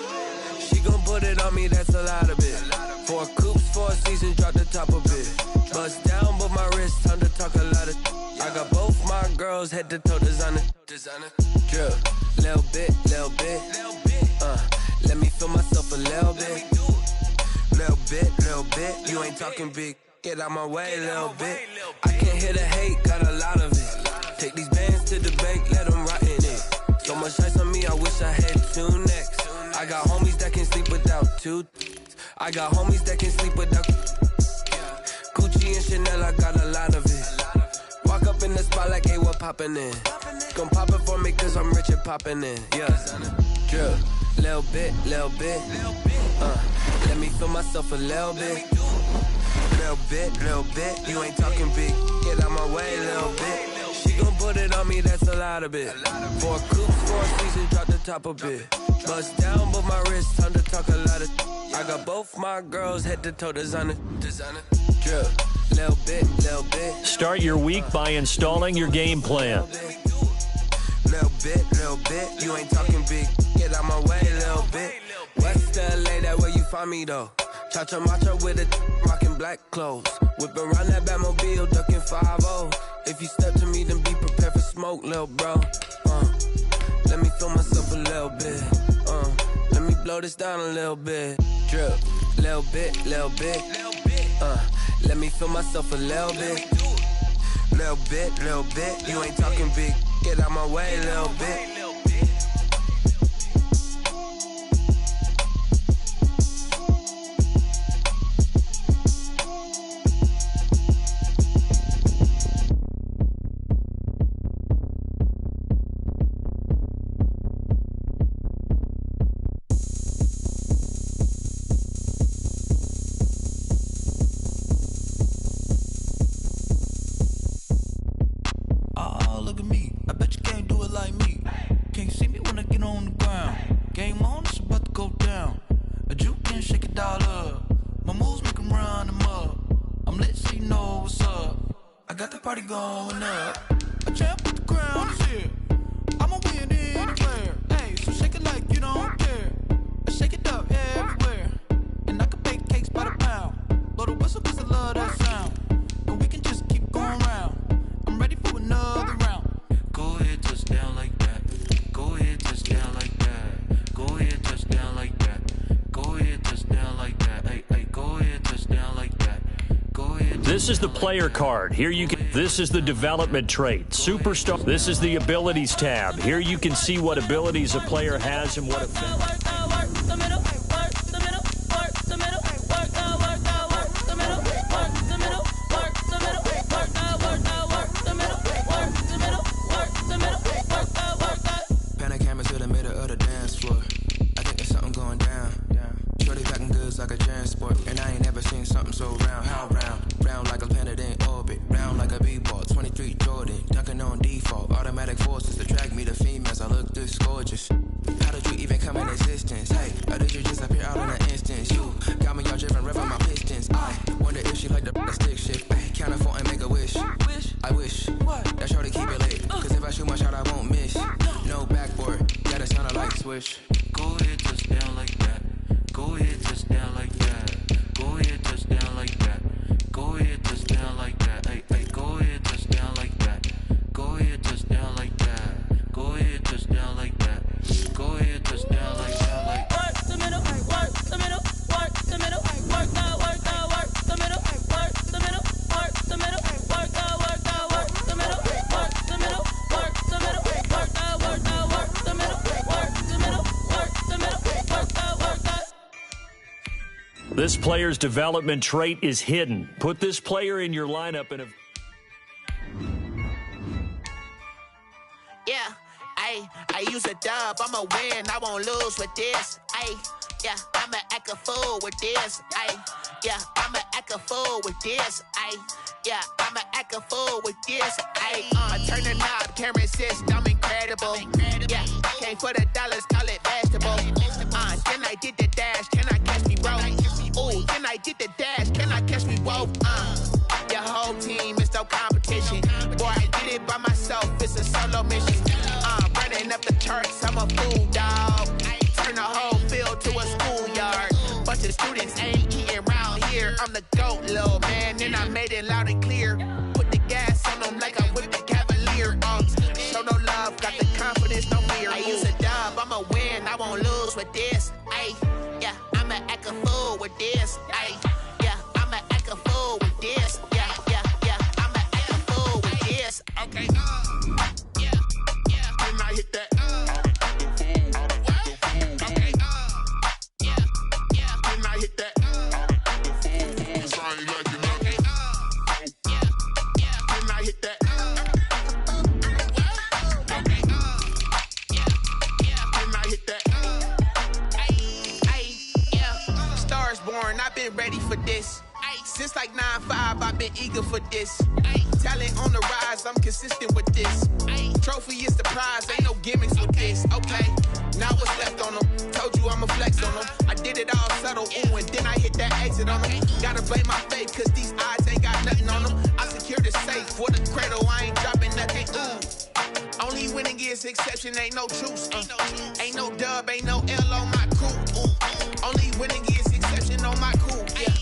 She gon' put it on me, that's a lot of it. 4 coops, 4 seasons, drop the top of it. Bust down, but my wrist, time to talk a lot of. I got both my girls, head to toe designer. Drip, little bit. Let me feel myself a little bit. Little bit. You ain't talking big. Get out my way, little bit. I can't hear the hate, got a lot of it. Take these bands to the bank, let them rot in it. So much ice on me, I wish I had 2 necks. I got homies that can sleep without 2. I got homies that can sleep without. Gucci and Chanel, I got a lot of it. Walk up in the spot like, hey, what poppin' in? Gon' pop it for me cause I'm rich and poppin' in. Yeah, drip, little bit. Let me feel myself a little bit. Little bit. You ain't talking big. Get out my way, little bit. She gon' put it on me, that's a lot of it. 4 coops, 4 seasons, drop the top a bit. Bust down, but my wrist, time to talk a lot of. I got both my girls, head to toe designer. Drip, little bit. Start your week by installing your game plan. Little bit. You ain't talking big. Get out my way, little bit. West LA, that where you find me though. Cha-cha matcha with a rockin' black clothes. Whip around that Batmobile, ducking 5-0. If you step to me, then be prepared for smoke, lil' bro. Let me feel myself a little bit. Let me blow this down a little bit. Drip, little bit. Let me feel myself a little bit. Little bit. You ain't talking big. Get out my way, little bit. Look at me, I bet you can't do it like me. Can't see me when I get on the ground. Game on, it's about to go down. A juke and shake it all up. My moves make them run them up. I'm lit so you know what's up. I got the party going up. A champ with the crown is here. I'ma win anywhere. Hey, so shake it like you don't care. I shake it up everywhere. And I can bake cakes by the pound. Blow the whistle cause I love that sound. And we can just keep going round. I'm ready for another round. Go ahead, touch down like that. Go ahead, touch down like that. Go ahead, touch down like that. Go ahead, touch down like that. Hey, go ahead. This is the player card. Here you can. This is the development trait. Superstar. This is the abilities tab. Here you can see what abilities a player has and what effect. Like a transport, and I ain't never seen something so round. How round? Round like a planet in orbit. Round like a b-ball. 23 Jordan, dunking on default. Automatic forces attract me to females. I look this gorgeous. How did you even come in existence? Hey, or did you just appear out in an instance? You got me all driven, revving my pistons. I wonder if she like the stick shift. Count for and make a wish. I wish that shorty keep it lit. Cause if I shoot my shot, I won't miss. No backboard, gotta sound like swish. Go ahead, touch down like that. Go ahead, touch down like that. Go ahead, touch down like that. Go ahead, touch down like that. Hey, hey, go ahead, touch down like that. Go ahead, touch down like that. Go ahead, touch down like that. Go ahead, touch down like that. Like work the middle, work the middle, work the middle, work the middle, work the middle, work the middle, work the middle, work the middle, work the middle, work the middle, work the middle, work the middle, work the middle, work the middle, work the. This player's development trait is hidden. Put this player in your lineup and Yeah, I use a dub, I'ma win, I won't lose with this. Yeah, I'ma act a fool with this. Yeah, I'ma act a fool with this. Yeah, I'ma act a fool with this. I turn the knob, camera assist, I'm incredible. Yeah, came for the dollars, call it vegetable. Then I did the dash, can I catch me, bro? Ooh, then I did the dash, can I catch me, whoa? Your whole team is no competition. Boy, I did it by myself, it's a solo mission. Running up the charts, I'm a fool, dog. Turn the whole field to a schoolyard. Bunch of students ain't eating round here. I'm the GOAT, little man, and I made it loud and clear. Put the gas on them like I'm with the Cavalier. Show no love, got the confidence, no fear. I use a dub, I'ma win, I won't lose with this. Yeah, I'ma act a fool with this. Yeah, I'ma act a fool with this. Yeah, I'ma act a fool with this. Okay, yeah, when I hit that. Okay, yeah, when I hit that. Cause I ain't like it. Okay, yeah, when I hit that. Okay, yeah, when I hit that. Yeah, Stars born, I've been ready for this. Since like 9-5, I've been eager for this. Talent on the rise, I'm consistent with this. Trophy is the prize, ain't no gimmicks with this. Okay, now what's left on them? Told you I'ma flex on them. I did it all subtle, ooh, and then I hit that exit on them. Gotta blame my faith, cause these odds ain't got nothing on them. I secure the safe for the cradle, I ain't dropping nothing, ooh. Only winning is exception, ain't no truce. Ain't no dub, ain't no L on my crew. Only winning is exception on my crew. Yeah,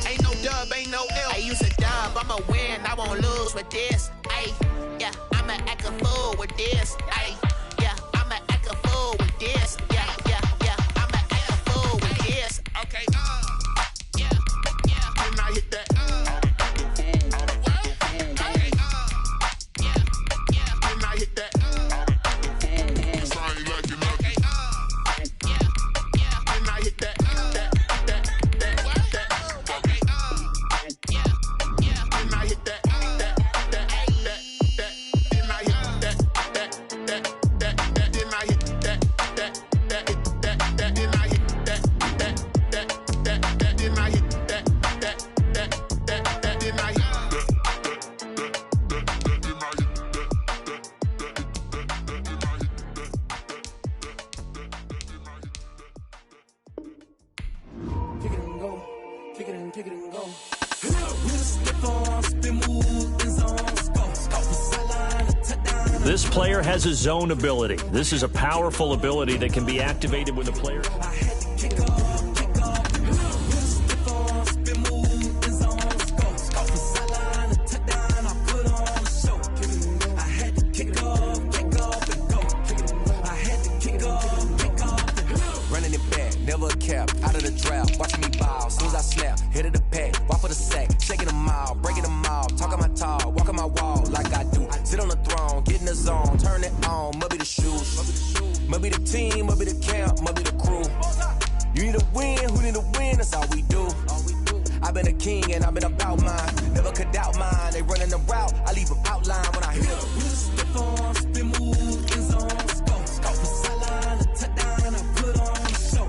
ain't no dub, ain't no L. I use a dub, I'ma win, I won't lose with this. Yeah, I'ma act a fool with this. Yeah, I'ma act a fool with this. Yeah, I'ma act a fool with this. Okay, yeah, when I hit that. Okay, yeah, when I hit that. Cause I ain't like it. Okay, yeah, when I hit that. Okay, yeah, when I hit that. This player has a zone ability. This is a powerful ability that can be activated when the player... Running it back, never a cap, out of the draft, watching me ball, soon as I snap, hit of the pack, walk for the sack, shaking them all, breaking them king and I've been about mine. Never could doubt mine. They running the route, I leave them outline when I hit them. With a stiff on, spin move, in zone, scope. Scope the sideline, a touchdown, I put on the show.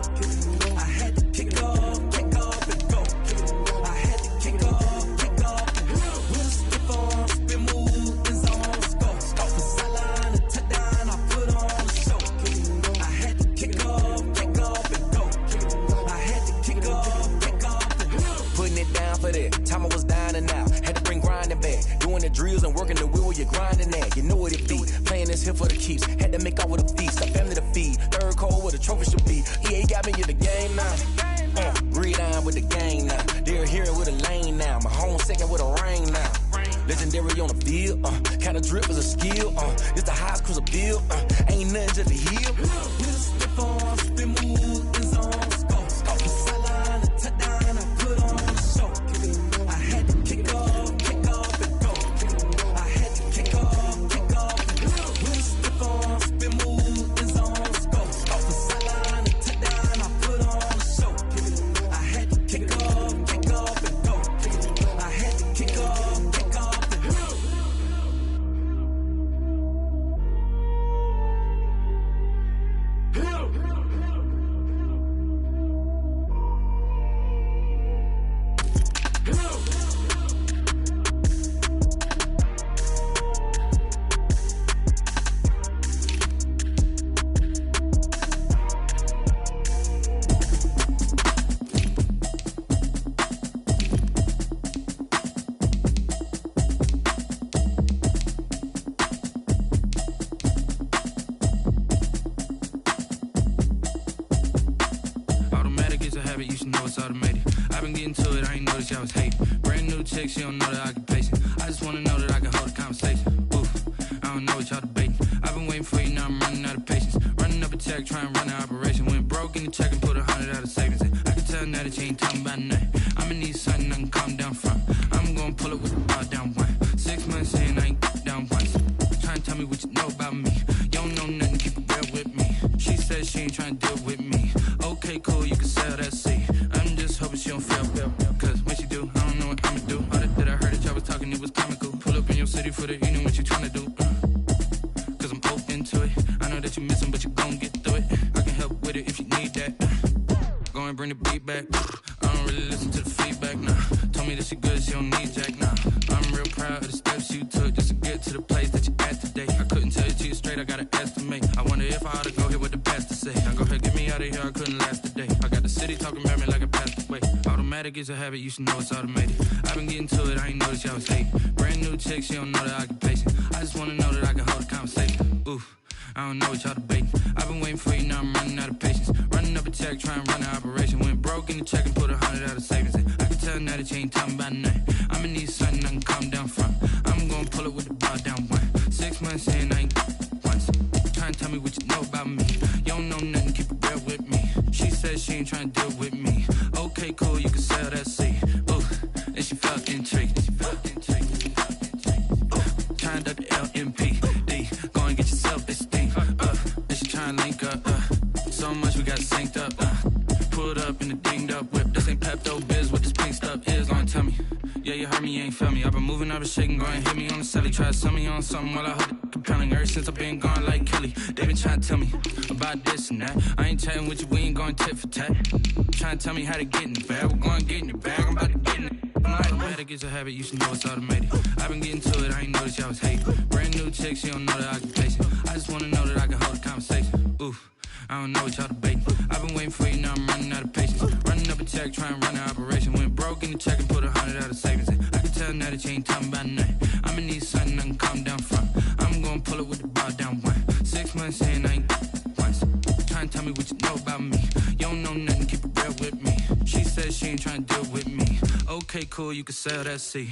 I had to kick off and go. I had to kick off and go. With a stiff on, spin move, in zone, scope. Scope the sideline, a touchdown, I put on the show. I had to kick off and go. I had to kick off and go. Putting it down for that. Time I was down and out. Had to bring grinding back. Doing the drills and working the wheel where you're grinding at. You know what it be. Playing this here for the keeps. Had to make off with a feast. A family to feed. Third cold where the trophy should be. EA got me in the game now. Breed on with the game now. They're here with a lane now. My home second with a ring now. Legendary on the field. Kinda drip is a skill. It's the highest cruiser bill. Ain't nothing just a heel. With a stiff on, spin move, in zone, scope. Scope the sideline, a touchdown, I put on the show. I had to kick off and go. I had to kick off and go. With a stiff on, spin move, in zone, scope. Scope the sideline, a touchdown, I put on the show. I had to kick off and go. I had to kick off and go. She don't know the occupation. I just wanna know that I can hold a conversation. Oof, I don't know what y'all debating. I've been waiting for you, now I'm running out of patience. Running up a check, trying to run an operation. Went broke in the check and put 100 out of savings in. I can tell now that you ain't talking about nothing. I'ma need something I can calm down from. I'm gonna pull it with the bar down one. 6 months in, I ain't down once. Trying to tell me what you know about me. You don't know nothing, keep it real with me. She says she ain't trying to deal with me. Okay, cool, you can sell that seat. I'm just hoping she don't feel. Cause when she do, I don't know what I'ma do. All that I heard that y'all was talking, it was comical. Pull up in your city for the evening, what you tryna do? Cause I'm open to it. I know that you missing, but you gon' get through it. I can help with it if you need that. Go and bring the beat back. I don't really listen to the feedback, nah. Told me that she good, she don't need jack, nah. I'm real proud of the steps you took just to get to the place that you at today. I couldn't tell you to you straight, I gotta estimate. I wonder if I ought to go here with the pastor say. Now go ahead, get me out of here, I couldn't last a day. I got the city talking about me like a passed away. Automatic is a habit, you should know it's automated. I've been getting to it, I ain't noticed y'all was hate. Brand new chick, she don't know the occupation. I just wanna know that I can hold a conversation. Oof, I don't know what y'all debating. I've been waiting for you, now I'm running out of patience. Running up a check, trying to run an operation. Went broke in the check and put 100 out of savings in. I can tell now that you ain't talking about nothing. I'ma need something I can calm down from. I'm gonna pull it with the bar down one. 6 months in, I ain't once. Trying to tell me what you know about me. You don't know nothing, keep it real with me. She says she ain't trying to deal with me. Okay, cool, you can sell that seat. Ooh, and she felt intrigued. Trying to duck the LMPD. Go and get your self-esteem. And she trying to link up. So much we got synced up. Pulled up in the dinged up whip. This ain't Pepto-Biz, what this pink stuff is. Gonna tell me. Yeah, you heard me, you ain't felt me. I've been moving, I've been shaking, go and hit me on the celly. Try to sell me on something while I hold it compelling. Ever since I've been gone like Kelly, they been trying to tell me about this and that. I ain't chatting with you, we ain't going tit for tat. Trying to tell me how to get in the bag. We're going to get in your bag, I'm about to get in it. Automatic is a habit, you should know it's automated. I've been getting to it, I ain't noticed y'all was hate. Brand new chick, she don't know the occupation. I just wanna know that I can hold a conversation. Oof, I don't know what y'all debating. I've been waiting for you, now I'm running out of patience. Running up a check, trying to run an operation. Went broke in the check and put 100 out of savings in. I can tell now that you ain't talking about nothing. I'ma need something I can calm down from. I'm gonna pull it with the bar down one. 6 months in, I ain't once. Trying to tell me what you know about me. You don't know nothing, keep it real with me. She says she ain't trying to deal with me. Okay, cool, you can sell that seat.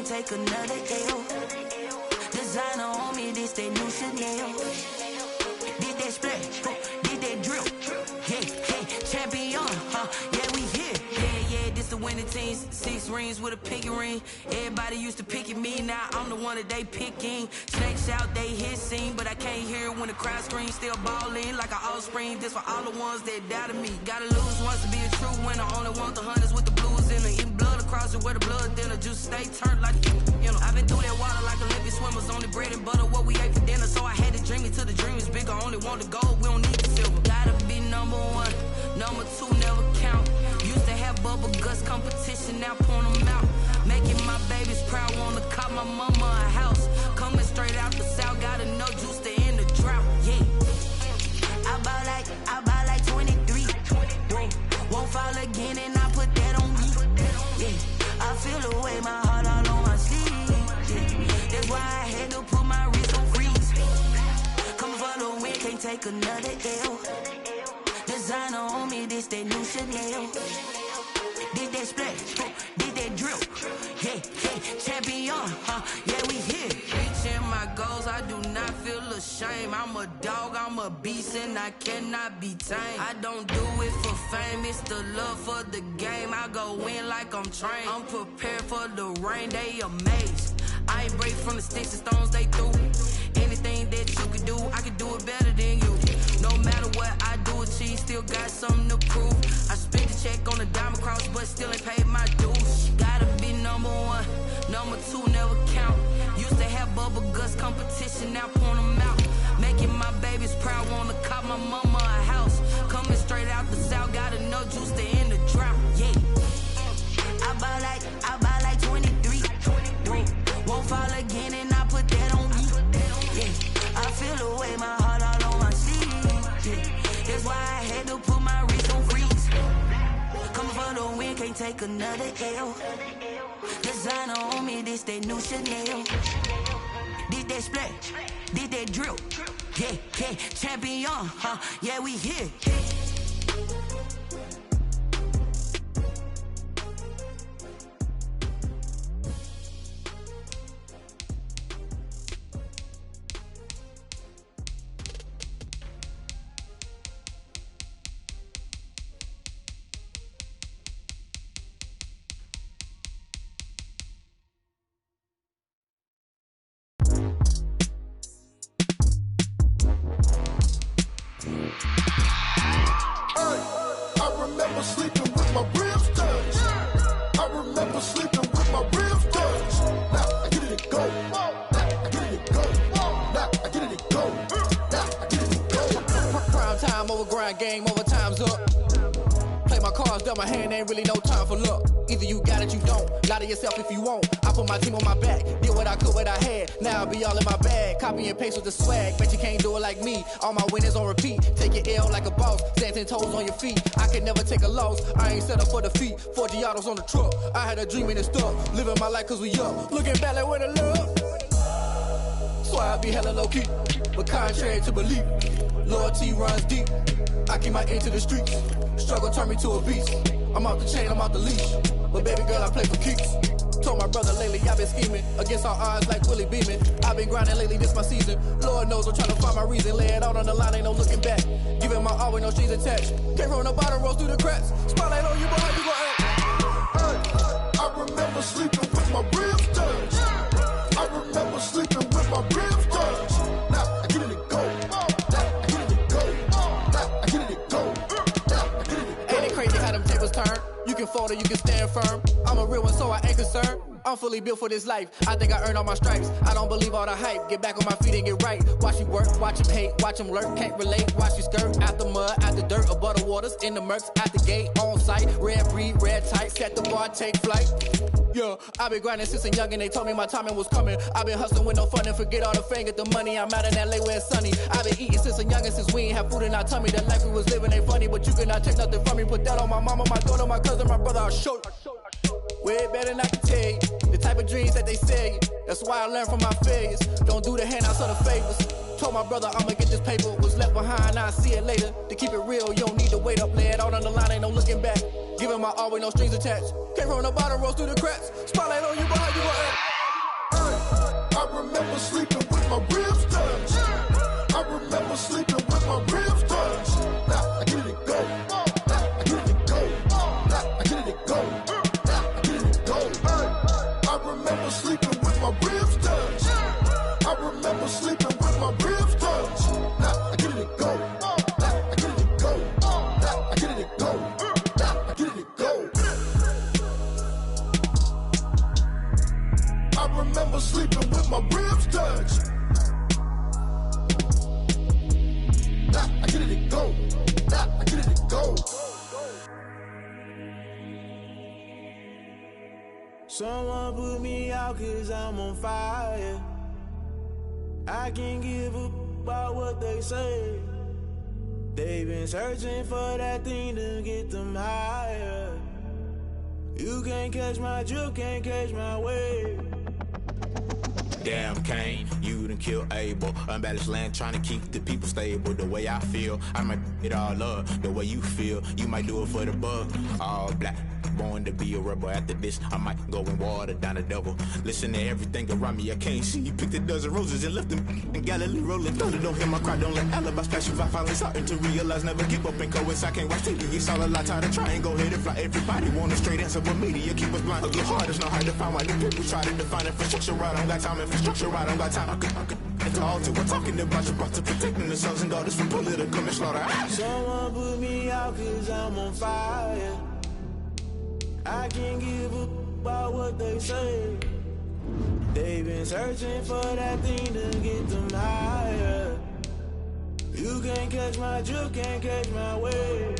take another L. Designer on me, this that new Chanel. Did that splash, did that drill. Yeah, champion, yeah, we here. Yeah, this the winning teams. 6 rings with a pinky ring. Everybody used to pick at me, now I'm the one that they picking. Snakes out, they hissing, but I can't hear when the crowd screams. Still balling like an offspring. This for all the ones that doubted me. Gotta lose once to be a true winner. Only want the hunters with the blues in it. Eating blood across it where the blood thinner. Juice stay turned like, you know. I've been through that water like Olympic swimmers. Only bread and butter, what we ate for dinner. So I had to dream it till the dream is bigger. Only want the gold, we don't need the silver. Gotta be number 1, number 2 never count. Used to have bubble guts competition, now point them out. Making my babies proud, wanna cop my mama a house. Coming straight out the south, gotta know juice to end the drought. Yeah, I bought like 23. Won't fall again, and I put that on me. Yeah, I feel the way, my heart all on my sleeve. Yeah, that's why I had to put my wrist on freeze. Coming for the win, can't take another L. Designer on me, this that new Chanel. Did that splash, did that drill. Yeah, champion, yeah, we here. Reaching my goals, I do not feel ashamed. I'm a dog, I'm a beast, and I cannot be tamed. I don't do it for fame, it's the love for the game. I go in like I'm trained. I'm prepared for the rain, they amazed. I ain't break from the sticks and stones they threw. Anything that you can do, I can do it better than you. No matter what I do, achieve, still got something to prove. I spent the check on the diamond cross, but still ain't paid my dues. Gotta be number 1, number 2 never count. Used to have bubble guts competition, now point them out. Making my babies proud, wanna cop my mama a house. Coming straight out the south, gotta know juice to end the drought. Yeah, I bought like 23. Won't fall again, and I put that on me. Yeah, I feel the way, my heart all on my sleeve. Yeah, that's why I had to put my wrist on freeze. Coming for the win, can't take another L. Designer on me, this that new Chanel. Did that splash, did that drill. Yeah, champion, yeah, we here. Game over, time's up. Play my cards, dealt my hand, ain't really no time for luck. Either you got it, you don't. Lie to yourself if you won't. I put my team on my back, did what I could, what I had. Now I'll be all in my bag, copy and paste with the swag. Bet you can't do it like me. All my winners on repeat. Take your L like a boss, stand 10 toes on your feet. I can never take a loss, I ain't set up for defeat. 4 Giottos on the truck, I had a dream and it stuck. Living my life cause we up, looking back like where the love. So I be hella low key, but contrary to belief, loyalty runs deep. I keep my ear to the streets. Struggle turned me to a beast. I'm off the chain, I'm off the leash. But baby girl, I play for keeps. Told my brother lately, I've been scheming against all odds like Willie Beeman. I've been grinding lately, this my season. Lord knows I'm trying to find my reason. Lay it out on the line, ain't no looking back. Giving my all with no strings attached. Came from the bottom, rose through the cracks. Spotlight on you, but how you gon' act? Hey, I remember sleeping with my ribs touched. I remember sleeping with my ribs touched. Now I get it to go. Turn. You can fold or you can stand firm. I'm a real one, so I ain't concerned. I'm fully built for this life. I think I earned all my stripes. I don't believe all the hype. Get back on my feet and get right. Watch you work, watch him hate, watch him lurk. Can't relate, watch you skirt. Out the mud, out the dirt, above the waters, in the murks, out the gate, on site. Red breed, red tight, set the bar, take flight. Yeah, I been grinding since a young and they told me my timing was coming. I been hustling with no fun and forget all the fame, get the money. I'm out in LA where it's sunny. I been eating since a young and since we ain't have food in our tummy. The life we was living ain't funny, but you cannot take nothing from me. Put that on my mama, my daughter, my cousin, my brother, I'll show you. Way better than I can tell you. The type of dreams that they sell you. That's why I learned from my failures. Don't do the handouts or the favors. Told my brother I'ma get this paper. Was left behind, I'll see it later. To keep it real, you don't need to wait up. Lay it out on the line, ain't no looking back. Giving my all with no strings attached. Came from the bottom, rose through the cracks. Spotlight on you, but how you gon' act? remember sleeping with my ribs touched. Nah, I get it to go. Nah, I get it to go. Someone put me out 'cause I'm on fire. I can't give up about what they say. They've been searching for that thing to get them higher. You can't catch my drift, can't catch my wave. Damn, Kane, you done killed Abel. Unbalanced land, trying to keep the people stable. The way I feel, I might it all up. The way you feel, you might do it for the bug. All black, born to be a rebel. After this, I might go and water down the devil. Listen to everything around me, I can't see. You picked a dozen roses and left them in Galilee rolling thunder. Don't hear my cry, don't let alibis pass you. I finally starting to realize, never give up and coincide. Can't watch TV, it's all a lot. Tired of trying, go ahead and fly. Everybody want a straight answer, but media keep us blind. A good heart is not hard to find. Why the people try to define infrastructure right? I don't got time, infrastructure right, I don't got time. I could it's all to we're talking about you, about to protecting the sons and daughters from political manslaughter. Someone put me out 'cause I'm on fire. I can't give up about what they say. They've been searching for that thing to get them higher. You can't catch my drift, can't catch my wave.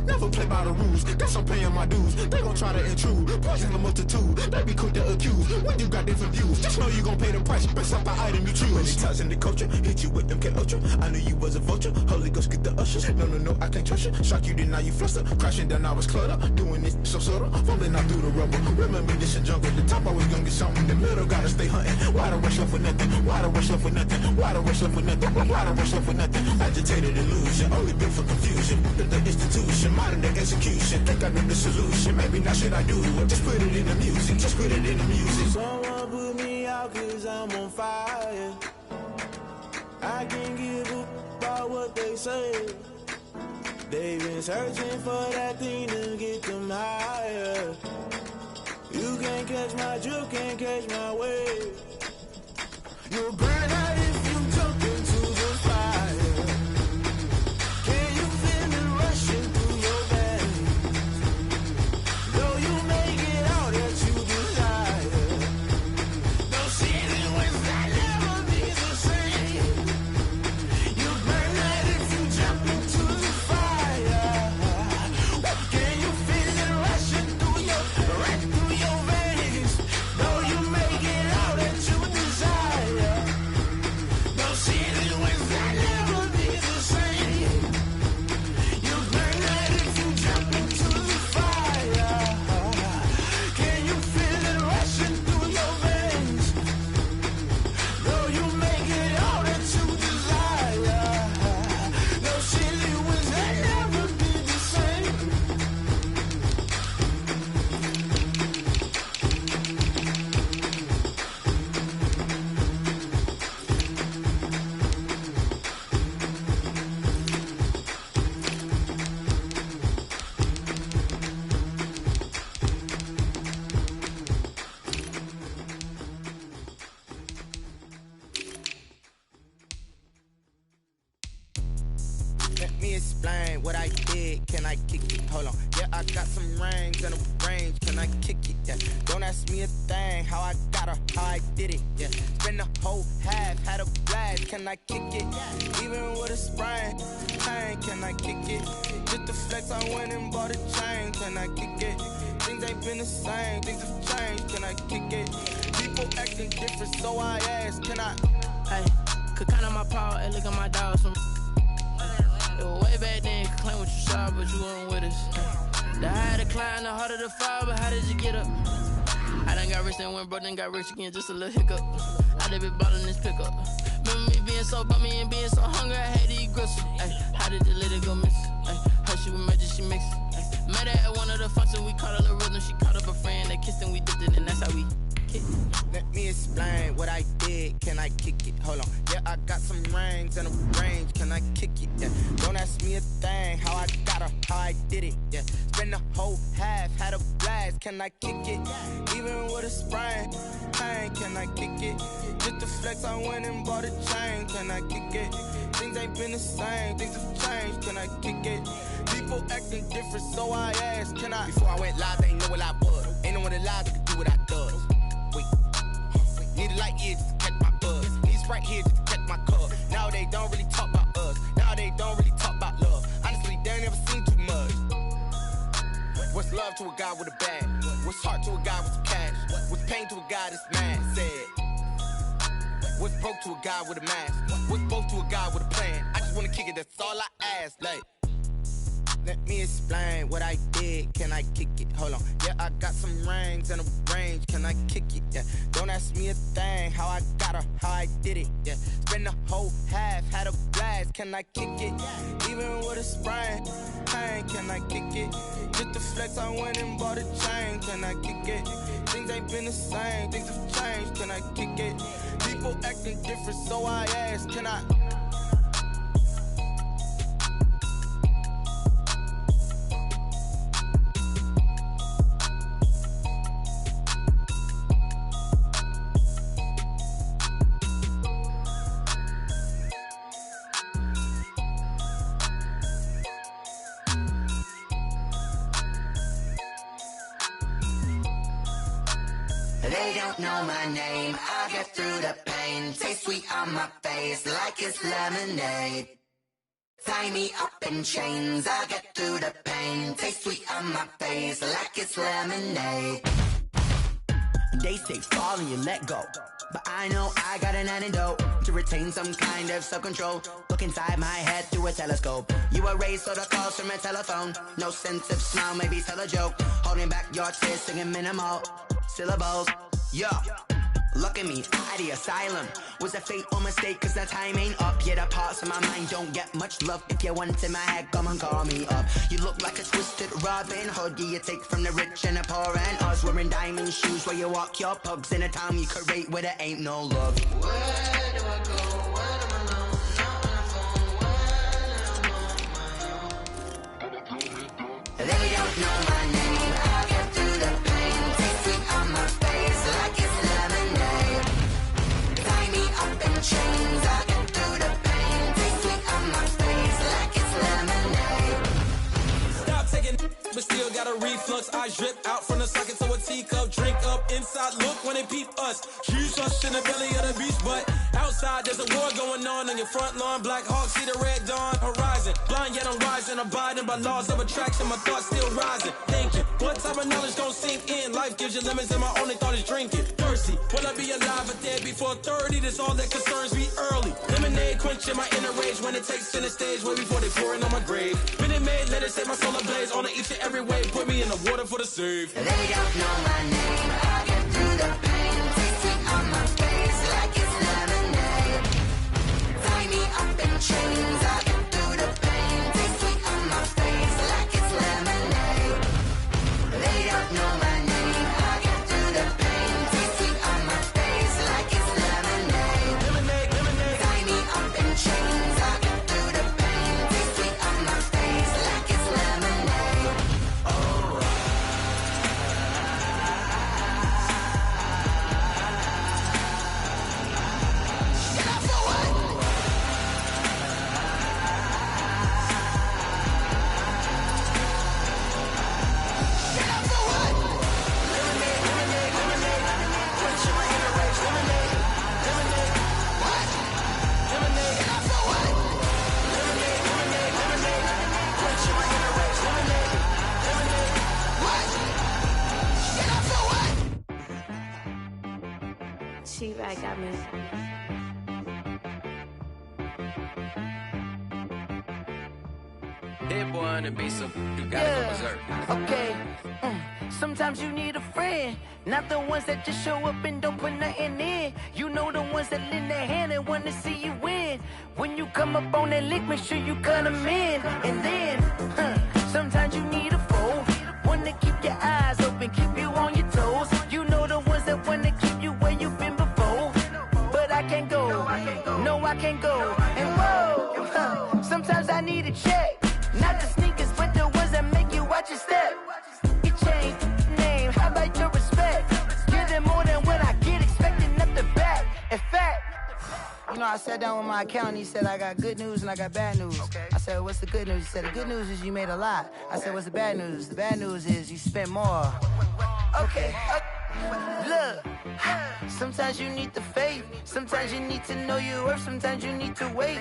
Never play by the rules, guess I'm paying my dues. They gon' try to intrude, poison the multitude. They be quick to accuse when you got different views. Just know you gon' pay the price, based off the item you choose. Many times in the culture, hit you with them K Ultra. I knew you was a vulture, Holy Ghost get the ushers. No, I can't trust you. Shock you, then now you fluster. Crashing down, I was cluttered. Doing this so subtle, falling out through the rubble. Remember this in jungle, the top I was gonna get something. The middle gotta stay hunting. Why the rush left for nothing? Why the rush left for nothing? Why the rush left for nothing? Why the rush left for nothing? Agitated illusion, only built for confusion. The institution, modern day execution. Think I know the solution. Maybe not should I do it? Just put it in the music. Just put it in the music. Someone put me out 'cause I'm on fire. I can't give up about what they say. They've been searching for that thing to get them higher. You can't catch my drift, can't catch my wave. You'll burn out if you jump into the fire. Can you feel it rushing through your veins? Though you make it all that you desire. No city was that never be the same. You burn out if you jump into the fire. Can you feel it rushing through your veins? Though you make it all that you desire. No city was that never be the same. You burn out if you jump into the fire. Can you feel it rushing through your veins? Though you make it all that you desire. No city was that never be the same. Let me explain what I did. Can I kick it? Hold on. Yeah, I got some rings and a range. Can I kick it? Yeah. Don't ask me a thing. How I got her, how I did it. Yeah. Spend the whole half, had a blast. Can I kick it? Even with a sprain. Hey, can I kick it? Just the flex, I went and bought a chain. Can I kick it? Things ain't been the same. Things have changed. Can I kick it? People acting different, so I ask. Can I? Hey, could count on my power and look at my dogs from. It was way back then, could claim what you saw, but you weren't with us. The higher the climb, the harder the fall, but how did you get up? I done got rich and went broke, then got rich again, just a little hiccup. I done been ballin' this pickup. Remember me being so bummy and being so hungry, I had to eat gristle. Ay, how did the lady go miss? Ay, how she was magic, she mixed. Met her at one of the functions, we caught a little rhythm, she caught up a friend, they kissed and we dipped it, and that's how we. kick it. Let me explain what I did. Can I kick it? Hold on. Yeah, I got some rings and a range. Can I kick it? Yeah. Don't ask me a thing. How I got her, how I did it. Yeah. Spend the whole half, had a blast. Can I kick it? Even with a sprain. Pain, can I kick it? Just to flex, I went and bought a chain. Can I kick it? Things ain't been the same. Things have changed. Can I kick it? People acting different, so I asked, can I? Before I went live, they ain't know what I was. Ain't no one alive that could do what I does. Wait. Need a light here just to catch my buzz. Need Sprite here just to catch my cup. Now they don't really talk about us. Now they don't really talk about love. Honestly, they ain't never seen too much. What's love to a guy with a bag? What's heart to a guy with some cash? What's pain to a guy that's mad? Said. What's broke to a guy with a mask? What's both to a guy with a plan? I just wanna kick it, that's all I ask. Like, let me explain what I did. Can I kick it? Hold on. Yeah, I got some rings and a range. Can I kick it? Yeah. Don't ask me a thing. How I got her, how I did it. Yeah. Spend the whole half, had a blast. Can I kick it? Even with a sprain. Pain, can I kick it? Just to flex, I went and bought a chain. Can I kick it? Things ain't been the same. Things have changed. Can I kick it? People acting different, so I asked, can I? They don't know my name, I get through the pain. Taste sweet on my face like it's lemonade. Tie me up in chains, I get through the pain. Taste sweet on my face like it's lemonade. They say fall and you let go, but I know I got an antidote to retain some kind of self-control. Look inside my head through a telescope. You erase all the calls from a telephone. No sense of smile, maybe tell a joke. Holding back your tears, singing minimal syllables. Yo, look at me, at the asylum. Was a fate or mistake, cause the time ain't up. Yeah, the parts of my mind don't get much love. If you want in my head, come and call me up. You look like a twisted Robin Hood. Yeah, you take from the rich and the poor and us. Wearing diamond shoes where you walk your pugs. In a town you create where there ain't no love. Where do I go? When I'm alone? Not on the phone. When I'm on my own. They don't know my name, I get through the pain. Taste sweet on my face like it's lemonade. Tie me up in chains, I get through the pain. Taste sweet on my face like it's lemonade. Stop taking but still got a reflux. I drip out from the socket to a teacup. Drink up inside, look when they peep us. Huge us in the belly of the beach, but outside there's a war going on your front lawn. Black Hawk, see the red dawn horizon. Blind yet I'm rising, abiding by laws of attraction. My thoughts still rising, thinking what type of knowledge gon' sink in? Life gives you lemons and my only thought is drinking. Thirsty, will I be alive or dead before 30? That's all that concerns me early. Lemonade quenching my inner rage when it takes center stage way before they pour it on my grave. Minute Maid, let it set my soul ablaze on each and every way. Put me in the water for the save. They don't know my name, I get through the pain. Taste sweet on my face like it's lemonade. Tie me up in chains, I get through the pain. Taste sweet on my face like it's lemonade. They don't know my name, I get through the pain. Taste sweet on my face like it's lemonade. Tie me up in chains, I get through the pain. Taste sweet on my face like it's lemonade. She-Rag got me. Hit boy on the beat, so you gotta go berserk. Okay. Sometimes you need a friend, not the ones that just show up and don't put nothing in. You know the ones that lend their hand and want to see you win. When you come up on that lick, make sure you cut them in. And then, sometimes you need a foe, one to keep your eyes open, keep you on your toes. You know the ones that want to keep a check. Not the sneakers, but the ones that make you watch your step. Your chain, name, how about your respect? Give them more than what I get, expecting nothing back. In fact, you know, I sat down with my accountant. He said, I got good news and I got bad news. I said, what's the good news? He said, the good news is you made a lot. I said, what's the bad news? The bad news is you spent more. Okay. Look, sometimes you need the faith. Sometimes you need to know your worth. Sometimes you need to wait.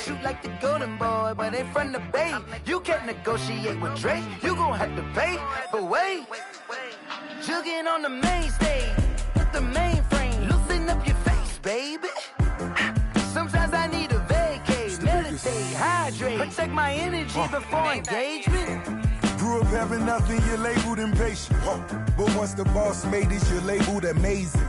Shoot like the golden boy, but in front of the bay. You can't negotiate with Drake. You gon' have to pay. But wait, jugging on the main stage with the mainframe. Loosen up your face, baby. Sometimes I need a vacate, meditate, hydrate, protect my energy before engagement. Grew up having nothing, you're labeled impatient. But once the boss made it, you're labeled amazing.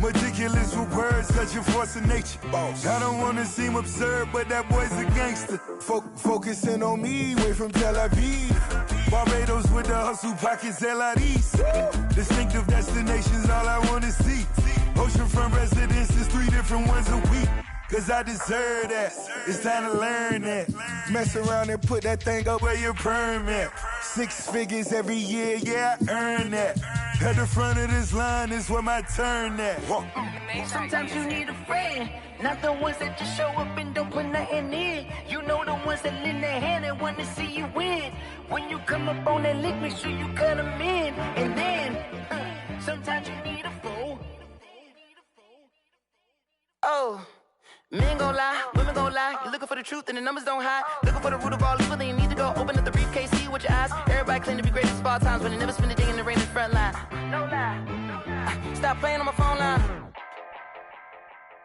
Meticulous with words, such a force of nature. I don't wanna seem absurd, but that boy's a gangster. Focusing on me, way from Tel Aviv. Barbados with the hustle pockets, LIDs. Distinctive destinations, all I wanna see. Oceanfront residences, 3 different ones a week. Cause I deserve that, it's time to learn that. Mess around and put that thing up where your permit. 6 figures every year, yeah, I earn that. At the front of this line is where my turn at. Sometimes you need a friend, not the ones that just show up and don't put nothing in. You know the ones that lend their hand and want to see you win. When you come up on that lick, make sure you cut them in. And then, sometimes you need a fool. Oh. Men gon' lie, women gon' lie. You're looking for the truth and the numbers don't hide. Looking for the root of all evil, then you need to go open up the briefcase, see with your eyes. Everybody claim to be greatest of all times, but they never spend a day in the rain in the front line. No lie. Stop playing on my phone line.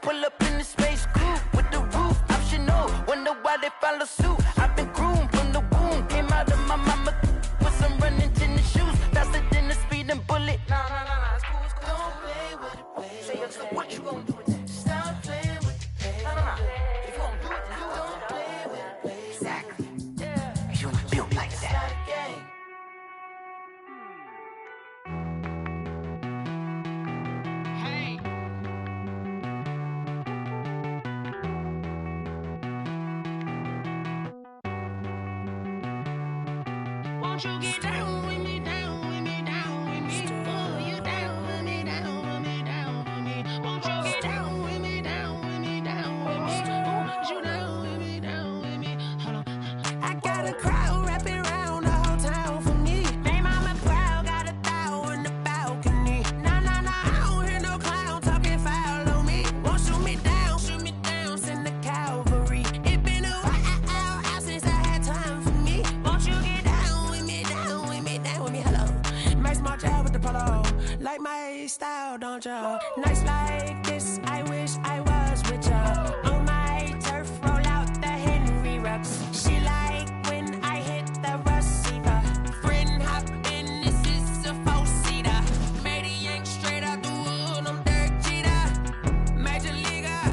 Pull up in the space coupe with the roof optional. Wonder why they follow suit. I've been groomed from the womb. Came out of my mama with some running tennis shoes. Faster than the speeding bullet. Nah, it's cool, it's cool. Don't play with it, play. Say, so what you gon' do with that? Stop playing with it. If you gon' do it, then you don't play with it. Exactly. Yeah. You ain't built like that. Hey. Won't you get down with me, down with me, down with me? Oh, you down with me, down with me, down with me. Won't you get down with me, down with me, down with me? Oh, you down with me, down with me? Hold on. I got a crowd wrapping around the whole town for me. Name mama proud, got a thou in the balcony. Nah, I don't hear no clown talking foul on me. Won't shoot me down, send the cavalry. It been a while since I had time for me. Won't you get down with me, down with me, down with me? Hello. Max my job with the polo. Like my style, don't you? Nights like this, I wish I was with ya. On my turf, roll out the Henry Rux. She like when I hit the receiver. Friend hop in, this is a 4-seater. Made a yank straight out the wood, I'm Derek Jeter. Major leaguer,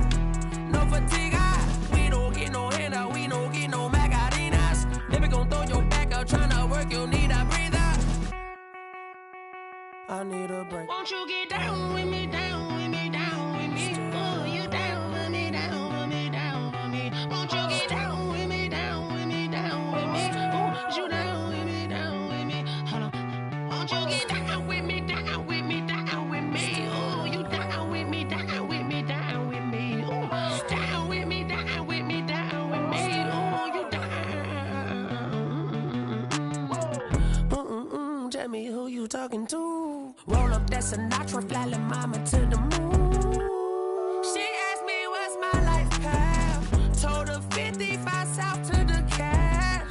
no fatigue. We don't get no handout, we don't get no Macarinas. Never gon' throw your back out, tryna work, you'll need a breather. I need a break. Won't you get down with me, down with me, down with me? Oh, you down with me, down with me, down with me? Won't you get down with me, down with me, down with me? Oh, you down with me, down with me? Hold on. Won't you get down with me, down with me, down with me? Oh, you down with me, down with me, down with me? Oh, down with me, down with me, down with me? Oh, you down. Tell me who you talking to. Roll up that Sinatra, fly la mama to the moon. She asked me what's my life path. Told her 55 south to the cat.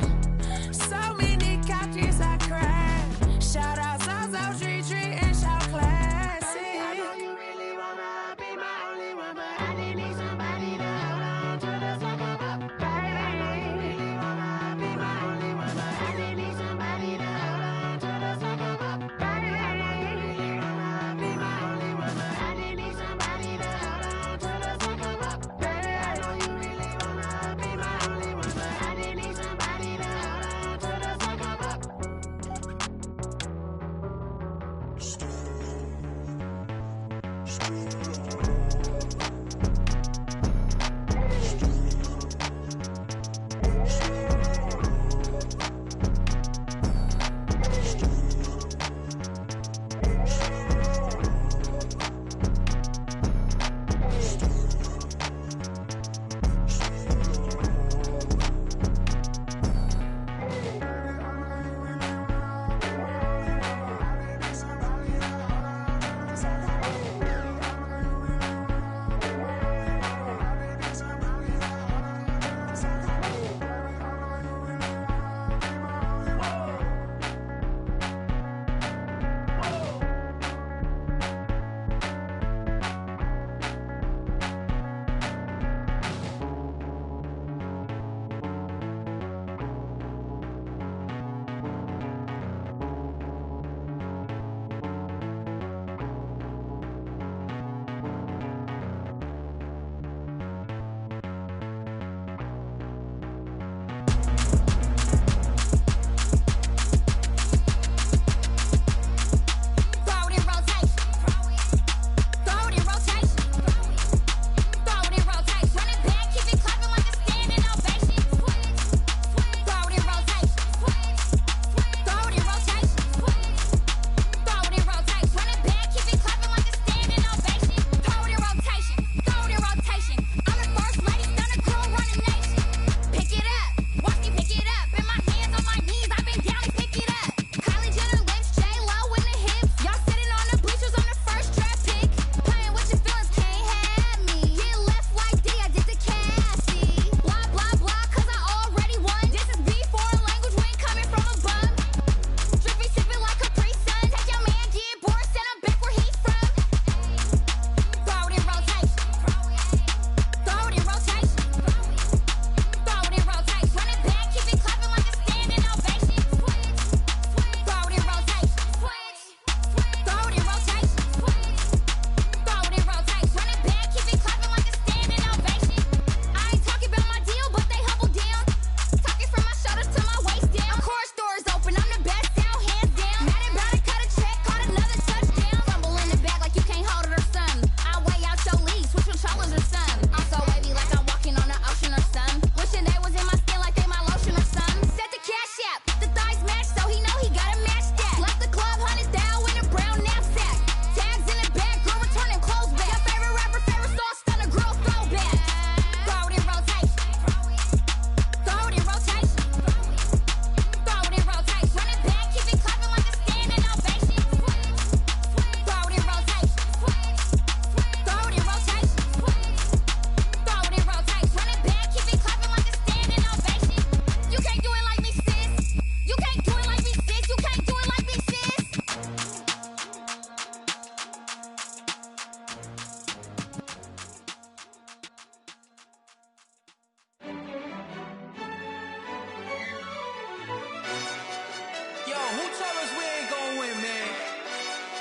So many couches I cried. Shout out South Street and shout classy. I know you really wanna be my only one, but I didn't need somebody to hold on to the second up. Baby, I know you really wanna be my only one, but I didn't need somebody to hold on to the second up. Baby, I know you really wanna be my only one, but I didn't need somebody to hold on to the second up. Baby, I know you really wanna be my only one, but I didn't need somebody to hold on to the second up.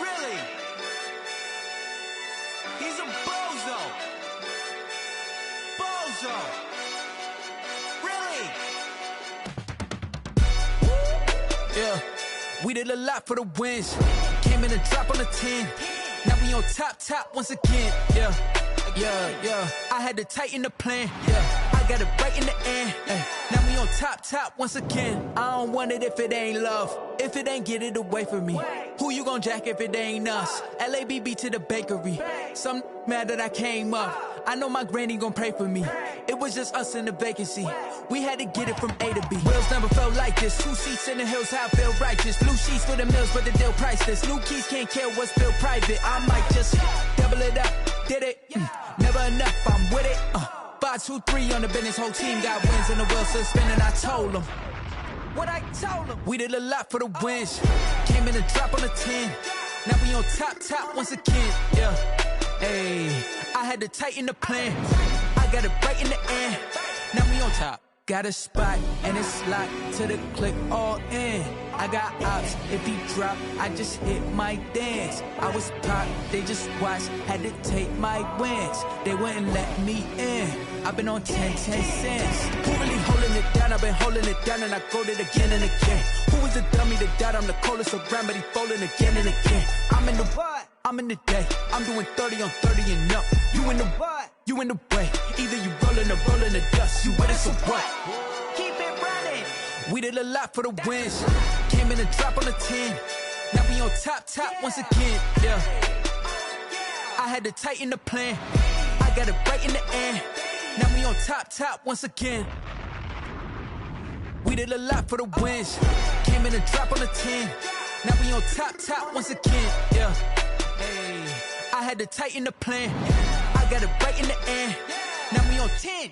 Really? He's a bozo. Bozo. Really? Yeah, we did a lot for the wins. Came in a drop on the 10. Now we on top once again. Yeah. I had to tighten the plan. Yeah, I got it right in the end. Now we on top once again. I don't want it if it ain't love. If it ain't, get it away from me. Who you gon' jack if it ain't us? LABB to the bakery. Some mad that I came up. I know my granny gon' pray for me. It was just us in the vacancy. We had to get it from A to B. Wheels never felt like this. 2 seats in the hills, how I feel righteous. Blue sheets for the mills, but the deal priceless. New keys can't care what's still private. I might just double it up. Did it? Never enough, I'm with it. 5, 2, 3 on the business. Whole team got wins and the wheels still spinning. I told them what I told them. We did a lot for the wins. Came in a drop on the 10. Now we on top once again. Yeah. Hey, I had to tighten the plan. I got it right in the end. Now we on top. Got a spot and it's locked to the click all in. I got ops, if he drop, I just hit my dance. I was pop, they just watched, had to take my wins. They wouldn't let me in. I've been on 10 cents. Who really holding it down? I've been holding it down and I go it again and again. Who was the dummy that died? I'm the coldest around, but he folding again and again. I'm in the what? I'm in the day. I'm doing 30 on 30 and up. You in the what? You in the way. Either you rolling or rolling the dust. You with it, so what? Keep it running. We did a lot for the wins. Came in a drop on the 10. Now we on top once again. Yeah. I had to tighten the plan. I got it right in the end. Now we on top once again. We did a lot for the wins. Came in a drop on the 10. Now we on top once again. Yeah. Hey, I had to tighten the plan. I got it right in the end. Now we on 10.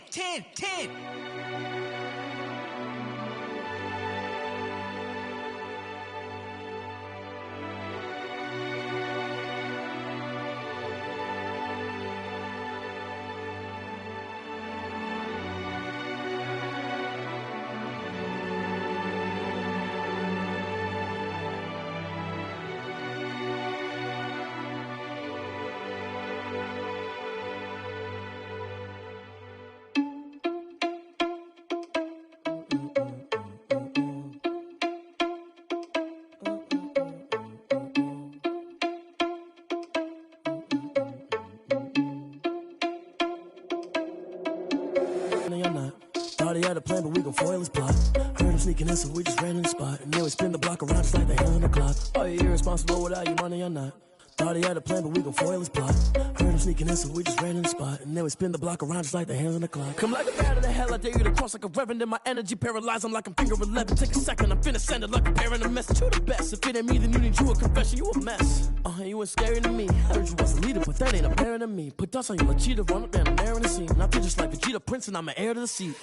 Thought he had a plan, but we gon' foil his plot. Heard him sneaking in, so we just ran in the spot. And then we spin the block around just like the hand on the clock. Are you irresponsible without your money or not? Thought he had a plan, but we gon' foil his plot. Heard him sneaking in, so we just ran in the spot. And then we spin the block around just like the hands on the clock. Come like a bat of the hell, I dare you to cross like a reverend. In my energy paralyzed, I'm like I'm finger 11. Take a second, I'm finna send it like a parent a message. You the best, if it ain't me, then you need you a confession. You a mess, you ain't scary to me. Heard you was a leader, but that ain't apparent to me. Put dust on you, like cheetah, run up down the air in the scene. And I feel just like Vegeta Prince, and I'm an heir to the seat.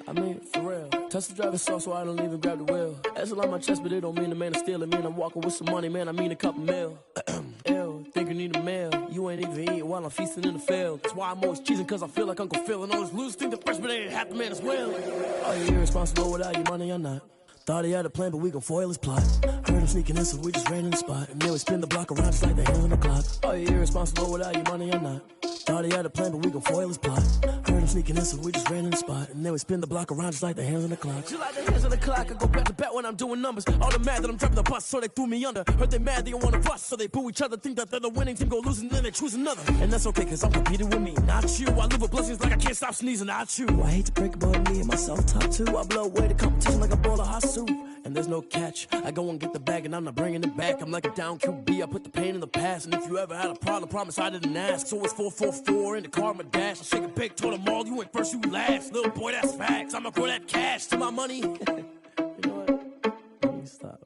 I mean, for real. Touch the driver's soft, so I don't even grab the wheel. That's on my chest, but it don't mean the man is stealing. Man, I'm walking with some money, man, I mean a couple mil. Ew, think you need a meal. You ain't even eating while I'm feasting in the field. That's why I'm always cheesing, cause I feel like Uncle Phil. And all those losers think the freshman ain't half the man as well. Are you irresponsible without your money or not? Thought he had a plan, but we gon' foil his plot. Heard him sneaking in, so we just ran in the spot. And then we spin the block around just like the hands on the clock. Are you irresponsible without your money or not? Thought he had a plan, but we gon' foil his plot. Heard him sneaking in, so we just ran in the spot. And then we spin the block around just like the hands on the clock. Just like the hands on the clock, I go back to back when I'm doing numbers. All the mad that I'm driving the bus, so they threw me under. Heard they mad, they don't wanna bust, so they boo each other. Think that they're the winning team, go losing, then they choose another. And that's okay, cause I'm competing with me, not you. I live with blessings like I can't stop sneezing, not you. I hate to break it, but me and myself top two. I blow away the competition like a bowl of hot soup. And there's no catch. I go and get the bag and I'm not bringing it back. I'm like a down QB, I put the pain in the past. And if you ever had a problem, promise I didn't ask. So it's 444 in the car, my dash. I shake a big, told them all, you went first, you last. Little boy, that's facts. I'ma grow that cash to my money. You know what? Let me stop.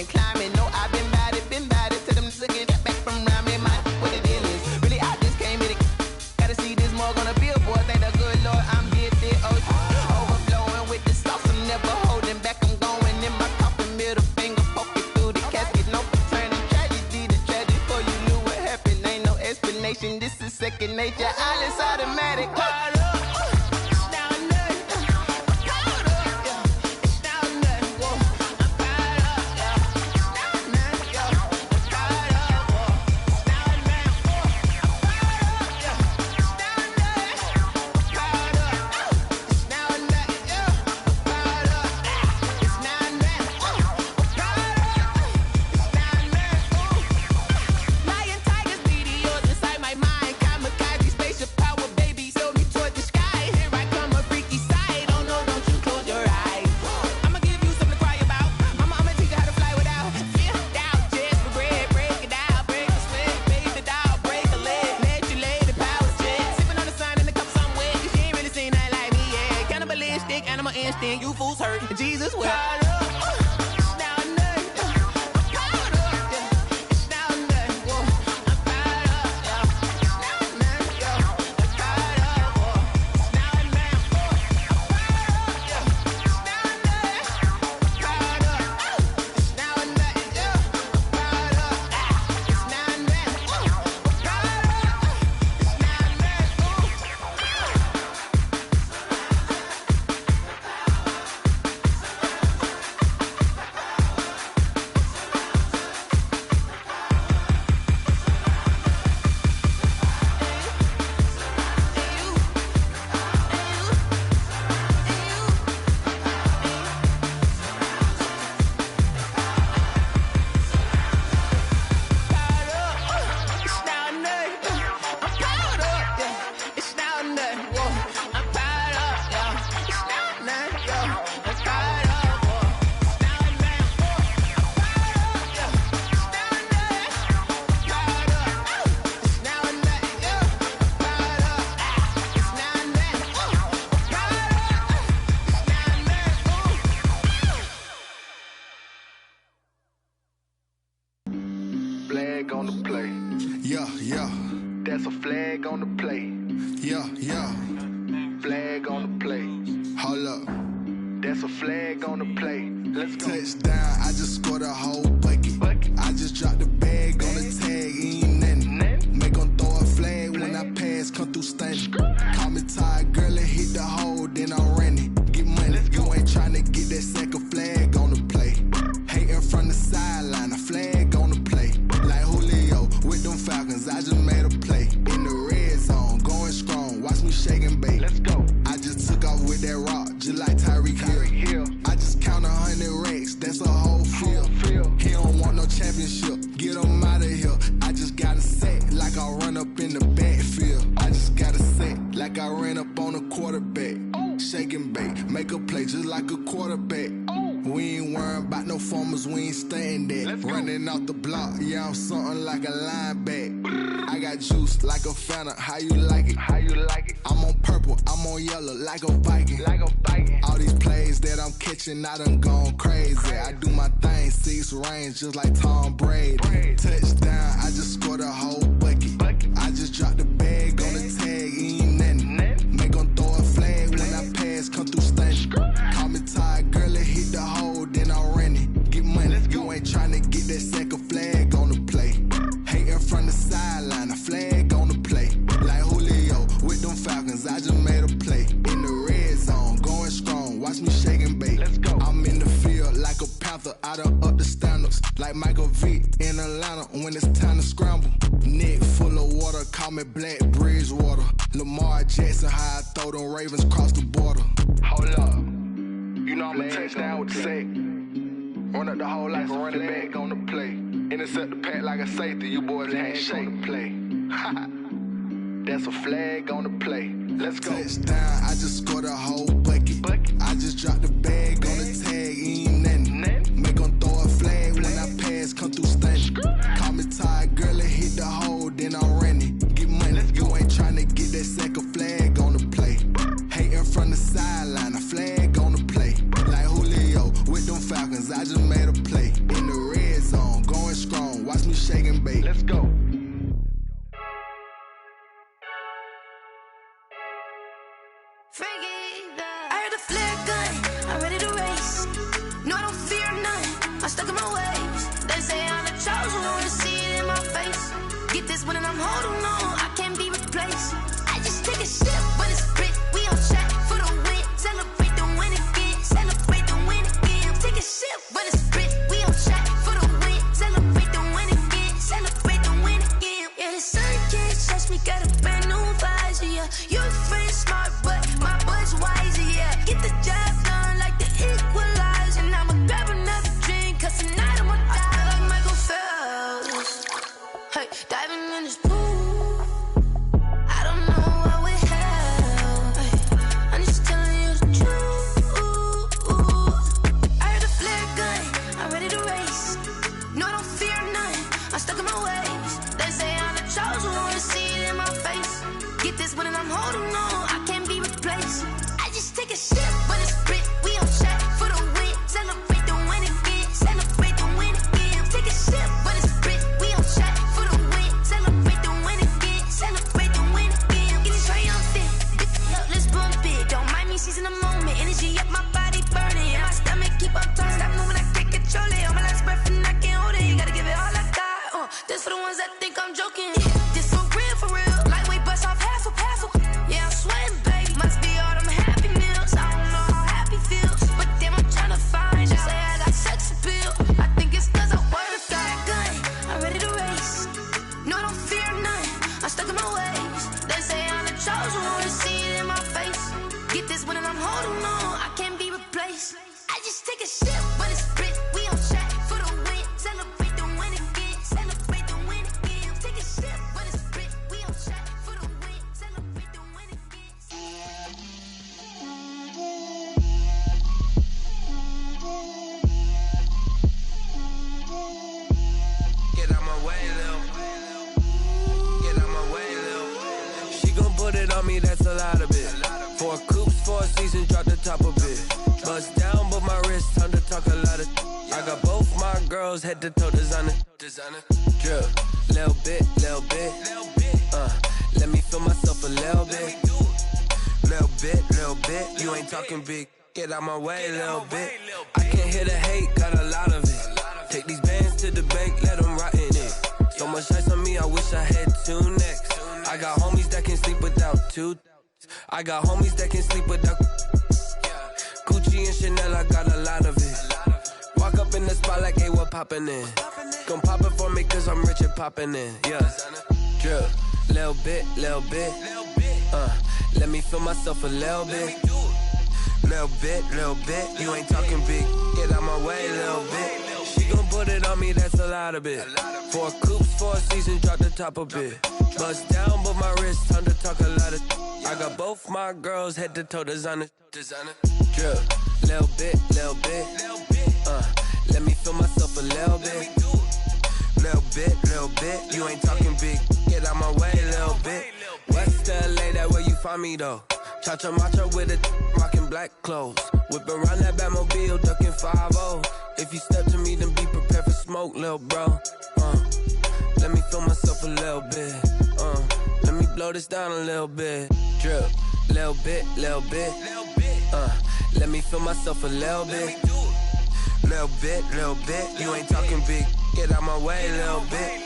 Climbing, no, I've been bad it to them niggas get back from round me, man. nation. This is second nature. All is automatic. You fools hurt. Jesus will. Flag on the play. Yeah, yeah. That's a flag on the play. Yeah, yeah. Flag on the play. Hold up. That's a flag on the play. Let's go. Touchdown, I just scored a whole bucket. I just dropped the bag on the tag, ain't nothing. Make 'em throw a flag when I pass, come through stunning. Call me tired, girl, and hit the hole, then I'm running. Get money, you ain't tryna get that second flag on the play. Hating from the sideline, a flag on the play. Like Julio with them Falcons, I just made a play. In the red zone, going strong, watch me shake and bake. Let's go. I just took off with that rock, just like Tyreek Hill. I just count 100 racks, that's a whole field. He don't want no championship, get him out of here. I just got a set, like I run up in the backfield. I just got a set, like I ran up on a quarterback. Shake and bake, make a play just like a quarterback. We ain't worrying about no formers, we ain't staying there. Running off the block, yeah, I'm something like a lineback. I got juice like a Fanta, how you like it? How you like it? I'm on purple, I'm on yellow, like a Viking. Like a Viking. All these plays that I'm catching, I done gone crazy. I do my thing, 6 range, just like Tom Brady. Touchdown, I just scored a whole bucket. I just dropped the bag on the tag, ain't nothing. Make 'em throw a flag when I pass, come through stunning. Call me tired, girl, and hit the hole, then I'm running. Get money, you ain't tryna get that second flag on the play. Hating from the sideline, a flag on the play. Like Julio with them Falcons, I just made a play. In the red zone, going strong, watch me shake and bake. Let's go. I'm in the field like a Panther, I done up the standards. Like Michael Vick in Atlanta when it's time to scramble. Neck full of water, call me Black Bridgewater. Lamar Jackson, how I throw them Ravens cross the border. Hold up. You know I'm a touchdown with the sack. Run up the hole like a running back on the play. Intercept the pack like a safety. You boys ain't shake the play. That's a flag on the play. Let's go. Touchdown, I just scored a whole bucket. I just dropped the bag on the tag, ain't nothing. Make 'em throw a flag when I pass, come through stunning. Call me tired, girl, and hit the hole, then I'm running. Get money, you ain't tryna get that second flag on the play. Hating from the sideline, a flag on the play. Like Julio with them Falcons, I just made a play. In the red zone, going strong, watch me shake and bake. Let's go. I heard the flare gun, I'm ready to race. No, I don't fear none, I'm stuck in my ways. They say I'm the chosen one, see it in my face. Get this one and I'm I'm holding on, I can't be replaced. I just take a sip, but it's split. We on track for the win. Celebrate the win again. Celebrate the win again. Take a sip, but it's split. We on track for the win. Celebrate the win again. Celebrate the win again. Yeah, the sun can't touch me. Got a brand new visor. Yeah, your friend's smart, but my bud's wiser. Yeah, get the job done like the equalizer. And I'ma grab another drink, 'cause tonight I'ma die like Michael Phelps. Hey, diving in this pool. I don't know what we have. Hey, I'm just telling you the truth. I heard a flare gun, I'm ready to race. No, I don't fear none, I'm stuck in my ways. They say I'm the chosen one, to see it in my face. Get this one and I'm holding on, I can't be replaced. I just take a sip, but it's split. We on track for the win. Celebrate the win again. Celebrate the win again. Take a sip, but it's split. We on track for the win. Celebrate the win again. Celebrate the win again. Get it triumphant. Look, let's bump it. Don't mind me seizing the moment. Energy up, my body burning. And my stomach keep up turning. Stop moving, I can't control it. On my last breath and I can't hold it. You gotta give it all I got. This for the ones that think I'm joking. This for real, for real. Lightweight bust off half a half. Yeah, I'm sweating, baby. Must be all them happy meals. I don't know how happy feels, but damn, I'm tryna find you. Say I got sex appeal. I think it's 'cause I work. Got a gun, I'm ready to race. No, I don't fear none, I'm stuck in my ways. They say I'm the chosen one, to see it in my face. Get this one and I'm holding on, I can't be replaced. I just take a sip, but it's split. We on track for the win. Celebrate the win again. Celebrate the win again. Take a sip, but it's split. We on track for the win. Celebrate the win again. Get out my way, Lil. Get out my way, Lil. She gon' put it on me, that's a lot of it. 4 coops, 4 seasons, drop the top a bit. Bust down, but my wrist, time to talk a lot of. I got both my girls, head to toe designer. Drip, little bit, little bit. Let me feel myself a little bit. Little bit, little bit. You ain't talking big. Get out my way, little bit. I can't hear the hate, got a lot of it. Take these bands to the bank, let them rot in it. So much ice on me, I wish I had 2 necks. I got homies that can sleep without 2. I got homies that can sleep without. Gucci and Chanel, I got a lot of it. Walk up in the spot like, hey, what poppin' in? Gon' pop it for me, 'cause I'm rich and poppin' in. Yeah, drip, little bit, little bit. Let me feel myself a little bit. Little bit, little bit. You ain't talking big. Get out my way, little bit. She gon' put it on me, that's a lot of it. 4 coops, 4 seasons, drop the top a bit. Bust down, but my wrist, time to talk a lot of. I got both my girls, head to toe designer. Drip, little bit, little bit. Let me feel myself a little bit. Little bit, little bit. You ain't talking big. Get out my way, little bit. West LA, that where you find me though. Cha-cha matcha with a rockin' black clothes. Whip around that Batmobile, ducking 5-0. If you step to me, then be prepared for smoke, lil' bro. Let me feel myself a little bit. Let me blow this down a little bit. Drip, little bit, little bit. Let me feel myself a little bit. Little bit, little bit. You ain't talking big. Get out my way, little bit.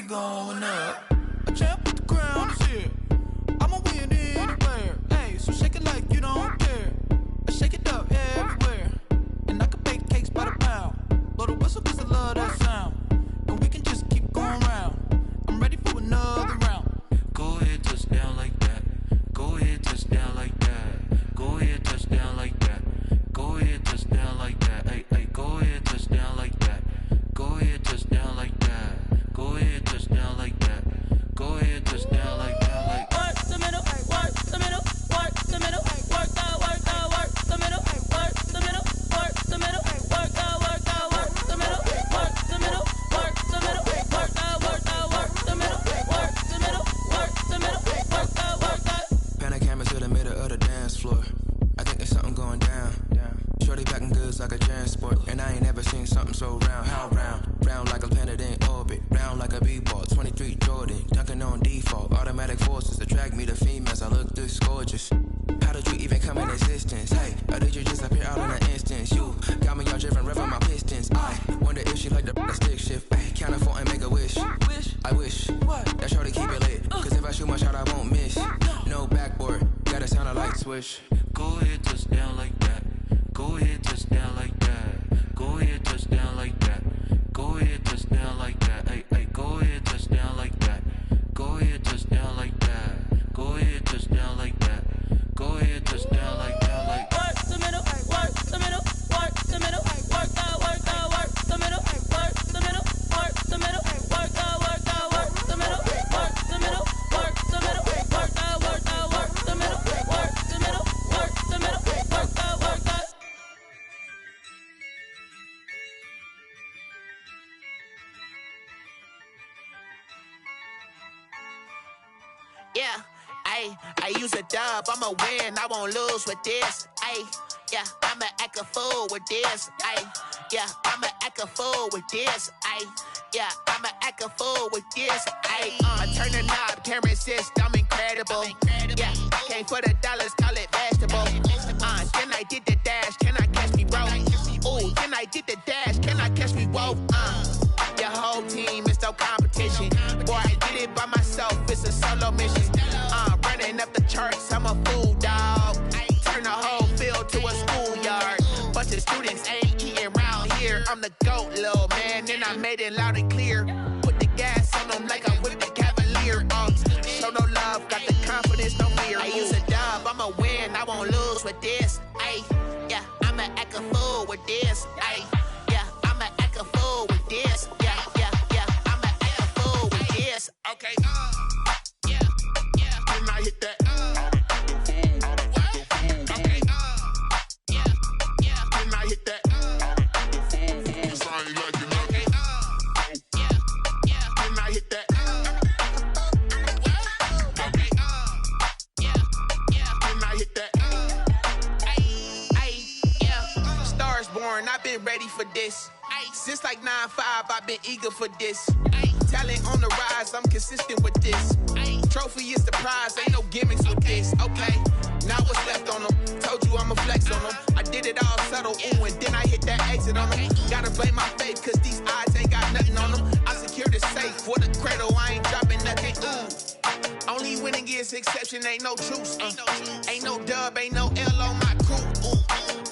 Going up, a champ with the crown is here. I'ma win anywhere. Hey, so shake it like you don't care. I shake it up everywhere, and I can bake cakes by the pound. Blow the whistle 'cause I love that sound, and we can just keep going round. I'm ready for another round. Go ahead, touch down like that. Go ahead, touch down like that. Go ahead, touch down like that. Go ahead, touch down like that. Hey, hey, go ahead, touch down like that. Go ahead, touch down like that. Go ahead, touch down like that. Go ahead, touch down like that. Like work the middle, work the middle, work the middle, so round, how round? Round like a planet in orbit, round like a b-ball, 23 Jordan, dunking on default. Automatic forces attract me to females, I look this gorgeous. How did you even come in existence? Hey, or did you just appear out in an instance? You got me all driven, revving my pistons. I wonder if she like the stick shift. Ay, count for and make a wish. I wish that shorty keep it lit. Cause if I shoot my shot, I won't miss. No backboard, gotta sound a light switch. Go ahead, touch down like that. Go ahead, touch down like that. Go ahead, touch down like that. Go ahead, touch down like that. Hey, hey, go ahead, touch down like that. Go ahead, touch down like that. Go ahead, touch down like that. Go ahead, touch down like that. Like work the middle, work the middle, work the middle, work the middle, work the middle, work the middle, work the middle, work the middle, work the middle, work the middle, work the middle, work the middle, work the. Yeah, I use a dub, I'ma win, I won't lose with this. Yeah, I'ma act a fool with this. Yeah, I'ma act a fool with this. Yeah, I'ma act a fool with this. I turn the knob, can't resist, I'm incredible. Yeah, came for the dollars, call it vegetable. Then I did the dash, can I catch me, bro? Ooh, then I did the dash, can I catch me, whoa? Your whole team is no competition. Boy, I did it by myself, it's a solo mission. Running up the charts, I'm a fool, dog. Turn the whole field to a schoolyard. Bunch of students ain't eating round here. I'm the GOAT, little man, and I made it loud and clear. Put the gas on them like I whipped the Cavalier. Show no love, got the confidence, no fear. I use a dub, I'ma win, I won't lose with this. Yeah, I'ma act a fool with this. Yeah, I'ma act a fool with this. Yeah, I'ma act a fool with this. Okay, yeah, can I hit that? Okay, yeah, can I hit that? I ain't like it, okay, yeah, can I hit that? Okay, yeah, can I hit that? Yeah, stars born, I've been ready for this. Since like 9-5, I've been eager for this. Talent on the rise, I'm consistent with this. Trophy is the prize, ain't no gimmicks with this. Okay, now what's left on them? Told you I'ma flex on them. I did it all subtle, ooh, and then I hit that exit on them. Gotta blame my faith, cause these odds ain't got nothing on them. I secured the safe for the cradle, I ain't dropping nothing, ooh. Only winning is exception, ain't no truce. Ain't no dub, ain't no L on my crew. Ooh.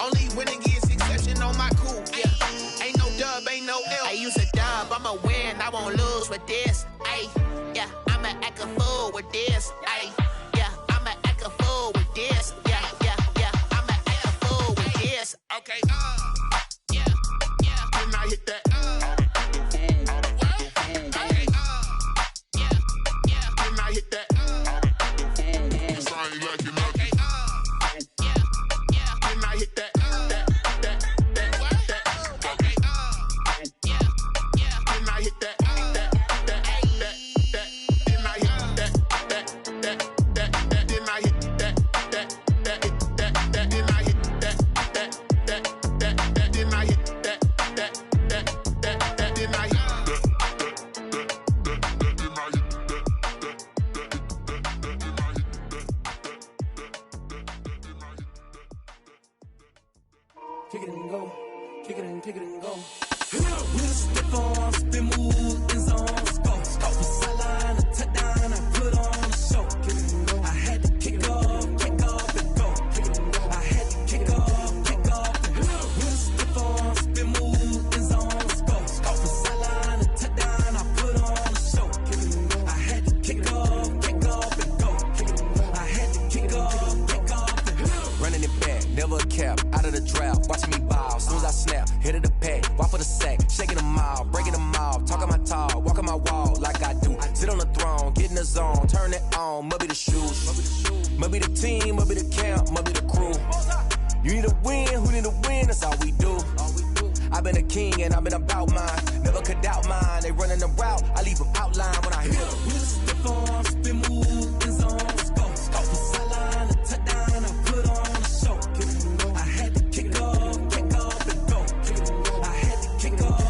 Only winning is exception on my crew. Yeah, ain't no dub, ain't no L. I use a dub, I'ma win, I won't lose with this. Yeah, I'ma act a fool with this. Yeah, I'ma act a fool with this. Yeah, I'ma act a fool with this. Okay, yeah, can I hit that? Okay, yeah, can I hit that? I ain't like it, okay, yeah, can I hit that? Okay, yeah, can I hit that? Kick it and go, kick it and kick it and go. With a stiff on, spin move, in zone, go. From sideline to touchdown, I put on a show. I had to kick off and go. I had to kick off and go. With a stiff on, spin move, in zone, go. From sideline to touchdown, I put on a show. I had to kick off and go. I had to kick off and go. Running it back, never a cap, out of the draft, watching me ball. Soon as I snap, hit of the pack, walk for the sack, shaking them all, breaking them all, talking my talk, walking my wall like I do. Sit on the throne, get in the zone, turn it on, must be the shoes, must be the team, must be the camp, must be the crew. You need a win, who need a win, that's all we do. I've been a king and I've been about mine, never could doubt mine. They running the route, I leave them outline when I hit them. With a stiff on, spin move, in zone, go. From sideline to touchdown, I put on a show. I had to kick off and go. I had to kick off.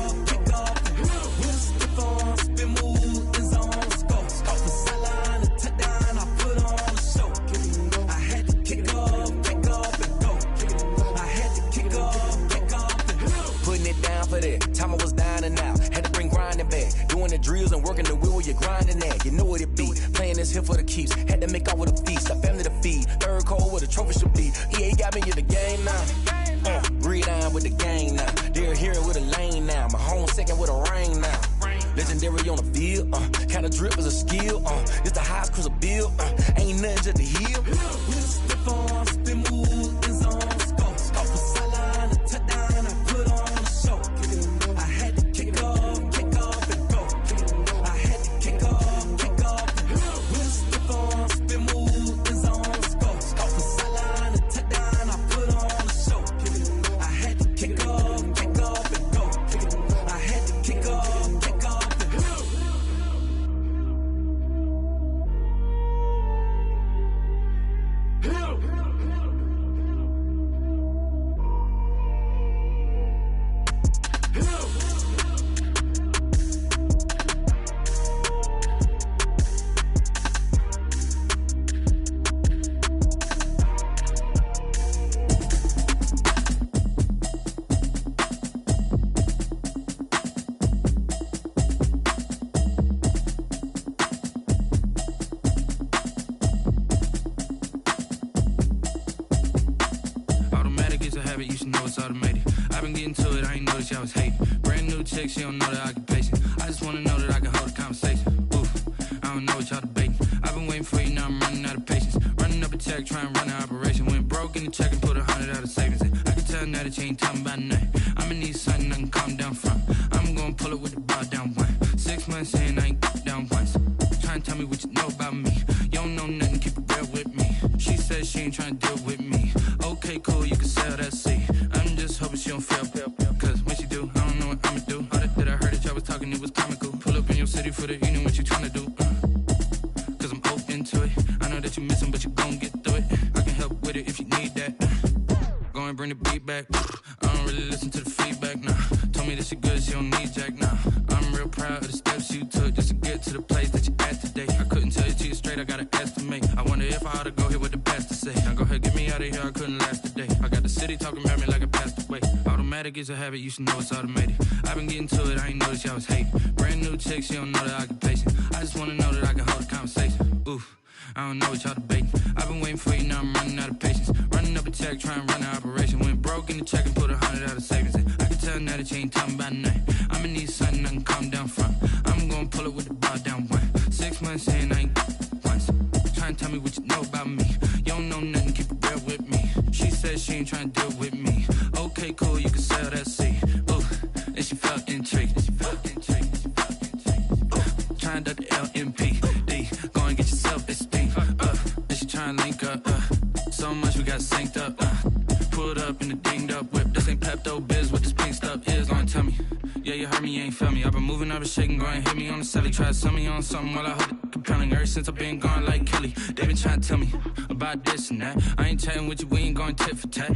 time I was down and out. Had to bring grinding back. Doing the drills and working the wheel where you're grinding at. You know what it be. Playing this here for the keeps. Had to make off with a feast. A family to feed. Third cold where the trophy should be. EA got me in the game now. Breed on with the gang now. They're here with a lane now. My home second with a rain now. Legendary on the field. Kinda drip is a skill. It's the highest cruiser bill. Ain't nothing just to heal. Step on, spin move, is on scope. Off the sideline, a touchdown, I put on a show. I had to kick off and go. I had to kick off and go. Step on, spin move, is on scope. Off the sideline, a touchdown, I put on a show. I had to kick off and go. I had to kick off and go. You should know it's automated. I've been getting to it, I ain't noticed y'all was hating. Brand new chick, she don't know the occupation. I just wanna know that I can hold a conversation. Oof, I don't know what y'all debating. I've been waiting for you, now I'm running out of patience. Running up a check, trying to run an operation. Went broke in the check and put 100 out of savings in. I can tell now that you ain't talking about nothing. I'ma need something I can calm down from. I'm gonna pull it with the bar down one. 6 months in, I ain't down once. Trying to tell me what you know about me. You don't know nothing, keep it real with me. She said she ain't trying to deal with me. Okay, cool, you can sell that seat. I'm just hoping she don't fail. Cause when she do, I don't know what I'ma do. All that I heard that y'all was talking, it was comical. Pull up in your city for the evening, what you trying to do? Cause I'm open to it. I know that you missing, but you gon' get through it. I can help with it if you need that. Go and bring the beat back. I don't really listen to the feedback, nah. Told me that she good, she don't need jack, nah. I'm real proud of the steps you took just to get to the place that you at today. I couldn't tell you to you straight, I gotta estimate. I wonder if I ought to go here with the pastor say. Now go ahead, get me out of here, I couldn't last a day. I got the city talking about me like I passed away. Automatic is a habit, you should know it's automated. I've been getting to it, I ain't noticed y'all was hating. Brand new chick, she don't know the occupation. I just wanna know that I can hold a conversation. Oof, I don't know what y'all debating. I've been waiting for you, now I'm running out of patience. Running up a check, trying to run an operation. Went broke in the check and put 100 out of savings in. I can tell now that you ain't talking about nothing. I'ma need something I can calm down from. I'm gonna pull it with the bar down one. 6 months in, I ain't once. Trying to tell me what you know about me. You don't know nothing, keep it real with me. She said she ain't trying to deal with me. Okay, cool, you can sell that seat. Ooh, and she felt intrigued. Trying to the LMPD. Go and get yourself esteem. And she trying to link up. So much we got synced up. Pulled up in the dinged up whip. This ain't Pepto Biz, what this pink stuff is. Go and tell me. Yeah, you heard me, you ain't felt me. I've been moving, I've been shaking, go and hit me on the celly. Try to sell me on something while I hold it compelling. Ever since I've been gone like Kelly, they been trying to tell me about this and that. I ain't chatting with you, we ain't going tit for tat.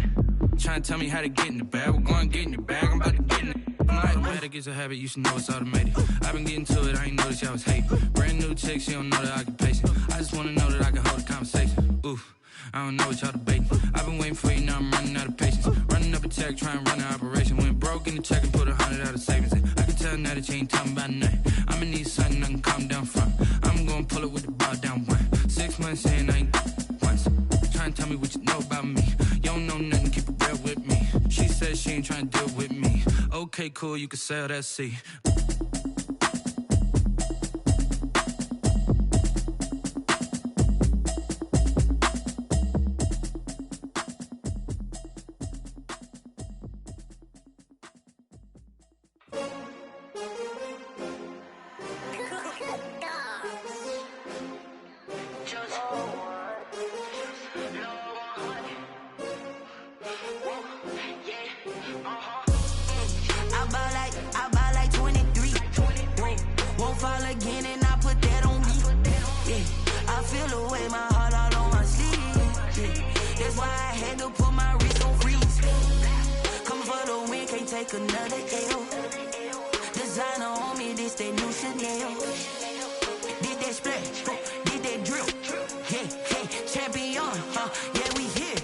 Trying to tell me how to get in the bag. We're going to get in the bag, I'm about to get in it. Automatic is a habit, you should know it's automated. I've been getting to it, I ain't noticed y'all was hating. Brand new chick, she don't know the occupation. I just wanna know that I can hold a conversation. Oof, I don't know what y'all debating. I've been waiting for you, now I'm running out of patience. Running up a check, trying to run an operation. Went broke in the check and put 100 out of savings in. I can tell now that you ain't talking about nothing. I'ma need something I can calm down from. I'm gonna pull it with the bar down one. 6 months in, I ain't once. Trying to tell me what you know about me. You don't know nothing, keep it real with me. She said she ain't trying to deal with me. Okay, cool, you can sell that seat. I buy like 23. Won't fall again and I put that on me. Yeah, I feel the way, my heart all on my sleeve. Yeah, that's why I had to put my wrist on freeze. Come for the win, can't take another L. Designer on me, this that new Chanel. Did that splash, did that drip. Yeah, champion, yeah, we here.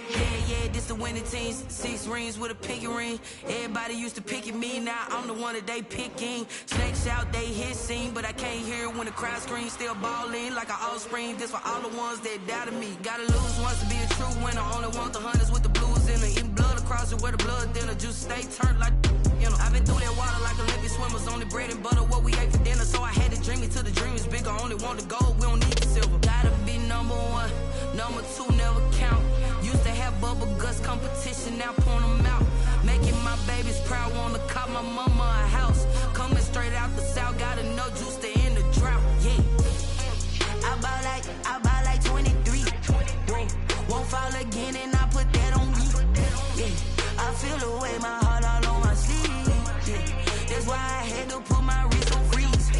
Yeah, this used to winning teams, 6 rings with a pinky ring. Everybody used to pick at me, now I'm the one that they picking. Snakes out, they hit scene, but I can't hear it when the crowd screams. Still ballin' like an offspring, this for all the ones that doubted me. Gotta lose once to be a true winner, only want the hunters with the blues in it. Eating blood across it where the blood dinner, juice stay turned like, you know. I've been through that water like Olympic swimmers, only bread and butter, what we ate for dinner. So I had to dream it till the dream is bigger, only want the gold, we don't need the silver. Gotta be number 1, number 2 never count. Used to have bubble guts competition, now point them out. Making my babies proud, wanna cop my mama a house. Coming straight out the south, got enough juice to end the drought, yeah. I buy like 23, whoa. Won't fall again and I put that on me, yeah. I feel the way, my heart all on my sleeve, yeah. That's why I had to put my wrist on freeze.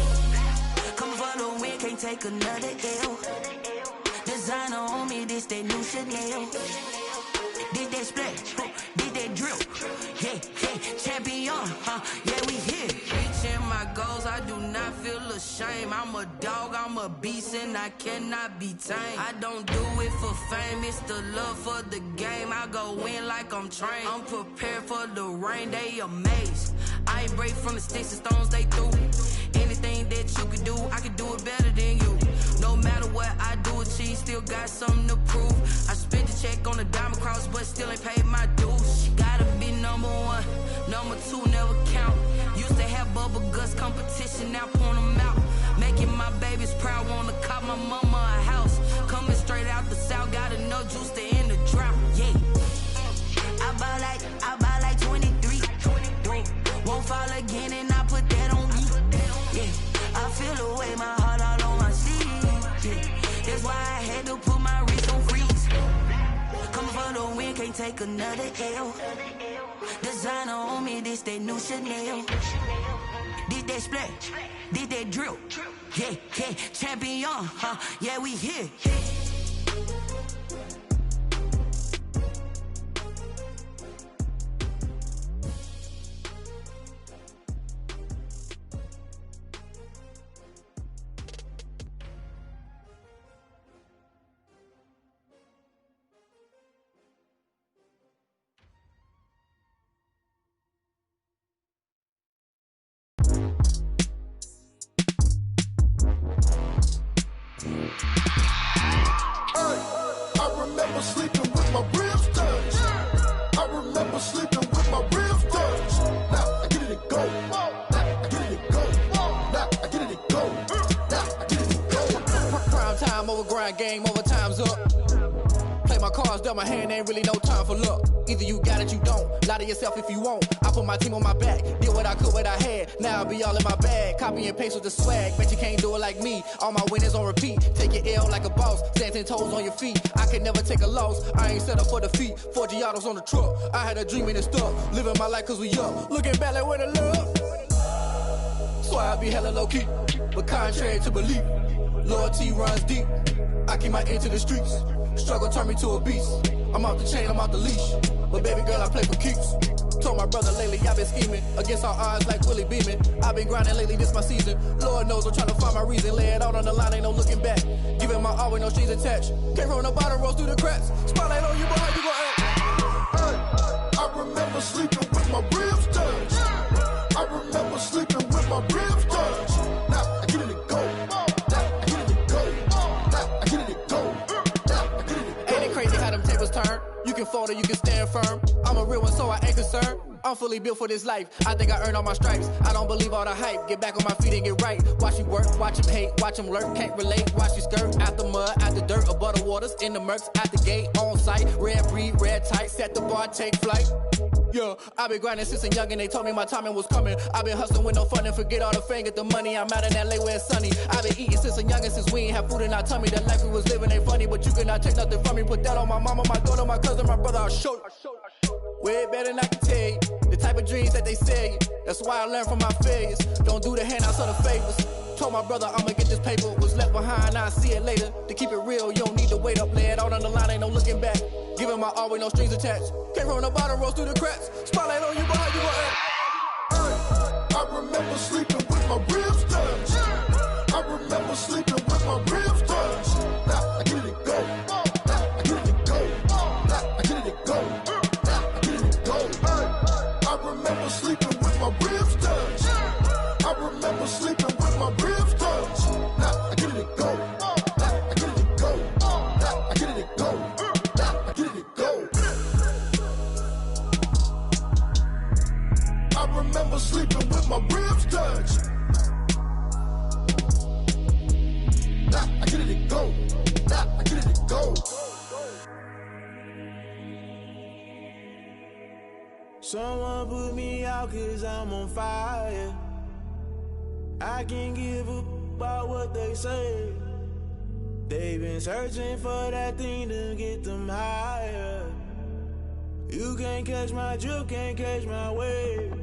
Coming for the win, can't take another L. Designer on me, this that new Chanel. Did that splash, did that drill, yeah, yeah, champion, yeah, we here. Reaching my goals, I do not feel ashamed. I'm a dog, I'm a beast, and I cannot be tamed. I don't do it for fame, it's the love for the game. I go in like I'm trained. I'm prepared for the rain, they amazed. I ain't break from the sticks and stones they threw. Anything that you can do, I can do it better than you. No matter what I do, achieve, still got something to prove. I spent the check on the diamond cross, but still ain't paid my dues. Gotta be number 1, number 2 never count. Used to have bubble guts competition, now point them out. Making my babies proud, wanna cop my mama a house. Coming straight out the south, got enough juice to end the drought, yeah. I buy like 23, whoa. Won't fall again and I put that on me, yeah. I feel the way, my heart all on my sleeve, yeah. That's why I had to put my wrist on freeze. Coming for the win, can't take another L. Designer on me, this that new Chanel. Did that splash, did that drill, yeah, yeah, champion, yeah, we here. Game over, time's up. Play my cards, dealt my hand, ain't really no time for luck. Either you got it, you don't. Lie to yourself if you won't. I put my team on my back, did what I could, what I had. Now I'll be all in my bag. Copy and paste with the swag. Bet you can't do it like me. All my winners on repeat. Take your L like a boss. Stand 10 toes on your feet. I can never take a loss. I ain't set up for defeat. 4 Giottos on the truck. I had a dream and it stuck. Living my life cause we up. Looking back like where the love. So I be hella low key. But contrary to belief, loyalty runs deep. I keep my ear to the streets. Struggle turned me to a beast. I'm off the chain, I'm off the leash. But baby girl, I play for keeps. Told my brother lately, I've been scheming. Against all odds like Willie Beeman. I've been grinding lately, this my season. Lord knows I'm trying to find my reason. Lay it out on the line, ain't no looking back. Giving my all with no strings attached. Came from the bottom, rose through the cracks. Spotlight on you, boy, how you gon' act? Hey, I remember sleeping with my ribs touched. I remember sleeping with my ribs touched. Now I get it and go. Turn. You can fold or you can stand firm. I'm a real one, so I ain't concerned. I'm fully built for this life. I think I earned all my stripes. I don't believe all the hype. Get back on my feet and get right. Watch you work, watch him hate, watch him lurk. Can't relate, watch you skirt. Out the mud, out the dirt, above the waters, in the murks, out the gate, on site. Red breed, red tight, set the bar, take flight. Yeah, I been grinding since a young and they told me my timing was coming. I been hustling with no fun and forget all the fame, get the money. I'm out in LA where it's sunny. I been eating since a young and since we ain't have food in our tummy. The life we was living ain't funny, but you cannot take nothing from me. Put that on my mama, my daughter, my cousin, my brother, I'll show you. Way better than I can tell you. The type of dreams that they sell you. That's why I learned from my failures. Don't do the handouts or the favors. Told my brother I'ma get this paper. Was left behind, I'll see it later. To keep it real, you don't need to wait up. Lay it out on the line, ain't no looking back. Giving my all with no strings attached. Came from the bottom, rose through the cracks. Spotlight on you, but how you gon' act? I remember sleeping with my ribs touched. I remember sleeping with my ribs touched. Now I get it and go. Now I get it and go. Now I get it and go. Someone put me out 'cause I'm on fire. I can't give up about what they say. They've been searching for that thing to get them higher. You can't catch my drift, can't catch my wave.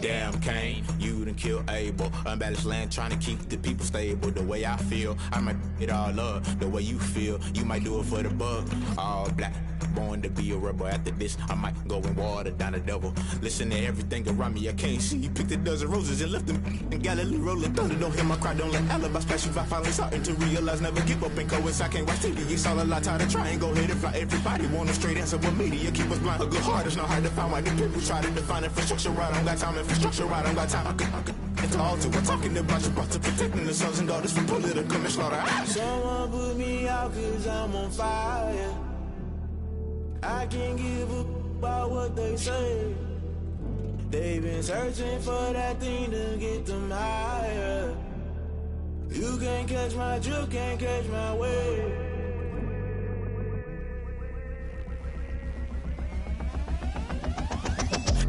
Damn, Kane, you done killed Abel. Unbalanced land, trying to keep the people stable. The way I feel, I might it all up. The way you feel, you might do it for the buck. All black, born to be a rebel. After this, I might go and water down the devil. Listen to everything around me, I can't see. Picked a dozen roses and left them in Galilee rolling thunder. Don't hear my cry, don't let alibis pass you by. Finally starting to realize, never give up and coincide. Can't watch TV, it's all a lot. Tired of trying, go ahead and fly. Everybody want a straight answer, but media keep us blind. A good heart is not hard to find. Why the people try to define infrastructure right? I don't got time, infrastructure right, I don't got time. I could it's all to we're talking about you, about to protecting the sons and daughters from political manslaughter. Someone put me out 'cause I'm on fire. I can't give up about what they say. They've been searching for that thing to get them higher. You can't catch my drift, can't catch my wave.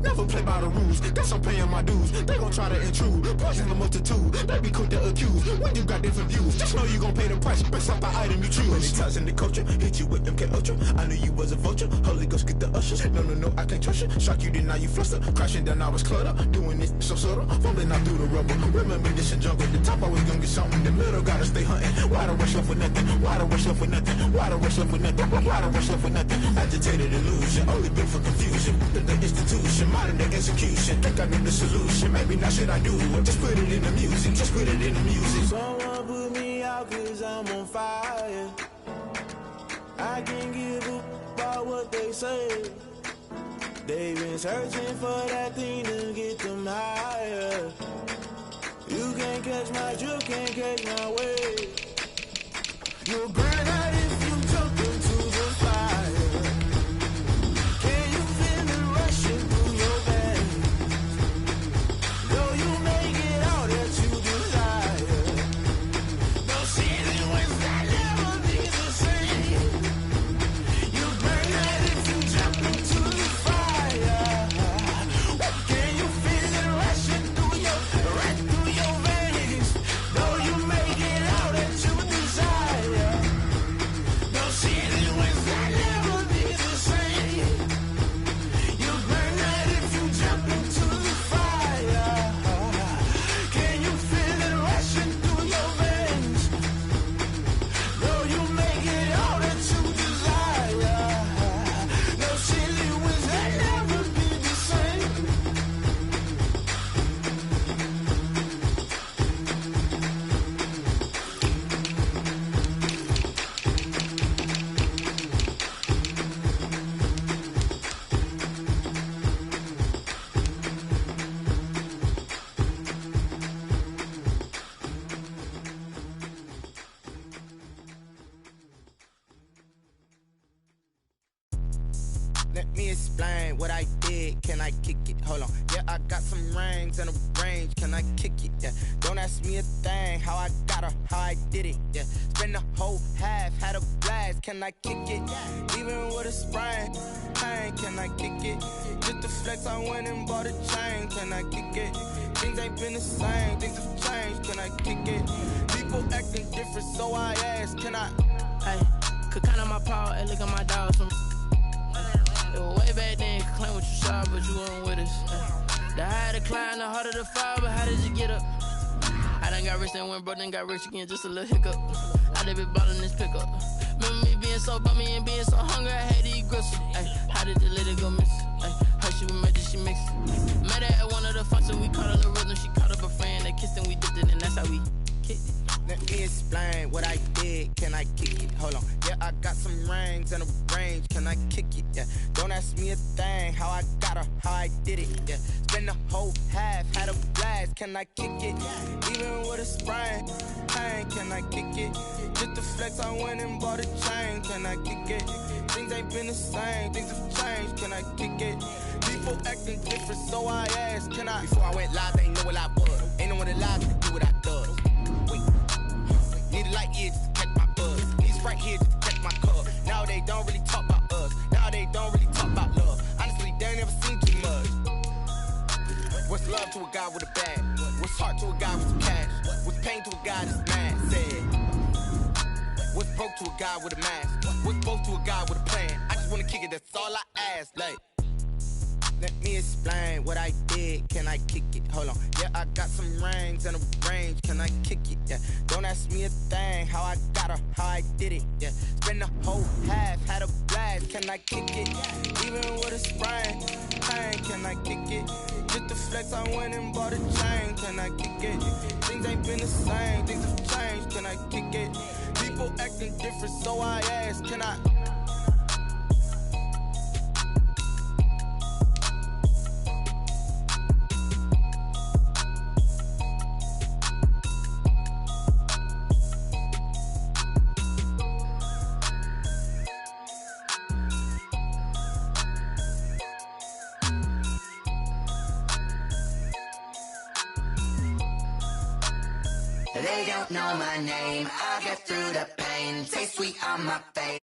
Never play by the rules, guess I'm paying my dues. They gon' try to intrude, poison the multitude. They be quick to accuse, when you got different views. Just know you gon' pay the price, based off the item you choose. Many times in the culture, hit you with MK Ultra. I knew you was a vulture, Holy Ghost get the ushers. No, I can't trust you. Shock you, then now you fluster. Crashing down, I was cluttered. Doing this so subtle, fumbling out through the rubble. Remember this a jungle, the top always gonna get something. In the middle, gotta stay hunting. Why the rush left with nothing? Why the rush left with nothing? Why the rush left with nothing? Why the rush left with nothing? Agitated illusion, only built for confusion. The institution, modern day execution. Think I know the solution, maybe not should I do it. Just put it in the music, just put it in the music. Someone put me out 'cause I'm on fire. I can't give up about what they say. They've been searching for that thing to get them higher. You can't catch my drift, can't catch my wave. You'll burn out if you jump into the fire. Can you feel it rushing through your veins? Though you make it all that you desire. No ceiling was that never be the same. You burn out if you jump into the fire. Can you feel it rushing through your veins? Though you make it all that you desire. No ceiling was that never be the same. You burn out if you jump into the fire. Can you feel it rushing through your veins? Though you make it all that you desire. No ceiling was that never be the same. Let me explain what I did. Can I kick it? Hold on. Yeah, I got some rings and a range. Can I kick it? Yeah. Don't ask me a thing. How I got her, how I did it. Yeah. Spend the whole half, had a blast. Can I kick it? Even with a sprain. Pain, can I kick it? Just to flex, I went and bought a chain. Can I kick it? Things ain't been the same. Things have changed. Can I kick it? People acting different, so I ask. Can I? Hey, could count on my power and look at my dogs from. It was way back then, you could claim what you saw, but you weren't with us. The higher the climb, the harder the fall, but how did you get up? I done got rich, then went broke, then got rich again, just a little hiccup. I done been ballin' this pickup. Remember me being so bummy and being so hungry, I had to eat gristle. Ay, how did the lady go miss? Ay, her she was magic, she mixed. Met her at one of the functions, we caught her the rhythm, she caught up a friend, they kissed and we dipped it, and that's how we kicked it. Let me explain what I did. Can I kick it? Hold on. Yeah, I got some rings and a range. Can I kick it? Yeah. Don't ask me a thing. How I got her, how I did it. Yeah. Spend the whole half, had a blast. Can I kick it? Even with a sprain. Pain, can I kick it? Just to flex, I went and bought a chain. Can I kick it? Things ain't been the same. Things have changed. Can I kick it? People acting different, so I asked. Can I? Before I went live, they ain't know what I was. Ain't no one alive to do what I does. Need a light here just to catch my buzz. Need a Sprite here just to catch my cup. Now they don't really talk about us. Now they don't really talk about love. Honestly, they What's love to a guy with a bag? What's heart to a guy with some cash? What's pain to a guy that's mad? Said. What's broke to a guy with a mask? What's both to a guy with a plan? I just wanna kick it, that's all I ask. Like, let me explain what I did. Can I kick it? Hold on. Yeah, I got some rings and a range. Can I kick it? Yeah. Don't ask me a thing. How I got her, how I did it. Yeah. Spend the whole half, had a blast. Can I kick it? Even with a sprain, pain. Can I kick it? Just the flex, I went and bought a chain. Can I kick it? Things ain't been the same. Things have changed. Can I kick it? People acting different, so I ask. Can I? They don't know my name. I get through the pain. Taste sweet on my face.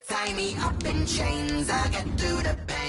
Tie me up in chains. I get through the pain.